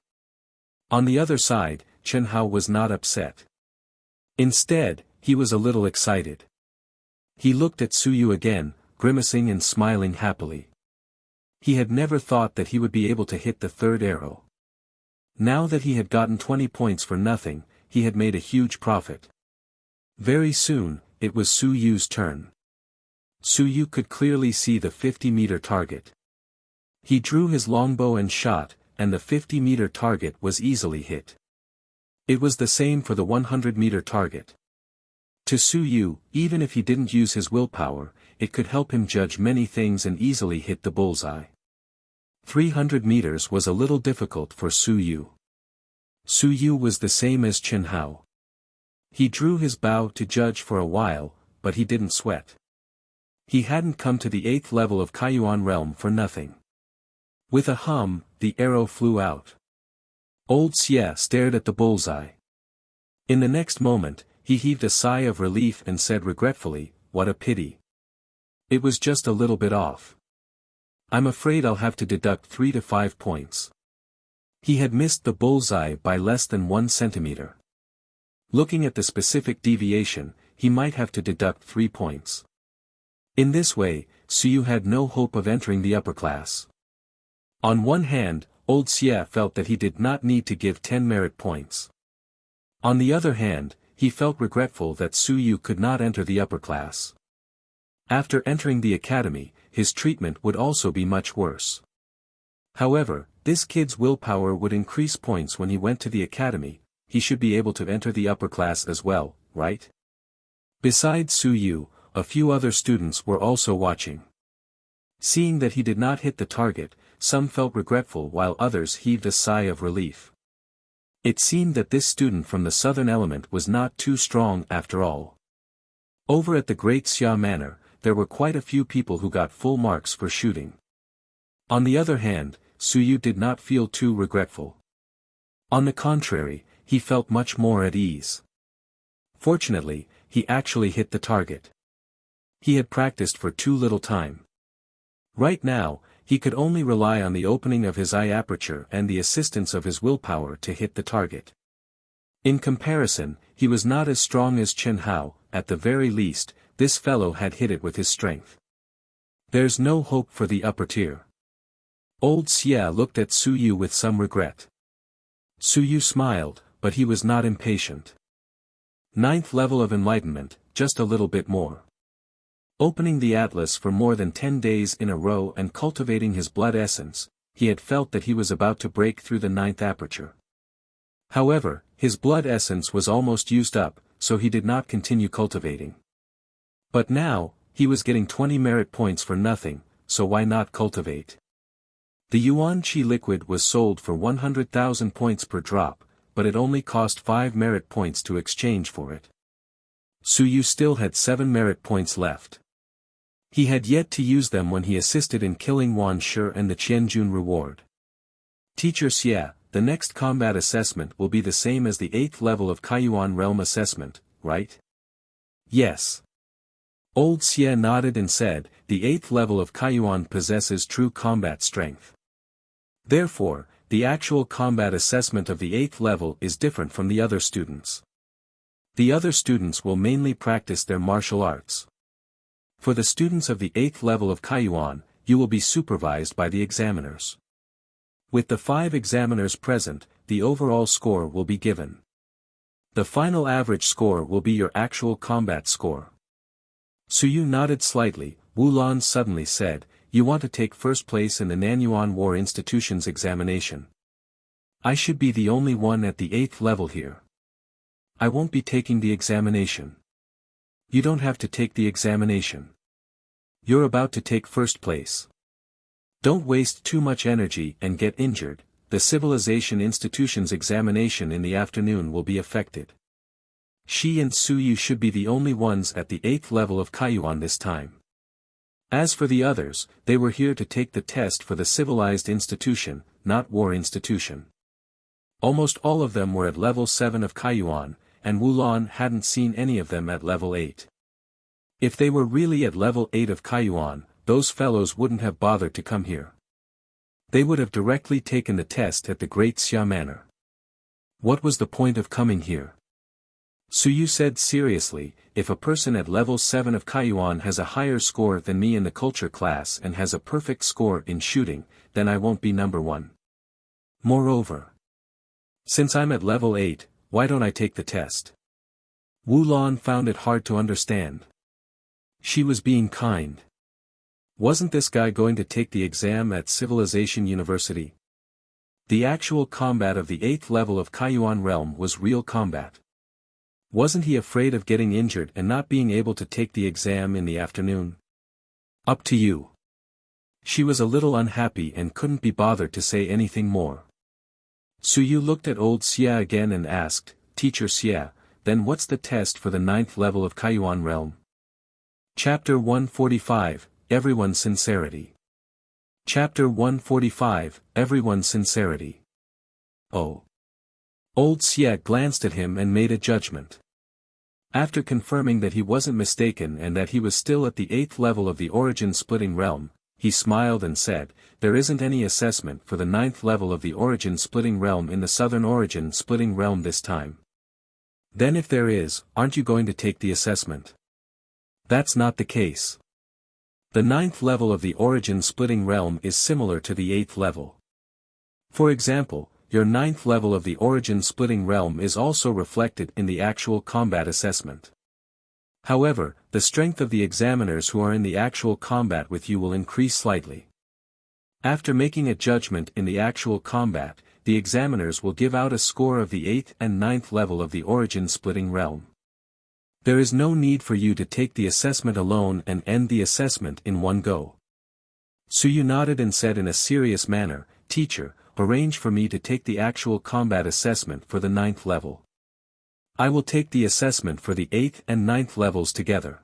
On the other side, Chen Hao was not upset. Instead, he was a little excited. He looked at Su Yu again, grimacing and smiling happily. He had never thought that he would be able to hit the third arrow. Now that he had gotten 20 points for nothing, he had made a huge profit. Very soon, it was Su Yu's turn. Su Yu could clearly see the 50-meter target. He drew his longbow and shot, and the 50-meter target was easily hit. It was the same for the 100-meter target. To Su Yu, even if he didn't use his willpower, it could help him judge many things and easily hit the bullseye. 300 meters was a little difficult for Su Yu. Su Yu was the same as Chen Hao. He drew his bow to judge for a while, but he didn't sweat. He hadn't come to the 8th level of Kaiyuan realm for nothing. With a hum, the arrow flew out. Old Xie stared at the bullseye. In the next moment, he heaved a sigh of relief and said regretfully, "What a pity. It was just a little bit off. I'm afraid I'll have to deduct 3 to 5 points." He had missed the bullseye by less than 1 centimeter. Looking at the specific deviation, he might have to deduct 3 points. In this way, Su Yu had no hope of entering the upper class. On one hand, old Xie felt that he did not need to give 10 merit points. On the other hand, he felt regretful that Su Yu could not enter the upper class. After entering the academy, his treatment would also be much worse. However, this kid's willpower would increase points when he went to the academy. He should be able to enter the upper class as well, right? Besides Su Yu, a few other students were also watching. Seeing that he did not hit the target, some felt regretful while others heaved a sigh of relief. It seemed that this student from the southern element was not too strong after all. Over at the Great Xia Manor, there were quite a few people who got full marks for shooting. On the other hand, Su Yu did not feel too regretful. On the contrary, he felt much more at ease. Fortunately, he actually hit the target. He had practiced for too little time. Right now, he could only rely on the opening of his eye aperture and the assistance of his willpower to hit the target. In comparison, he was not as strong as Chen Hao. At the very least, this fellow had hit it with his strength. There's no hope for the upper tier. Old Xia looked at Su Yu with some regret. Su Yu smiled, but he was not impatient. 9th level of enlightenment, just a little bit more. Opening the atlas for more than 10 days in a row and cultivating his blood essence, he had felt that he was about to break through the 9th aperture. However, his blood essence was almost used up, so he did not continue cultivating. But now, he was getting 20 merit points for nothing, so why not cultivate? The Yuan Qi liquid was sold for 100,000 points per drop, but it only cost 5 merit points to exchange for it. Su Yu still had 7 merit points left. He had yet to use them when he assisted in killing Wan Shi and the Qianjun reward. Teacher Xia, the next combat assessment will be the same as the 8th level of Kaiyuan realm assessment, right? Yes. Old Xia nodded and said, the 8th level of Kaiyuan possesses true combat strength. Therefore, the actual combat assessment of the 8th level is different from the other students. The other students will mainly practice their martial arts. For the students of the 8th level of Kaiyuan, you will be supervised by the examiners. With the 5 examiners present, the overall score will be given. The final average score will be your actual combat score. Su Yu nodded slightly. Wu Lan suddenly said, you want to take first place in the Nanyuan War Institution's examination. I should be the only one at the 8th level here. I won't be taking the examination. You don't have to take the examination. You're about to take first place. Don't waste too much energy and get injured. The Civilization Institution's examination in the afternoon will be affected. Shi and Su Yu should be the only ones at the 8th level of Kaiyuan this time. As for the others, they were here to take the test for the Civilized Institution, not War Institution. Almost all of them were at level 7 of Kaiyuan, and Wu Lan hadn't seen any of them at level 8. If they were really at level 8 of Kaiyuan, those fellows wouldn't have bothered to come here. They would have directly taken the test at the Great Xia Manor. What was the point of coming here? Su Yu said seriously, if a person at level 7 of Kaiyuan has a higher score than me in the culture class and has a perfect score in shooting, then I won't be number 1. Moreover, since I'm at level 8, why don't I take the test? Wu Lan found it hard to understand. She was being kind. Wasn't this guy going to take the exam at Civilization University? The actual combat of the 8th level of Kaiyuan realm was real combat. Wasn't he afraid of getting injured and not being able to take the exam in the afternoon? Up to you. She was a little unhappy and couldn't be bothered to say anything more. Su Yu looked at old Xia again and asked, Teacher Xia, then what's the test for the 9th level of Kaiyuan realm? Chapter 145, Everyone's Sincerity. Chapter 145, Everyone's Sincerity. Oh. Old Xia glanced at him and made a judgment. After confirming that he wasn't mistaken and that he was still at the 8th level of the origin-splitting realm, he smiled and said, there isn't any assessment for the 9th level of the origin-splitting realm in the southern origin-splitting realm this time. Then if there is, aren't you going to take the assessment? That's not the case. The 9th level of the origin-splitting realm is similar to the 8th level. For example, your 9th level of the origin-splitting realm is also reflected in the actual combat assessment. However, the strength of the examiners who are in the actual combat with you will increase slightly. After making a judgment in the actual combat, the examiners will give out a score of the 8th and 9th level of the origin-splitting realm. There is no need for you to take the assessment alone and end the assessment in one go. Suyu nodded and said in a serious manner, "Teacher, arrange for me to take the actual combat assessment for the 9th level. I will take the assessment for the 8th and 9th levels together.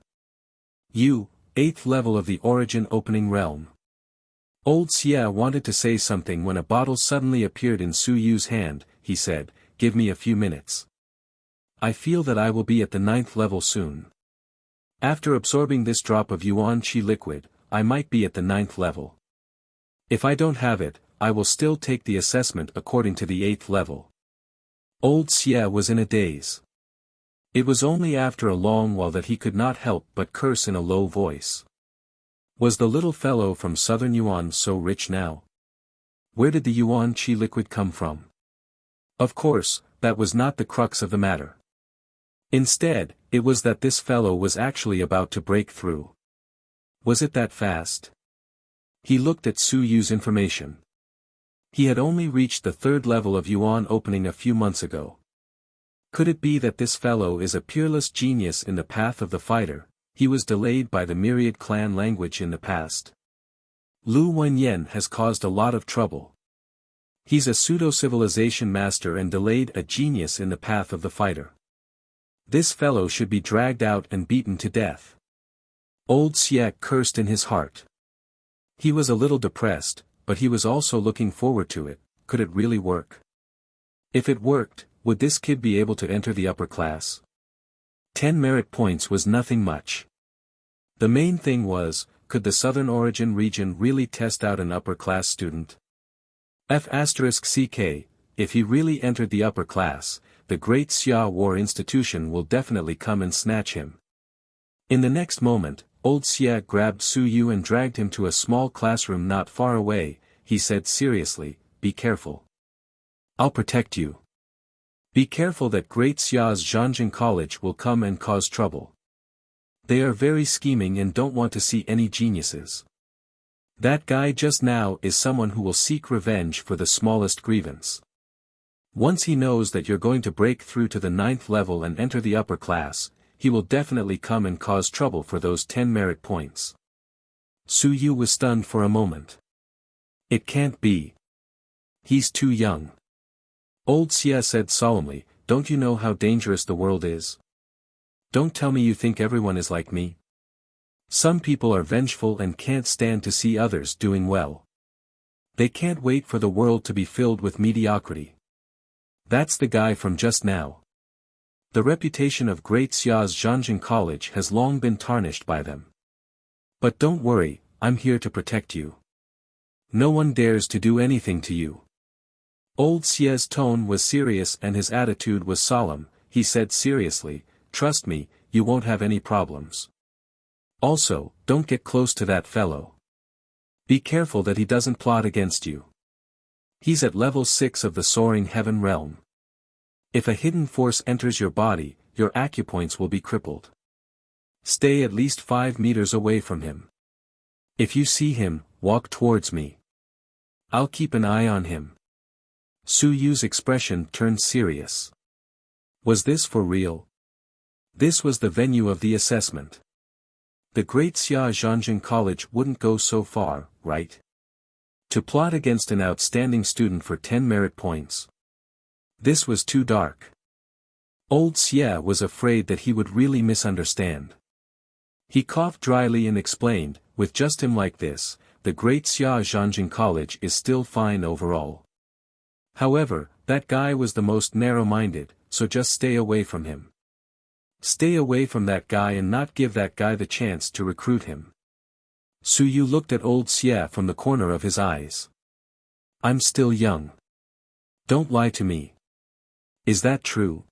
You, 8th level of the Origin Opening Realm." Old Xia wanted to say something when a bottle suddenly appeared in Suyu's hand. He said, "Give me a few minutes. I feel that I will be at the 9th level soon. After absorbing this drop of Yuan Qi liquid, I might be at the 9th level. If I don't have it, I will still take the assessment according to the 8th level." Old Xia was in a daze. It was only after a long while that he could not help but curse in a low voice. Was the little fellow from southern Yuan so rich now? Where did the Yuan Qi liquid come from? Of course, that was not the crux of the matter. Instead, it was that this fellow was actually about to break through. Was it that fast? He looked at Suyu's information. He had only reached the 3rd level of Yuan Opening a few months ago. Could it be that this fellow is a peerless genius in the path of the fighter? He was delayed by the myriad clan language in the past. Lu Wenyan has caused a lot of trouble. He's a pseudo-civilization master and delayed a genius in the path of the fighter. This fellow should be dragged out and beaten to death. Old Xia cursed in his heart. He was a little depressed, but he was also looking forward to it. Could it really work? If it worked, would this kid be able to enter the upper class? 10 merit points was nothing much. The main thing was, could the Southern Origin region really test out an upper class student? F***ck, if he really entered the upper class, the Great Xia War Institution will definitely come and snatch him. In the next moment, Old Xia grabbed Suyu and dragged him to a small classroom not far away. He said seriously, "Be careful. I'll protect you. Be careful that Great Xia's Zhanjin College will come and cause trouble. They are very scheming and don't want to see any geniuses. That guy just now is someone who will seek revenge for the smallest grievance. Once he knows that you're going to break through to the 9th level and enter the upper class, he will definitely come and cause trouble for those 10 merit points." Suyu was stunned for a moment. It can't be. He's too young. Old Xia said solemnly, "Don't you know how dangerous the world is? Don't tell me you think everyone is like me. Some people are vengeful and can't stand to see others doing well. They can't wait for the world to be filled with mediocrity. That's the guy from just now. The reputation of Great Xia's Zhanjin College has long been tarnished by them. But don't worry, I'm here to protect you. No one dares to do anything to you." Old Xia's tone was serious and his attitude was solemn. He said seriously, "Trust me, you won't have any problems. Also, don't get close to that fellow. Be careful that he doesn't plot against you. He's at level 6 of the Soaring Heaven realm. If a hidden force enters your body, your acupoints will be crippled. Stay at least 5 meters away from him. If you see him, walk towards me. I'll keep an eye on him." Suyu's expression turned serious. Was this for real? This was the venue of the assessment. The Great Xia Zhanjin College wouldn't go so far, right? To plot against an outstanding student for 10 merit points. This was too dark. Old Xia was afraid that he would really misunderstand. He coughed dryly and explained, "With just him like this, the Great Xia Zhanjin College is still fine overall. However, that guy was the most narrow-minded, so just stay away from him. Stay away from that guy and not give that guy the chance to recruit him." Suyu looked at Old Xia from the corner of his eyes. "I'm still young. Don't lie to me. Is that true?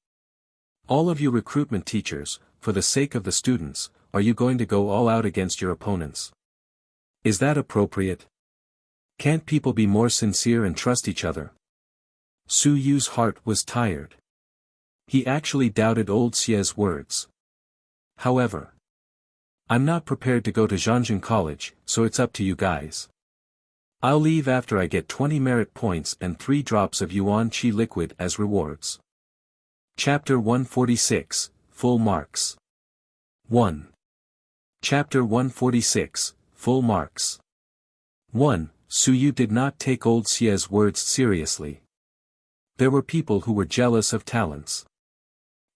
All of you recruitment teachers, for the sake of the students, are you going to go all out against your opponents? Is that appropriate? Can't people be more sincere and trust each other?" Suyu's heart was tired. He actually doubted Old Xia's words. "However, I'm not prepared to go to Zhanjin College, so it's up to you guys. I'll leave after I get 20 merit points and 3 drops of Yuan Qi liquid as rewards." Chapter 146, Full Marks. 1. Chapter 146, Full Marks. 1. Su Yu did not take old Xia's words seriously. There were people who were jealous of talents.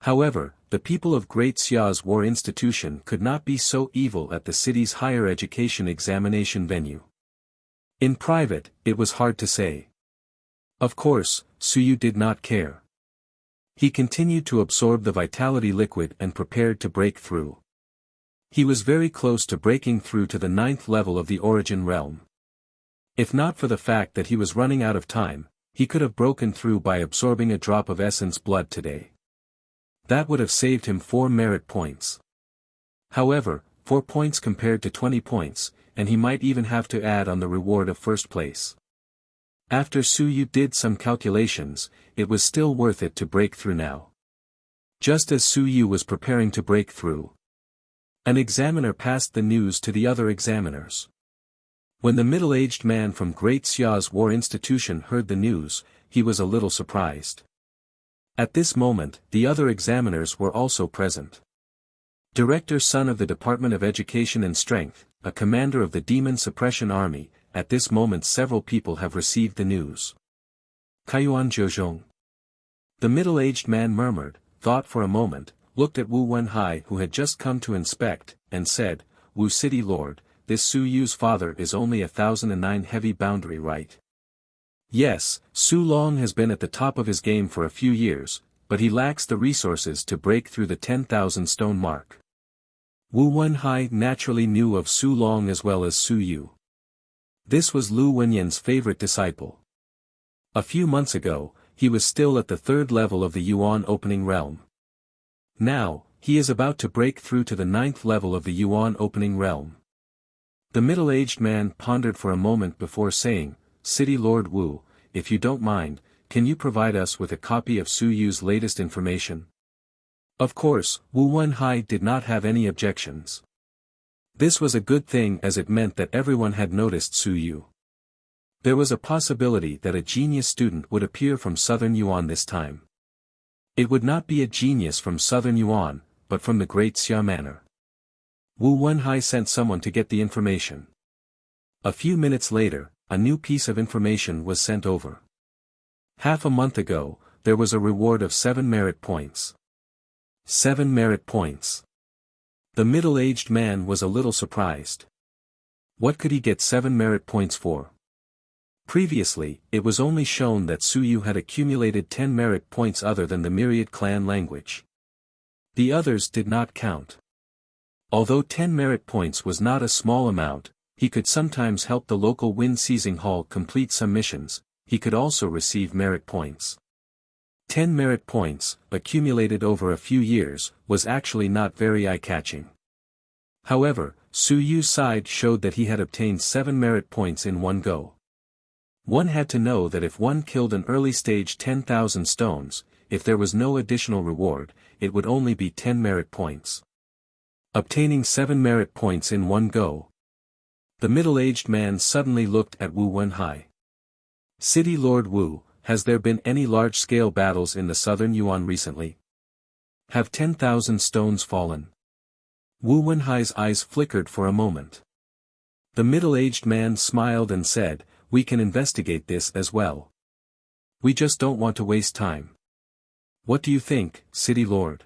However, the people of Great Xia's war institution could not be so evil at the city's higher education examination venue. In private, it was hard to say. Of course, Su Yu did not care. He continued to absorb the vitality liquid and prepared to break through. He was very close to breaking through to the 9th level of the origin realm. If not for the fact that he was running out of time, he could have broken through by absorbing a drop of essence blood today. That would have saved him 4 merit points. However, 4 points compared to 20 points, and he might even have to add on the reward of first place. After Su Yu did some calculations, it was still worth it to break through now. Just as Su Yu was preparing to break through, an examiner passed the news to the other examiners. When the middle-aged man from Great Xia's war institution heard the news, he was a little surprised. At this moment, the other examiners were also present. Director Son of the Department of Education and Strength, a commander of the Demon Suppression Army, at this moment several people have received the news. Kaiyuan Zheozhong. The middle-aged man murmured, thought for a moment, looked at Wu Wenhai who had just come to inspect, and said, Wu City Lord, this Su Yu's father is only 1009 heavy boundary right? Yes, Su Long has been at the top of his game for a few years, but he lacks the resources to break through the 10,000 stone mark. Wu Wenhai naturally knew of Su Long as well as Su Yu. This was Lu Wenyan's favorite disciple. A few months ago, he was still at the 3rd level of the Yuan opening realm. Now, he is about to break through to the 9th level of the Yuan opening realm. The middle-aged man pondered for a moment before saying, City Lord Wu, if you don't mind, can you provide us with a copy of Su Yu's latest information? Of course, Wu Wenhai did not have any objections. This was a good thing as it meant that everyone had noticed Su Yu. There was a possibility that a genius student would appear from Southern Yuan this time. It would not be a genius from Southern Yuan, but from the Great Xia Manor. Wu Wenhai sent someone to get the information. A few minutes later, a new piece of information was sent over. Half a month ago, there was a reward of 7 merit points. 7 merit points. The middle-aged man was a little surprised. What could he get 7 merit points for? Previously, it was only shown that Su Yu had accumulated 10 merit points other than the myriad clan language. The others did not count. Although 10 merit points was not a small amount, he could sometimes help the local wind seizing hall complete some missions, he could also receive merit points. 10 merit points, accumulated over a few years, was actually not very eye-catching. However, Su Yu's side showed that he had obtained 7 merit points in one go. One had to know that if one killed an early-stage 10,000 stones, if there was no additional reward, it would only be 10 merit points. Obtaining 7 merit points in one go. The middle-aged man suddenly looked at Wu Wenhai. City Lord Wu, has there been any large-scale battles in the Southern Yuan recently? Have 10,000 stones fallen? Wu Wenhai's eyes flickered for a moment. The middle-aged man smiled and said, we can investigate this as well. We just don't want to waste time. What do you think, City Lord?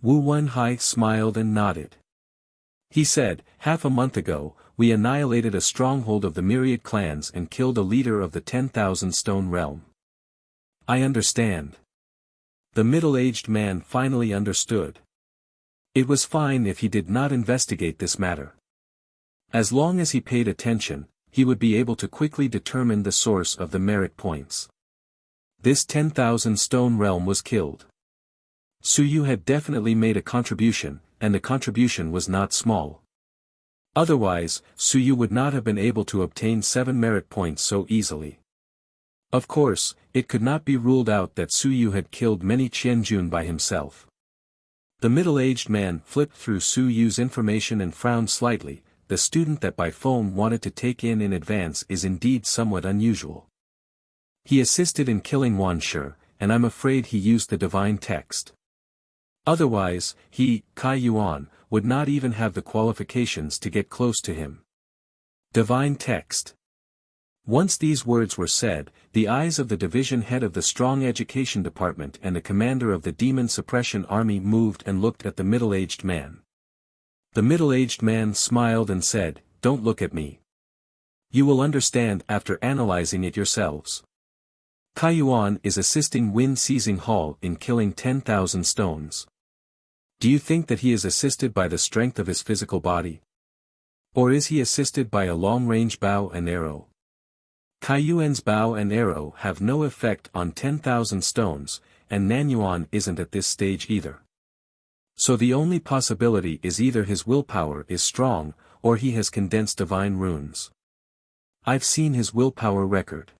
Wu Wenhai smiled and nodded. He said, half a month ago, we annihilated a stronghold of the myriad clans and killed a leader of the 10,000 stone realm. I understand. The middle-aged man finally understood. It was fine if he did not investigate this matter. As long as he paid attention, he would be able to quickly determine the source of the merit points. This 10,000 stone realm was killed. Su Yu had definitely made a contribution, and the contribution was not small. Otherwise, Su Yu would not have been able to obtain 7 merit points so easily. Of course, it could not be ruled out that Su Yu had killed many Qianjun by himself. The middle-aged man flipped through Su Yu's information and frowned slightly. The student that by phone wanted to take in advance is indeed somewhat unusual. He assisted in killing Wan Shi, and I'm afraid he used the divine text. Otherwise, he, Kai Yuan, would not even have the qualifications to get close to him. Divine text. Once these words were said, the eyes of the division head of the Strong Education Department and the commander of the Demon Suppression Army moved and looked at the middle-aged man. The middle-aged man smiled and said, "Don't look at me. You will understand after analyzing it yourselves. Kaiyuan is assisting Win Seizing Hall in killing 10,000 stones. Do you think that he is assisted by the strength of his physical body? Or is he assisted by a long-range bow and arrow? Kaiyuan's bow and arrow have no effect on 10,000 stones, and Nanyuan isn't at this stage either. So the only possibility is either his willpower is strong, or he has condensed divine runes. I've seen his willpower record.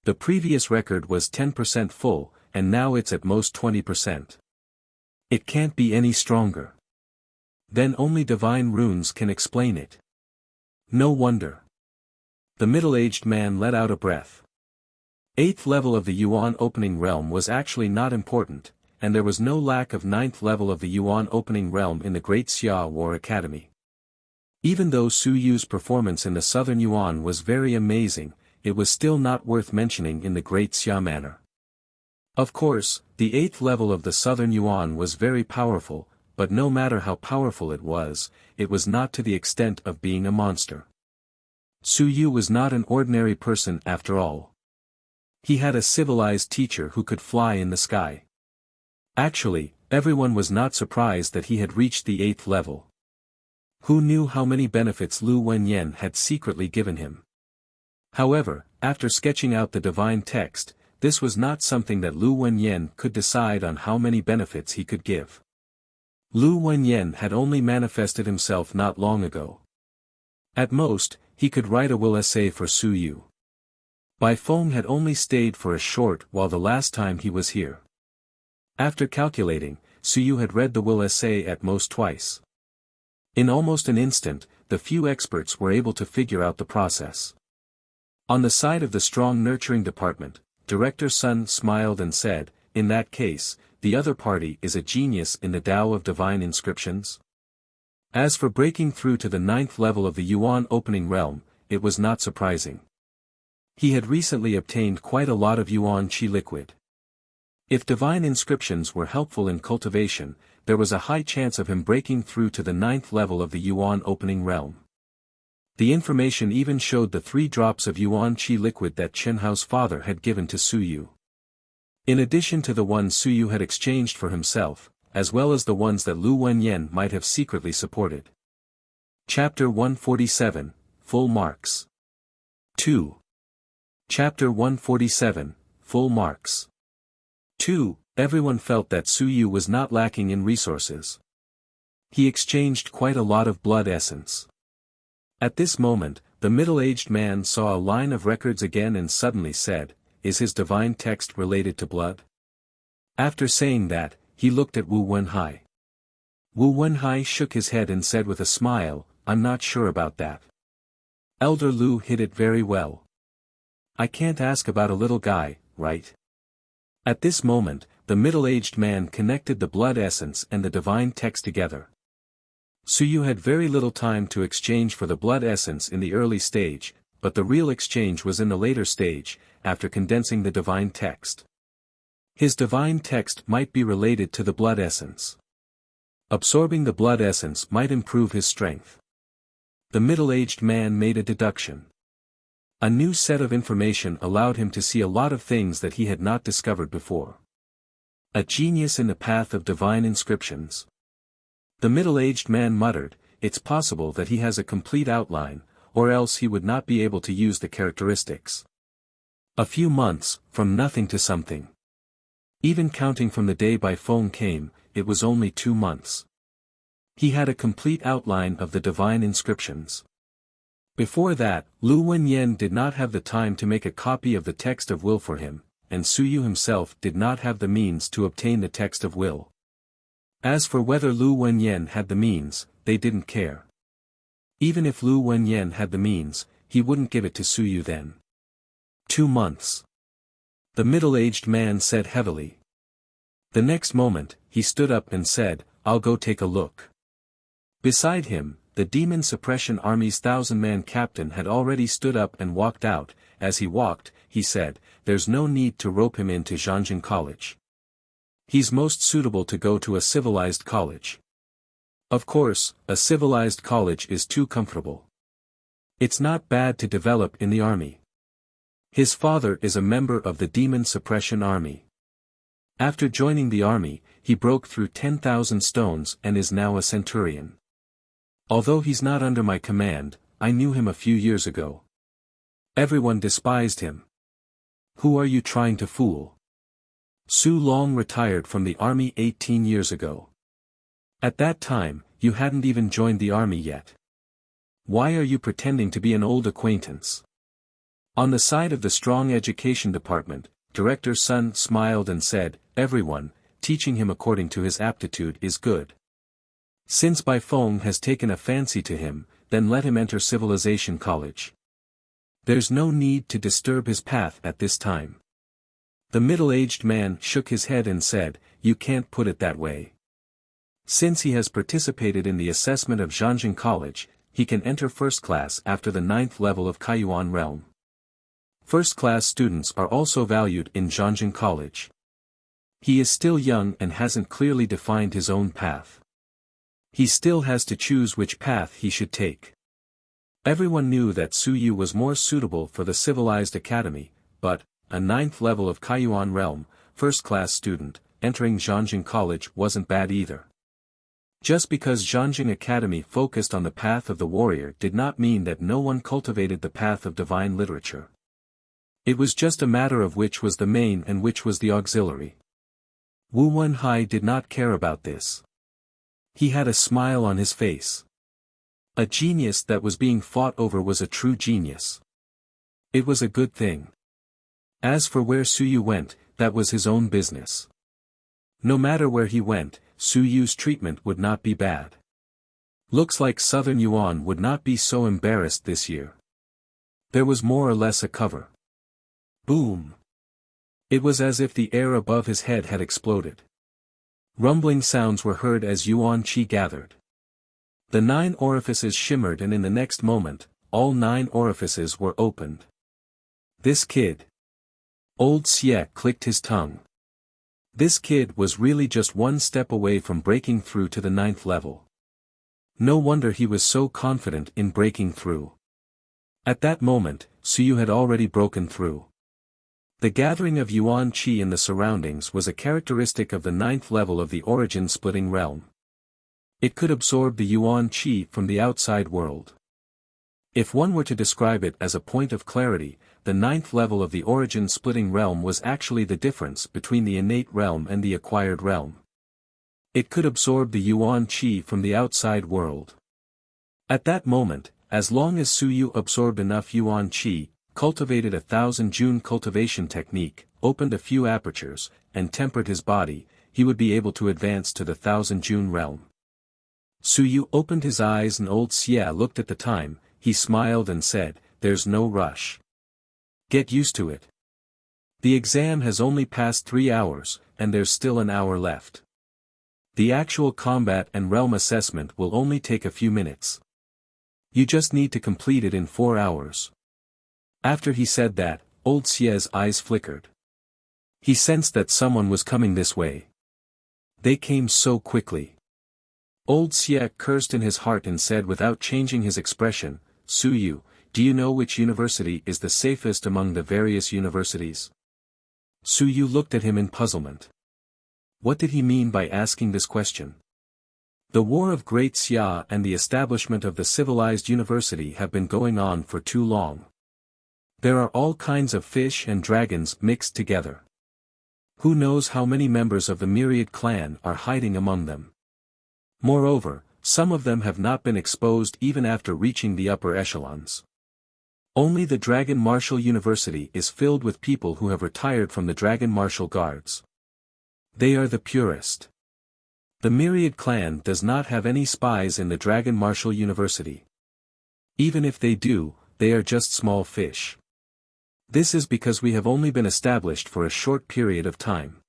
The previous record was 10% full, and now it's at most 20%. It can't be any stronger. Then only divine runes can explain it. No wonder." The middle-aged man let out a breath. 8th level of the Yuan opening realm was actually not important, and there was no lack of 9th level of the Yuan opening realm in the Great Xia War Academy. Even though Su Yu's performance in the Southern Yuan was very amazing, it was still not worth mentioning in the Great Xia manner. Of course, the 8th level of the Southern Yuan was very powerful, but no matter how powerful it was not to the extent of being a monster. Su Yu was not an ordinary person after all. He had a civilized teacher who could fly in the sky. Actually, everyone was not surprised that he had reached the 8th level. Who knew how many benefits Lu Wenyan had secretly given him? However, after sketching out the divine text, this was not something that Lu Wenyan could decide on how many benefits he could give. Lu Wenyan had only manifested himself not long ago. At most, he could write a will essay for Su Yu. Bai Feng had only stayed for a short while the last time he was here. After calculating, Su Yu had read the will essay at most twice. In almost an instant, the few experts were able to figure out the process. On the side of the Strong Nurturing Department, Director Sun smiled and said, "In that case, the other party is a genius in the Tao of Divine Inscriptions." As for breaking through to the 9th level of the Yuan opening realm, it was not surprising. He had recently obtained quite a lot of Yuan Qi liquid. If divine inscriptions were helpful in cultivation, there was a high chance of him breaking through to the 9th level of the Yuan opening realm. The information even showed the 3 drops of Yuan Qi liquid that Chen Hao's father had given to Su Yu. In addition to the ones Su Yu had exchanged for himself, as well as the ones that Lu Wenyan might have secretly supported. Chapter 147, Full Marks. 2. Chapter 147, Full Marks. 2. Everyone felt that Su Yu was not lacking in resources. He exchanged quite a lot of blood essence. At this moment, the middle-aged man saw a line of records again and suddenly said, "Is his divine text related to blood?" After saying that, he looked at Wu Wenhai. Wu Wenhai shook his head and said with a smile, "I'm not sure about that. Elder Lu hit it very well. I can't ask about a little guy, right?" At this moment, the middle-aged man connected the blood essence and the divine text together. Su Yu had very little time to exchange for the blood essence in the early stage, but the real exchange was in the later stage, after condensing the divine text. His divine text might be related to the blood essence. Absorbing the blood essence might improve his strength. The middle-aged man made a deduction. A new set of information allowed him to see a lot of things that he had not discovered before. A genius in the path of divine inscriptions. The middle-aged man muttered, "It's possible that he has a complete outline, or else he would not be able to use the characteristics. A few months, from nothing to something. Even counting from the day Bai Feng came, it was only 2 months. He had a complete outline of the divine inscriptions. Before that, Lu Wenyan did not have the time to make a copy of the text of will for him, and Su Yu himself did not have the means to obtain the text of will. As for whether Lu Wenyan had the means, they didn't care. Even if Lu Wenyan had the means, he wouldn't give it to Su Yu then. 2 months. The middle-aged man said heavily. The next moment, he stood up and said, "I'll go take a look." Beside him, the Demon Suppression Army's 1,000-man captain had already stood up and walked out. As he walked, he said, "There's no need to rope him into Zhangjin College. He's most suitable to go to a civilized college. Of course, a civilized college is too comfortable. It's not bad to develop in the army. His father is a member of the Demon Suppression Army. After joining the army, he broke through 10,000 stones and is now a centurion. Although he's not under my command, I knew him a few years ago. Everyone despised him. Who are you trying to fool? Su Long retired from the army 18 years ago. At that time, you hadn't even joined the army yet. Why are you pretending to be an old acquaintance?" On the side of the Strong Education Department, Director Sun smiled and said, "Everyone, teaching him according to his aptitude is good. Since Bai Feng has taken a fancy to him, then let him enter Civilization College. There's no need to disturb his path at this time." The middle-aged man shook his head and said, "You can't put it that way. Since he has participated in the assessment of Zhangjin College, he can enter first class after the 9th level of Kaiyuan realm. First-class students are also valued in Zhangjin College. He is still young and hasn't clearly defined his own path. He still has to choose which path he should take." Everyone knew that Su Yu was more suitable for the civilized academy, but, a 9th level of Kaiyuan realm, first-class student, entering Zhangjin College wasn't bad either. Just because Zhangjin Academy focused on the path of the warrior did not mean that no one cultivated the path of divine literature. It was just a matter of which was the main and which was the auxiliary. Wu Wenhai did not care about this. He had a smile on his face. A genius that was being fought over was a true genius. It was a good thing. As for where Su Yu went, that was his own business. No matter where he went, Su Yu's treatment would not be bad. Looks like Southern Yuan would not be so embarrassed this year. There was more or less a cover. Boom! It was as if the air above his head had exploded. Rumbling sounds were heard as Yuan Qi gathered. The 9 orifices shimmered, and in the next moment, all 9 orifices were opened. This kid. Old Xie clicked his tongue. This kid was really just one step away from breaking through to the 9th level. No wonder he was so confident in breaking through. At that moment, Su Yu had already broken through. The gathering of Yuan Qi in the surroundings was a characteristic of the 9th level of the origin-splitting realm. It could absorb the Yuan Qi from the outside world. If one were to describe it as a point of clarity, the 9th level of the origin-splitting realm was actually the difference between the innate realm and the acquired realm. It could absorb the Yuan Qi from the outside world. At that moment, as long as Su Yu absorbed enough Yuan Qi, cultivated a 1,000 cultivation technique, opened a few apertures, and tempered his body, he would be able to advance to the 1,000 realm. Su Yu opened his eyes and old Xie looked at the time. He smiled and said, "There's no rush. Get used to it. The exam has only passed 3 hours, and there's still an hour left. The actual combat and realm assessment will only take a few minutes. You just need to complete it in 4 hours." After he said that, old Xie's eyes flickered. He sensed that someone was coming this way. They came so quickly. Old Xie cursed in his heart and said without changing his expression, "Su Yu, do you know which university is the safest among the various universities?" Su Yu looked at him in puzzlement. What did he mean by asking this question? The War of Great Xia and the establishment of the civilized university have been going on for too long. There are all kinds of fish and dragons mixed together. Who knows how many members of the Myriad clan are hiding among them? Moreover, some of them have not been exposed even after reaching the upper echelons. Only the Dragon Martial University is filled with people who have retired from the Dragon Martial Guards. They are the purest. The Myriad clan does not have any spies in the Dragon Martial University. Even if they do, they are just small fish. This is because we have only been established for a short period of time.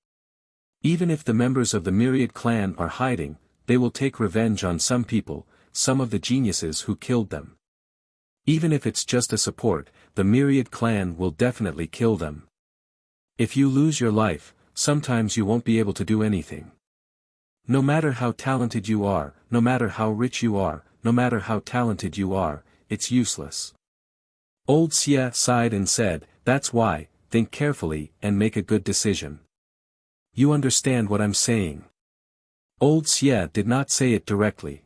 Even if the members of the Myriad clan are hiding, they will take revenge on some people, some of the geniuses who killed them. Even if it's just a support, the Myriad clan will definitely kill them. If you lose your life, sometimes you won't be able to do anything. No matter how talented you are, no matter how rich you are, no matter how talented you are, it's useless. Old Xia sighed and said, "That's why, think carefully and make a good decision." You understand what I'm saying? Old Xia did not say it directly.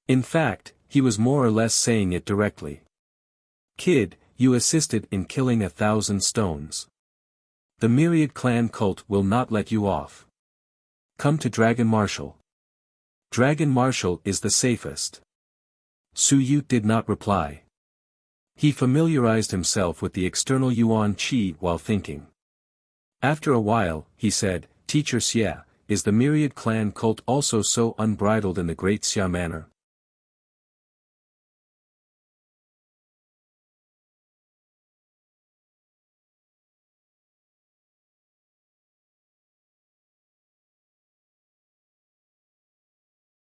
In fact, he was more or less saying it directly. Kid, you assisted in killing 1,000 stones. The Myriad clan cult will not let you off. Come to Dragon Marshal. Dragon Marshal is the safest. Su Yu did not reply. He familiarized himself with the external Yuan Qi while thinking. After a while, he said, "Teacher Xia, is the Myriad clan cult also so unbridled in the Great Xia manner?"